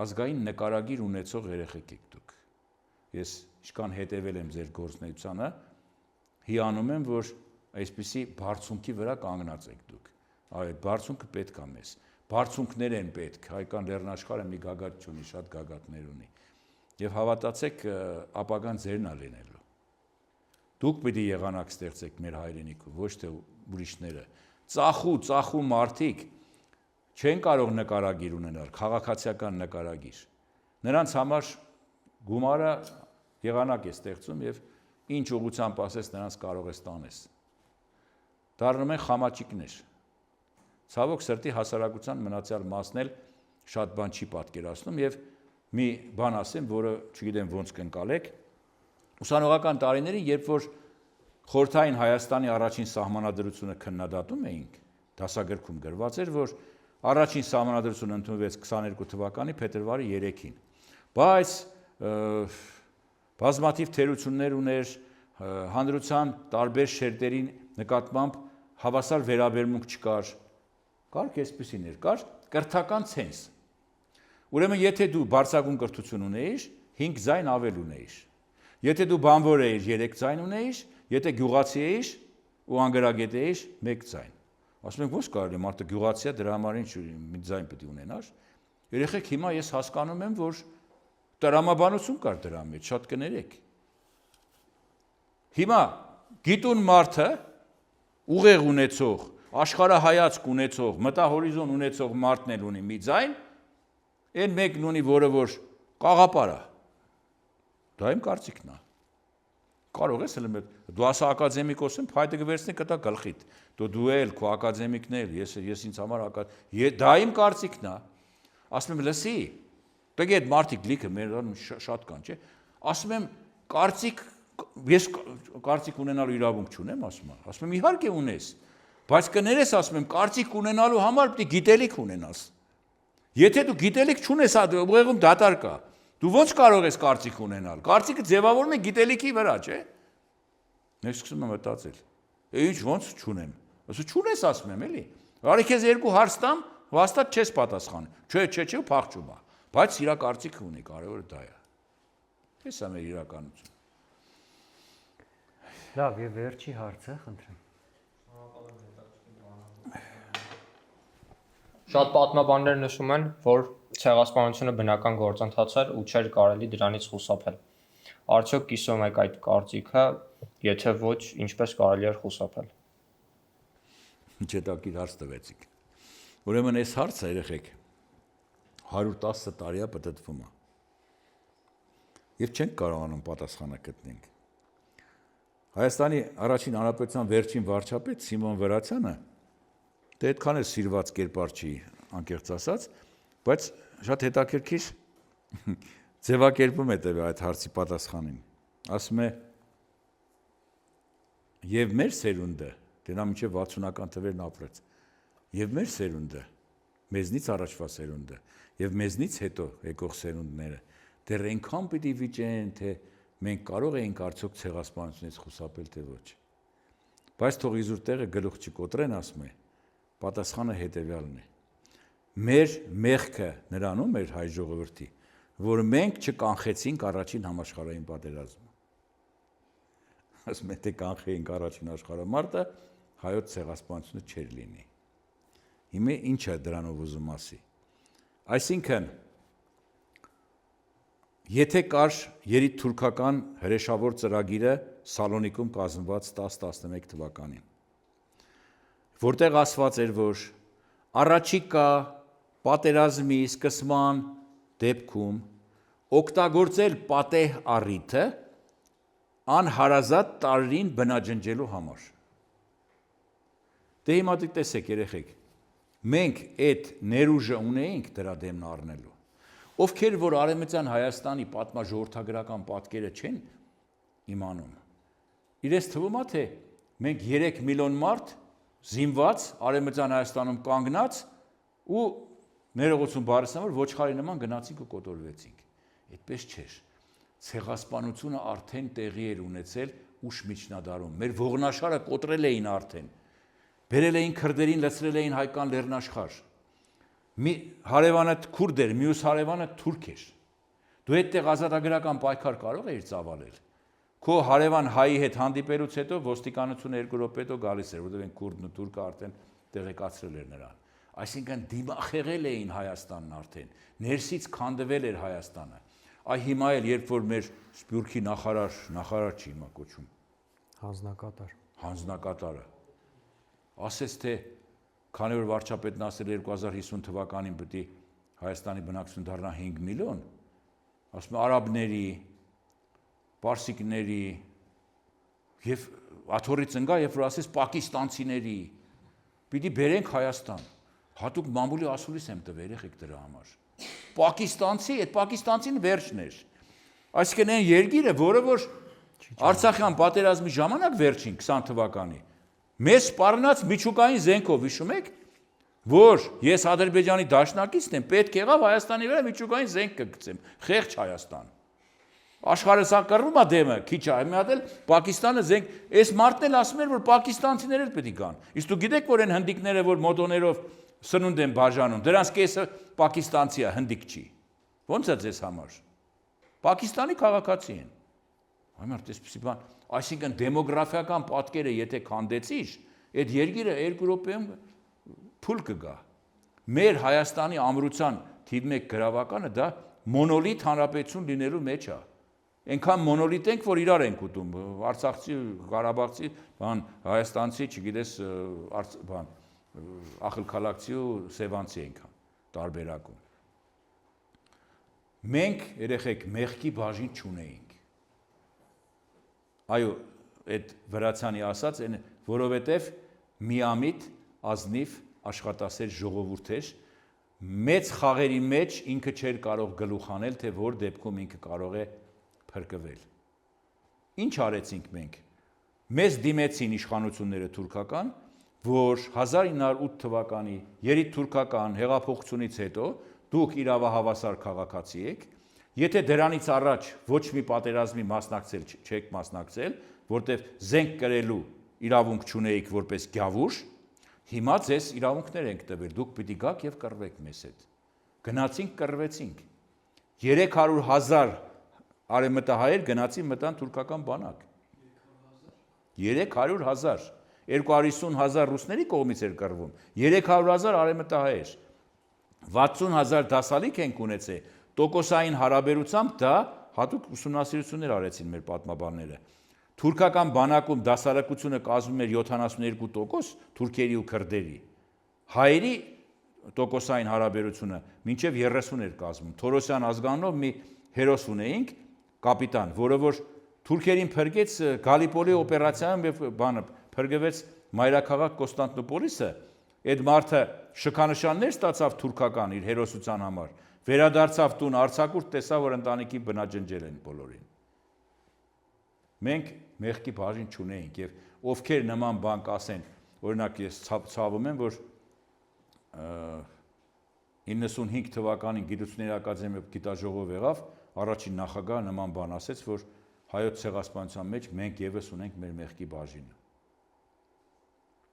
ազգային նկարագիր ունեցող երեխեք եք դուք։ Ես ինչքան հետևել եմ ձեր գործունեությանը, հիանում եմ, որ այսպիսի բարձունքի վրա կանգնած եք դուք։ Այդ բարձունքը պետք է մեզ։ Բարձունքներ են պետք, հայկան լեռնաշխարհը մի գագաթ չունի, շատ գագաթներ ունի։ Եվ հավատացեք, ապագան ձերն է լինելու։ Դուք պիտի եղանակ ստեղծեք մեր հայրենիքում, ոչ թե ուրիշները։ Ծախու մարդիկ չեն կարող նկարագիր ունենալ, քաղաքացիական նկարագիր։ Նրանց համար գումարը եղանակ է ստեղծում եւ ինչ ուղղությամբ ասես նրանց կարող է ստանես։ Դառնում են խամաճիկներ։ Ցավոք սրտի հասարակության մնացյալ մասն էլ շատ բան չի պատկերացնում եւ մի բան ասեմ, որը չգիտեմ ոնց կընկալեք։ Ուսանողական տարիներին, երբ որ Խորհրդային Հայաստանի առաջին սահմանադրությունը քննադատում էինք, դասագրքում գրված էր, որ առաջին սահմանադրությունը ընդունվեց 22 թվականի փետրվարի 3-ին։ Բայց բազմաթիվ թերություններ ուներ, հանրության տարբեր շերտերի նկատմամբ հավասար վերաբերմունք չկար։ Կար այսպիսիներ, կար կրթական ցենզ։ Ուրեմն եթե դու բարձրագույն կրթություն ունեիր, 5 ձայն ավել ունեիր։ Եթե դու բանվոր էիր, 3 ձայն ունեիր, եթե գյուղացի էիր ու անգրագետ էիր, 1 ձայն։ Ասում ենք ո՞նց կարելի է մարդը գյուղացի է, դրա համար ինչ մի ձայն պետք է ունենար։ Երեխեք հիմա ես հասկանում եմ, որ տրամաբանություն կար դրա մեջ, շատ կներեք։ Հիմա գիտուն մարդը ուղեղ ունեցող, աշխարհահայացք ունեցող, մտահորիզոն ունեցող մարդն էլ ունի մի ձայն, այն մեկն ունի, որը որ կաղապար է։ Դա իմ կարծիքն է։ Կարող ես հենց դու ասա ակադեմիկոս եմ, փայտը գվերցնի կտա գլխիդ։ Դու էլ քո ակադեմիկն էլ, ես ինձ համար դա իմ կարծիքն է։ Ասում եմ լսի, դե այդ մարդիկ լիքը մեր շատ կան, չէ։ Ասում եմ ես կարծիք ունենալու իրավունք չունեմ, ասում եմ։ Ասում եմ իհարկե ունես, բայց կներես, ասում եմ, կարծիք ունենալու համար պետք է գիտելիք ունենաս։ Եթե դու գիտելիք չունես, ուղեղում դատար կա։ Դու ո՞նց կարող ես կարծիք ունենալ։ Կարծիքը ձևավորվում է գիտելիքի վրա, չէ՞։ Ես սկսում եմ մտածել։ Ինչ ո՞նց չունեմ։ Ասում չունես, ասում եմ, էլի։ Արի քեզ երկու հարց տամ, հաստատ չես պատասխան։ Չէ, փախչում է։ Բայց իրա կարծիքը ունի, կարևորը դա է։ Էս է մեր իրականությունը։ Լավ, եւ վերջի հարցը, խնդրեմ։ Շատ պատմաբաններ նշում են, որ ցեղասպանությունը բնական գործընթաց էր ու չէր կարելի դրանից խուսափել։ Արդյոք կիսում եք այդ կարծիքը, եթե ոչ, ինչպես կարելի էր խուսափել։ Չետակիր հարց տվեցիք։ Ուրեմն այս հարցը երեխեք 110 տարի է պատտվում է։ Եվ չենք կարողանում պատասխանը գտնենք։ Հայաստանի առաջին հանրապետության վերջին վարչապետ Սիմոն Վրացյանը դե այդքան էլ սիրված կերպար չի, անկեղծ ասած, բայց շատ հետաքրքիր ձևակերպում է տվել այդ հարցի պատասխանին։ Ասում է եւ մեր սերունդը, դե նա մինչեւ 60-ական թվերն ապրեց, եւ մեր սերունդը, մեզնից առաջվա սերունդը, եւ մեզնից հետո եկող սերունդները դեռ այնքան պիտի վիճեն, թե մենք կարող էինք արդյոք ցեղասպանությունից խուսափել, թե ոչ։ Բայց թող իզուր տեղը գլուխ չկոտրեն, ասում է, պատասխանը հետևյալն է։ Մեր մեղքը նրանում էր հայ ժողովրդի, որ մենք չկանխեցինք առաջին համաշխարհային պատերազմը։ Ասում է, թե կանխեինք առաջին աշխարհամարտը, հայոց ցեղասպանությունը չէր լինի։ Հիմա ինչ է դրանով ուզում ասի։ Այսինքն եթե կար երիտթուրքական հրեշավոր ծրագիրը Սալոնիկում կազմված 10-11 թվականին, որտեղ ասված էր, որ առաջիկա պատերազմի սկսման դեպքում օգտագործել պատեհ առիթը անհարազատ տարրին բնաջնջելու համար։ Դե հիմա դուք տեսեք երեխեք, մենք այդ ներուժը ունեինք դրա դեմն առնելու։ Ովքեր որ Արևմտյան Հայաստանի պատմաժողովրդագրական պատկերը չեն իմանում։ Իրենց թվում է, թե մենք 3 միլիոն մարդ զինված Արևմտյան Հայաստանում կանգնած ու ներողություն բարեսամար ոչխարի նման գնացինք ու կոտորվեցինք։ Այդպես չէր։ Ցեղասպանությունը արդեն տեղի էր ունեցել ուշ միջնադարում։ Մեր ողնաշարը կոտրել էին արդեն։ Բերել էին քրդերին, լցրել էին հայկան լեռնաշխարհ։ Մի հարևանը քուրդ էր, մյուս հարևանը թուրք էր։ Դու այդտեղ ազատագրական պայքար կարող էիր ծավալել։ Քո հարևան հայի հետ հանդիպելուց հետո ոստիկանությունը 2 րոպե հետո գալիս էր, որովհետև այն քուրդն ու թուրքը արդեն տեղեկացրել էր նրան։ Այսինքն դիմախեղել էին Հայաստանն արդեն, ներսից քանդվել էր Հայաստանը։ Այ հիմա էլ երբ որ մեր Սփյուռքի նախարար չի հիմա կոչում, հանձնակատարը ասեց թե քանի որ վարչապետն ասել 2050 թվականին պետք է Հայաստանի բնակչություն դառնա 5 միլիոն, ասում է արաբների, պարսիկների եւ աթոռից ընկա, երբ որ ասես պակիստանցիների պիտի բերենք Հայաստան։ Հատուկ մամուլի ասուլիս եմ տվել երեխեք դրա համար։ Պակիստանցի, այդ պակիստանցին վերջն էր։ Այսինքն այն երկիրը, որը որ Արցախյան պատերազմի ժամանակ վերջին 20 թվականի մեզ սպառնաց միջուկային զենքով, հիշում եք, որ ես Ադրբեջանի դաշնակիցն եմ, պետք եղավ Հայաստանի վրա միջուկային զենք կգցեմ, խեղճ Հայաստան։ Աշխարհը սա կռվում է դեմը, քիչ է, մի հատ էլ Պակիստանը զենք, այս մարդն էլ ասում էր, որ պակիստանցիներ էլ պետք է գան։ Իսկ դու գիտեք, որ այն հնդիկները, որ մոդոներով սնունդ են բաժանում, դրանց կեսը պակիստանցի է, հնդիկ չի։ Ոնց է ձեզ համար։ Պակիստանի քաղաքացի են։ Այմարդ էսպիսի բան, այսինքն դեմոգրաֆիական պատկերը եթե քանդեցիր, այդ երկիրը 2 րոպեում փուլ կգա։ Մեր Հայաստանի ամրության թիվ 1 գրավականը դա մոնոլիթ հանրապետություն լինելու մեջ է։ Այնքան մոնոլիթ ենք, որ իրար ենք ուտում, Արցախցի, Ղարաբաղցի, Հայաստանցի, չգիտես, ախալքալակցի ու սևանցի ենք տարբերակում։ Մենք երեխեք մեղքի բաժին չունեինք։ Այո, այդ Վրացյանի ասած, որովհետև միամիտ, ազնիվ, աշխատասեր ժողովուրդ էր, մեծ խաղերի մեջ ինքը չէր կարող գլուխ անել, թե որ դեպքում ինքը կարող է փրկվել։ Ինչ արեցինք մենք։ Մեզ դիմեցին իշխանությունները թուրքական, որ 1908 թվականի երիտթուրքական հեղափոխությունից հետո դուք իրավահավասար քաղաքացի եք, եթե դրանից առաջ ոչ մի պատերազմի մասնակցել չեք մասնակցել, որտեղ զենք կրելու իրավունք չունեիք որպես գյավուր, հիմա ձեզ իրավունքներ ենք տվել, դուք պիտի գաք եւ կռվեք մեզ հետ։ Գնացինք, կռվեցինք։ 300,000 արևմտահայեր գնացին մտան թուրքական բանակ։ 300,000, 250,000 ռուսների կողմից էր կռվում, 300,000 արևմտահայեր, 60,000 դասալիք ենք ունեցել, տոկոսային հարաբերությամբ դա հատուկ ուսումնասիրություններ արեցին մեր պատմաբանները։ Թուրքական բանակում դասարակությունը կազմում էր 72% թուրքերի ու քրդերի։ Հայերի տոկոսային հարաբերությունը մինչև 30 էր կազմում։ Թորոսյան ազգանով մի հերոս ունեինք, կապիտան, որը որ թուրքերին փրկեց Գալիպոլի օպերացիայում եւ բանը փրկվեց մայրաքաղաք Կոստանդնուպոլիսը, այդ մարդը շքանշաններ ստացավ թուրքական իր հերոսության համար, վերադարձավ տուն, արձակուրդ տեսավ, որ ընտանիքի բնաջնջել են բոլորին։ Մենք մեղքի բաժին չունեինք եւ ովքեր նման բան կասեն, օրինակ ես ցավում եմ, որ 95 թվականին Գիտությունների ակադեմիա գիտաժողով եղավ, առաջին նախագահը նման բան ասեց, որ հայոց ցեղասպանության մեջ մենք եւս ունենք մեր մեղքի բաժինը։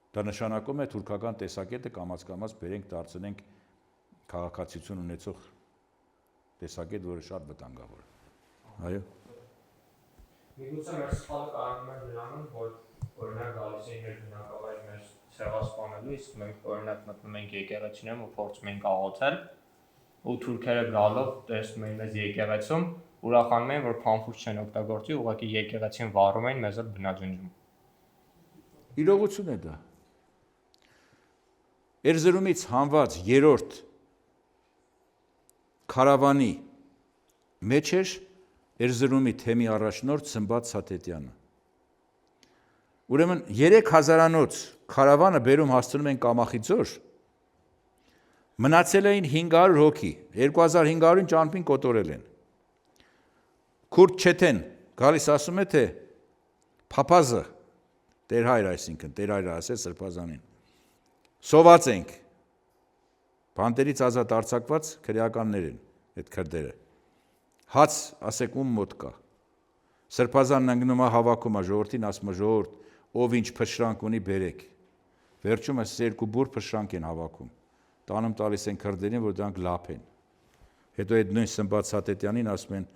Դա նշանակում է թուրքական տեսակետը կամաց-կամաց բերենք դարձնենք քաղաքացիություն ունեցող տեսակետ, որը շատ վտանգավոր է։ Այո։ Միգուցե մեր սխալը կայանում է նրանում, որ օրինակ գալիս էին մեր բնակավայր մեր ցեղասպանելու, իսկ մենք օրինակ մտնում ենք եկեղեցիներում ու փորձում ենք աղոթել, ու թուրքերը գալով տեսնում էին մեզ եկեղեցում, ուրախանում էին, որ փամփուշտ չեն օգտագործի, ուղղակի եկեղեցին վառում էին, մեզ էլ բնաջնջում։ Իրողություն է դա։ Էրզրումից հանված 3-րդ քարավանի մեջ էր Էրզրումի թեմի առաջնորդ Սմբատ Սաթետյանը։ Ուրեմն 3000-անոց քարավանը բերում հասցնում են Կամախիձոր, մնացել էին 500 հոգի, 2500-ին ճամփին կոտորել են։ Քուրդ Չեթեն գալիս ասում է, թե փափազը Տերհայր, այսինքն Տերհայրը ասեց Սրբազանին։ Սոված ենք։ Բանտերից ազատ արձակված քրեականներ են այդ քրդերը։ Հաց, ասեք ում մոտ կա։ Սրբազանն ընկնում է հավաքում է ժողովրդին, ասում է ժողովուրդ, ով ինչ փշրանք ունի բերեք։ Վերջում այս երկու բուր փշրանք են հավաքում։ Տանում տալիս են քրդերին, որ դրանք լափեն։ Հետո այդ նույն Սմբաց Հատետյանին ասում են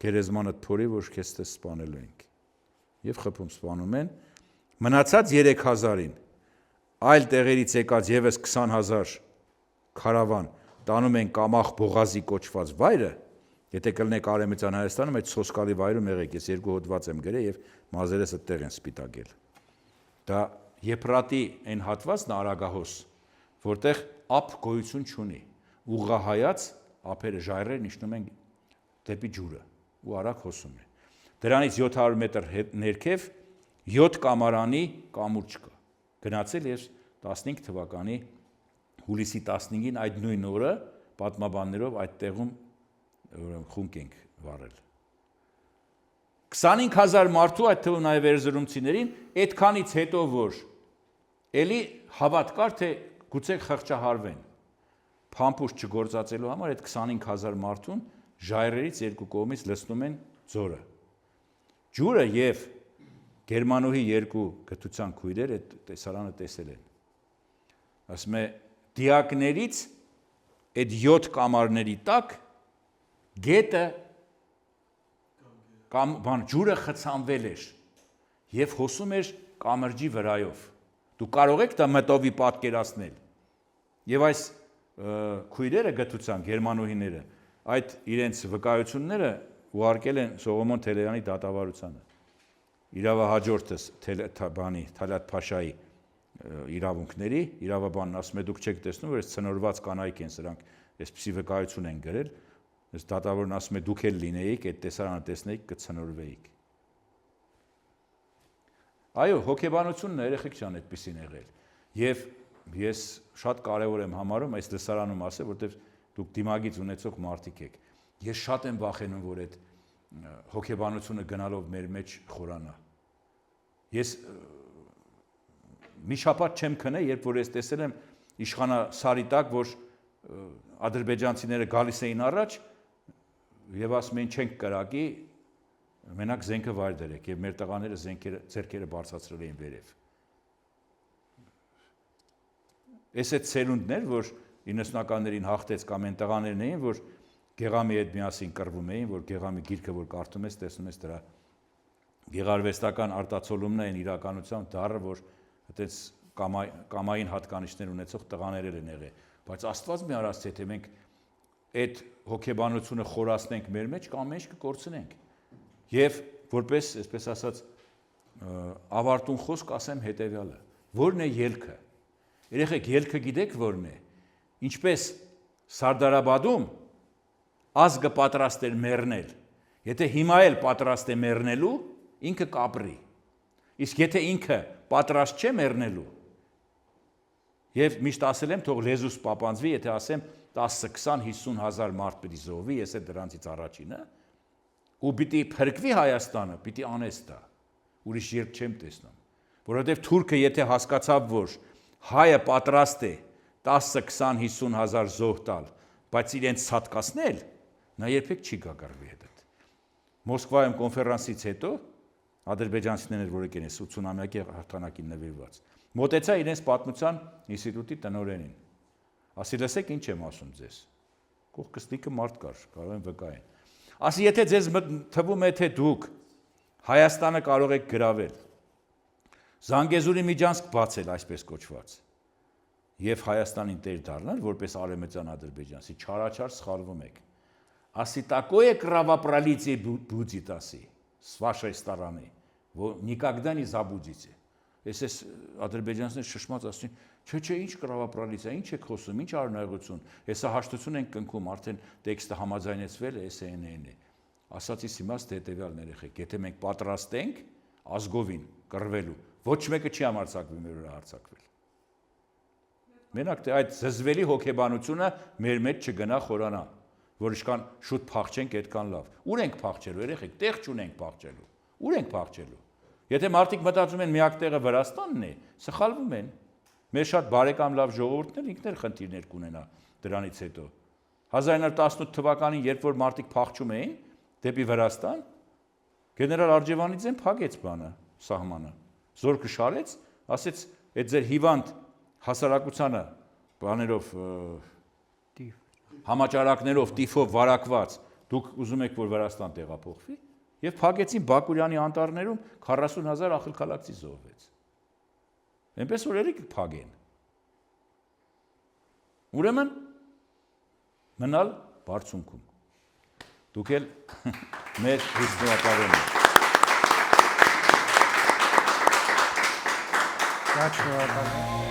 գերեզմանդ փորի, որ քեզ տես սպանելու ենք։ Եվ խփում սպանում են։ Մնացած 3000-ին այլ տեղերից եկած եւս 20000 քարավան տանում են Կամախ Բողազի կոչված վայրը, եթե կլնեք Արևմտյան Հայաստանում, այդ սոսկալի վայրում եղեք, ես 2 հոդված եմ գրել եւ մազերս այդտեղ են սպիտակել։ Դա Եփրատի այն հատվածն Արագահոս, որտեղ ափ գոյություն չունի, ուղղահայաց ափերը ժայռերն իջնում են դեպի ջուրը ու արագ հոսում է։ Դրանից 700 մետր ներքև 7 կամարանի կամուրջ կա։ Գնացել ես 15 թվականի հուլիսի 15-ին այդ նույն օրը պատմաբաններով այդ տեղում խունկ ենք վառել։ 25000 մարդու, այդ թվում նաև երզրումցիներին, այդքանից հետո որ էլի հավատ կար, թե գուցե խղճահարվեն։ Փամփուշտ չգործածելու համար այդ 25000 մարդուն ժայռերից երկու կողմից լցնում են ձորը։ Ջուրը եւ Գերմանուհի երկու գթության քույրեր այդ տեսարանը տեսել են։ Ասում է դիակներից այդ 7 կամարների տակ գետը կամ բան ջուրը խցանվել էր եւ հոսում էր կամրջի վրայով։ Դու կարող եք դա մտովի պատկերացնել։ Եվ այս քույրերը գթության գերմանուհիները այդ իրենց վկայությունները ուղարկել են Սողոմոն Թելերյանի դատավարությանը։ Իրավահաջորդս Թալատ Փաշայի իրավունքների, իրավաբանն ասում է դուք չեք տեսնում, որ այս ցնորված կանայք են, սրանք այսպիսի վկայություն են գրել, այս դատավորն ասում է դուք էլ լինեիք, այդ տեսարանը տեսնեիք, կցնորվեիք։ Այո, հոգեբանությունն երեխեք չան այդպեսին եղել։ Եվ ես շատ կարևոր եմ համարում այս լսարանում ասել, որտեղ դուք դիմագից ունեցող մարդիկ եք։ Ես շատ եմ վախենում, որ այդ հոգեբանությունը գնալով մեր մեջ խորանա։ Ես մի շաբաթ չեմ քնել, երբ որ ես տեսել եմ իշխանասարի տակ, որ ադրբեջանցիները գալիս էին առաջ եւ ասում էին չենք կրակի, մենակ զենքը վայր դրեք եւ մեր տղաները ձեռքերը բարձրացրել էին վերև։ Այս այդ ցելունդներ, որ 90-ականներին հաղթեց կամ այն տղաներն էին, որ Գեղամի հետ միասին կռվում էին, որ Գեղամի գիրքը որ կարդում ես, տեսնում ես դրա գեղարվեստական արտացոլումն են իրականության դառը, որ այդպես կամային հատկանիշներ ունեցող տղաներ են եղել, բայց Աստված մի արած թե մենք այդ հոգեբանությունը խորացնենք մեր մեջ կամ մեջ կկորցնենք։ Եվ որպես, այսպես ասած, ավարտուն խոսք ասեմ հետեւյալը. որն է ելքը։ Երեխեք, ելքը գիտեք որն է։ Ինչպես Սարդարաբադում ազգը պատրաստ էր մեռնել, եթե հիմա էլ պատրաստ է մեռնելու, ինքը կապրի։ Իսկ եթե ինքը պատրաստ չէ մեռնելու, եւ միշտ ասել եմ, թող լեզուս պապանձվի, եթե ասեմ 10-20-50 հազար մարդ պիտի զոհվի, ես այդ դրանից առաջինը, ու պիտի փրկվի Հայաստանը, պիտի անես դա։ Ուրիշ երբ չեմ տեսնում, որովհետեւ թուրքը եթե հասկացավ, որ հայը պատրաստ է 10-20-50 հազար զոհ տալ, բայց իրենց ցածկացնել, նա երբեք չի գա գարվի հետ։ Մոսկվայում կոնֆերանսից հետո ադրբեջանցիներն որ եկեն 80-ամյակի հաղթանակին նվիրված, մոտեցա իրենց պատմության ինստիտուտի տնօրենին։ Ասի լսեք ինչ եմ ասում ձեզ։ Կողքս լիքը մարդ կար, կարող են վկայեն։ Ասի եթե ձեզ թվում է թե դուք Հայաստանը կարող եք գրավել, Զանգեզուրի միջանցք բացել, այսպես կոչված, եւ Հայաստանին տեր դառնալ, որպես արևմտյան Ադրբեջանցի, չարաչար սխալվում եք։ Ասի такое кровопролитие будет, ասի, с вашей стороны, никогда не забудете։ Ես ադրբեջանցիներ շշմած ասին, չէ, ինչ կրավապրալիցիա, ինչ եք խոսում, ինչ արնայողություն, հեսա հաշտություն ենք կնքում, արդեն տեքստը համաձայնեցվել է, SNN է։ Ասացիս իմաստ հետևյալն երեխեք, եթե մենք պատրաստ ենք ազգովին կռվելու, ոչ մեկը չի համարձակվի մեր վրա հարձակվել։ Մենակ թե այդ զզվելի հոգեբանությունը մեր մեջ չգնա խորանա, որ իշքան շուտ փախչենք այդքան լավ։ Ուր ենք փախչելու, երեխեք, տեղ չունենք փախչելու։ Ուր ենք փախչելու։ Եթե մարդիկ մտածում են միակ տեղը Վրաստանն է, սխալվում են։ Մեր շատ բարեկամ լավ ժողովուրդն էլ ինքն էլ խնդիրներ կունենա դրանից հետո։ 1918 թվականին, երբ որ մարդիկ փախչում էին դեպի Վրաստան, գեներալ Արգևանիձեն փակեց բանը, սահմանը։ Զորքը շարեց, ասեց, այդ ձեր հիվանդ հասարակությանը բաներով համաճարակներով, տիֆով վարակված, դուք ուզում եք, որ Վրաստան տեղափոխվի, եւ փակեցին Բակուրյանի անտառներում 40,000 ախալքալակցի զոհվեց։ Այնպես որ երեք փակեն։ Ուրեմն մնալ բարձունքում։ Դուք էլ մեր հիստորիապարերն եք։ Շատ շնորհակալ եմ։